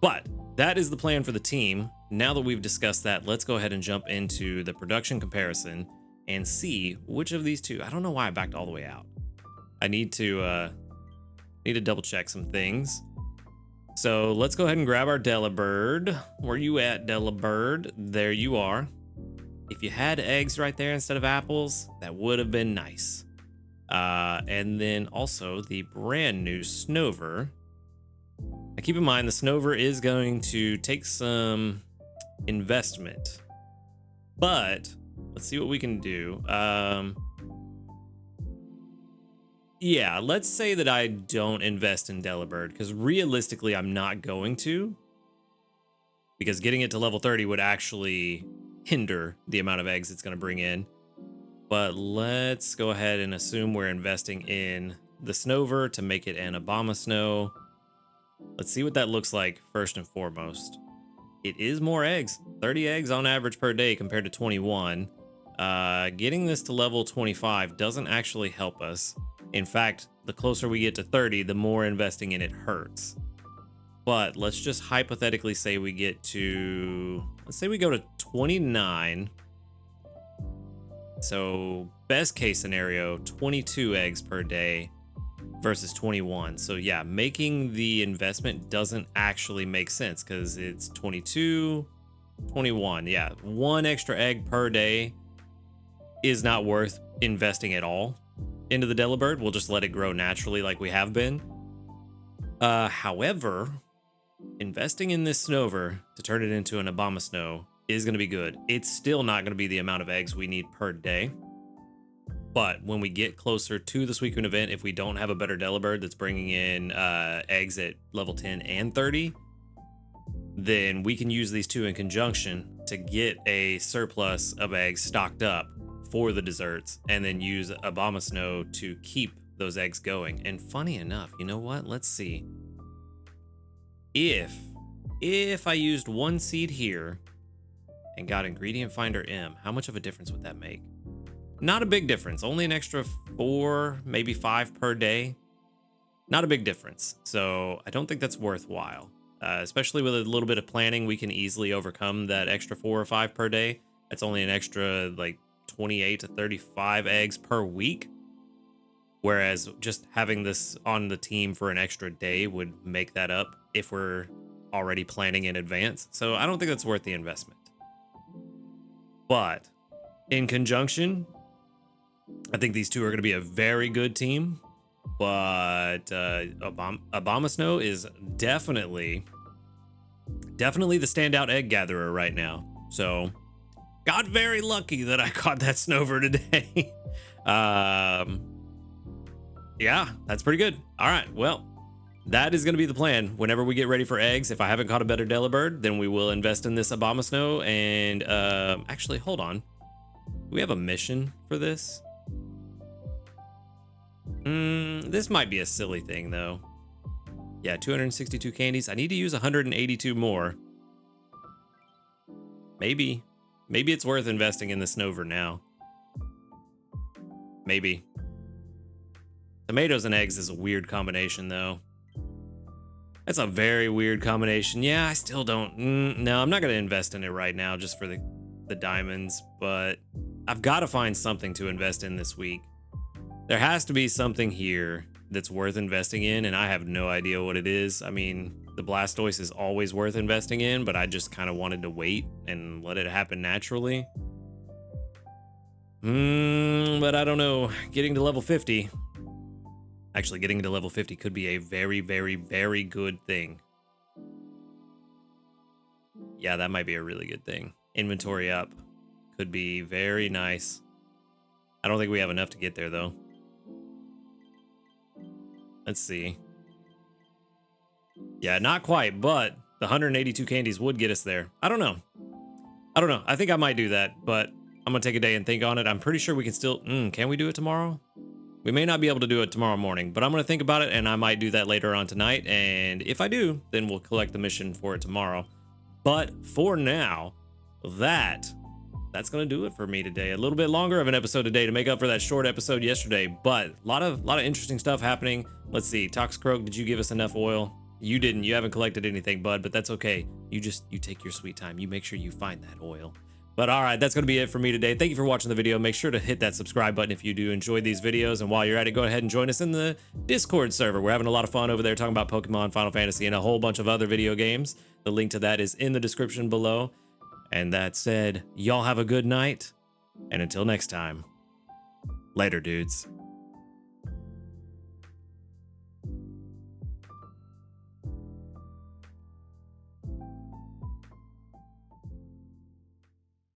But that is the plan for the team. Now that we've discussed that, let's go ahead and jump into the production comparison and see which of these two. I don't know why I backed all the way out. I need to double check some things. So let's go ahead and grab our Delibird. Where you at, Delibird? There you are. If you had eggs right there instead of apples, that would have been nice. And then also the brand new Snover. Now keep in mind, the Snover is going to take some investment, but let's see what we can do. Yeah, let's say that I don't invest in Delibird, because realistically I'm not going to, because getting it to level 30 would actually hinder the amount of eggs it's going to bring in. But let's go ahead and assume we're investing in the Snover to make it an Abomasnow. Let's see what that looks like first and foremost. It is more eggs, 30 eggs on average per day compared to 21. Getting this to level 25 doesn't actually help us. In fact, the closer we get to 30, the more investing in it hurts. But let's just hypothetically say we get to, let's say we go to 29. So best case scenario, 22 eggs per day versus 21. So yeah, making the investment doesn't actually make sense because it's 22, 21. Yeah, one extra egg per day is not worth investing at all into the Delibird. We'll just let it grow naturally like we have been. However, investing in this Snover to turn it into an Abomasnow is going to be good. It's still not going to be the amount of eggs we need per day. But when we get closer to the Suicune event, if we don't have a better Delibird that's bringing in eggs at level 10 and 30, then we can use these two in conjunction to get a surplus of eggs stocked up for the desserts, and then use Abomasnow to keep those eggs going. And funny enough, you know what? Let's see. If I used one seed here and got Ingredient Finder M, how much of a difference would that make? Not a big difference. Only an extra 4, maybe 5 per day. Not a big difference. So I don't think that's worthwhile. Especially with a little bit of planning, we can easily overcome that extra 4 or 5 per day. That's only an extra like 28 to 35 eggs per week. Whereas just having this on the team for an extra day would make that up if we're already planning in advance. So I don't think that's worth the investment. But in conjunction, I think these two are going to be a very good team. But Abomasnow is definitely the standout egg gatherer right now. So got very lucky that I caught that Snover today. Yeah, that's pretty good. All right, well, that is going to be the plan. Whenever we get ready for eggs, if I haven't caught a better Delibird, then we will invest in this Abomasnow. And actually, hold on. Do we have a mission for this? This might be a silly thing, though. Yeah, 262 candies. I need to use 182 more. Maybe it's worth investing in the Snover now. Maybe. Tomatoes and eggs is a weird combination, though. That's a very weird combination. Yeah, I still don't. No, I'm not going to invest in it right now just for the diamonds, but I've got to find something to invest in this week. There has to be something here that's worth investing in, and I have no idea what it is. I mean, the Blastoise is always worth investing in, but I just kind of wanted to wait and let it happen naturally. But I don't know. Getting to level 50. Actually, getting to level 50 could be a very, very, very good thing. Yeah, that might be a really good thing. Inventory up could be very nice. I don't think we have enough to get there, though. Let's see. Yeah, not quite, but the 182 candies would get us there. I don't know. I think I might do that, but I'm going to take a day and think on it. I'm pretty sure we can still... can we do it tomorrow? We may not be able to do it tomorrow morning, but I'm going to think about it, and I might do that later on tonight. And if I do, then we'll collect the mission for it tomorrow. But for now, that's going to do it for me today. A little bit longer of an episode today to make up for that short episode yesterday, but a lot of interesting stuff happening. Let's see. Toxicroak, did you give us enough oil? You didn't. You haven't collected anything, bud, but that's okay. You take your sweet time. You make sure you find that oil. But all right, that's going to be it for me today. Thank you for watching the video. Make sure to hit that subscribe button if you do enjoy these videos. And while you're at it, go ahead and join us in the Discord server. We're having a lot of fun over there talking about Pokemon, Final Fantasy, and a whole bunch of other video games. The link to that is in the description below. And that said, y'all have a good night. And until next time, later, dudes.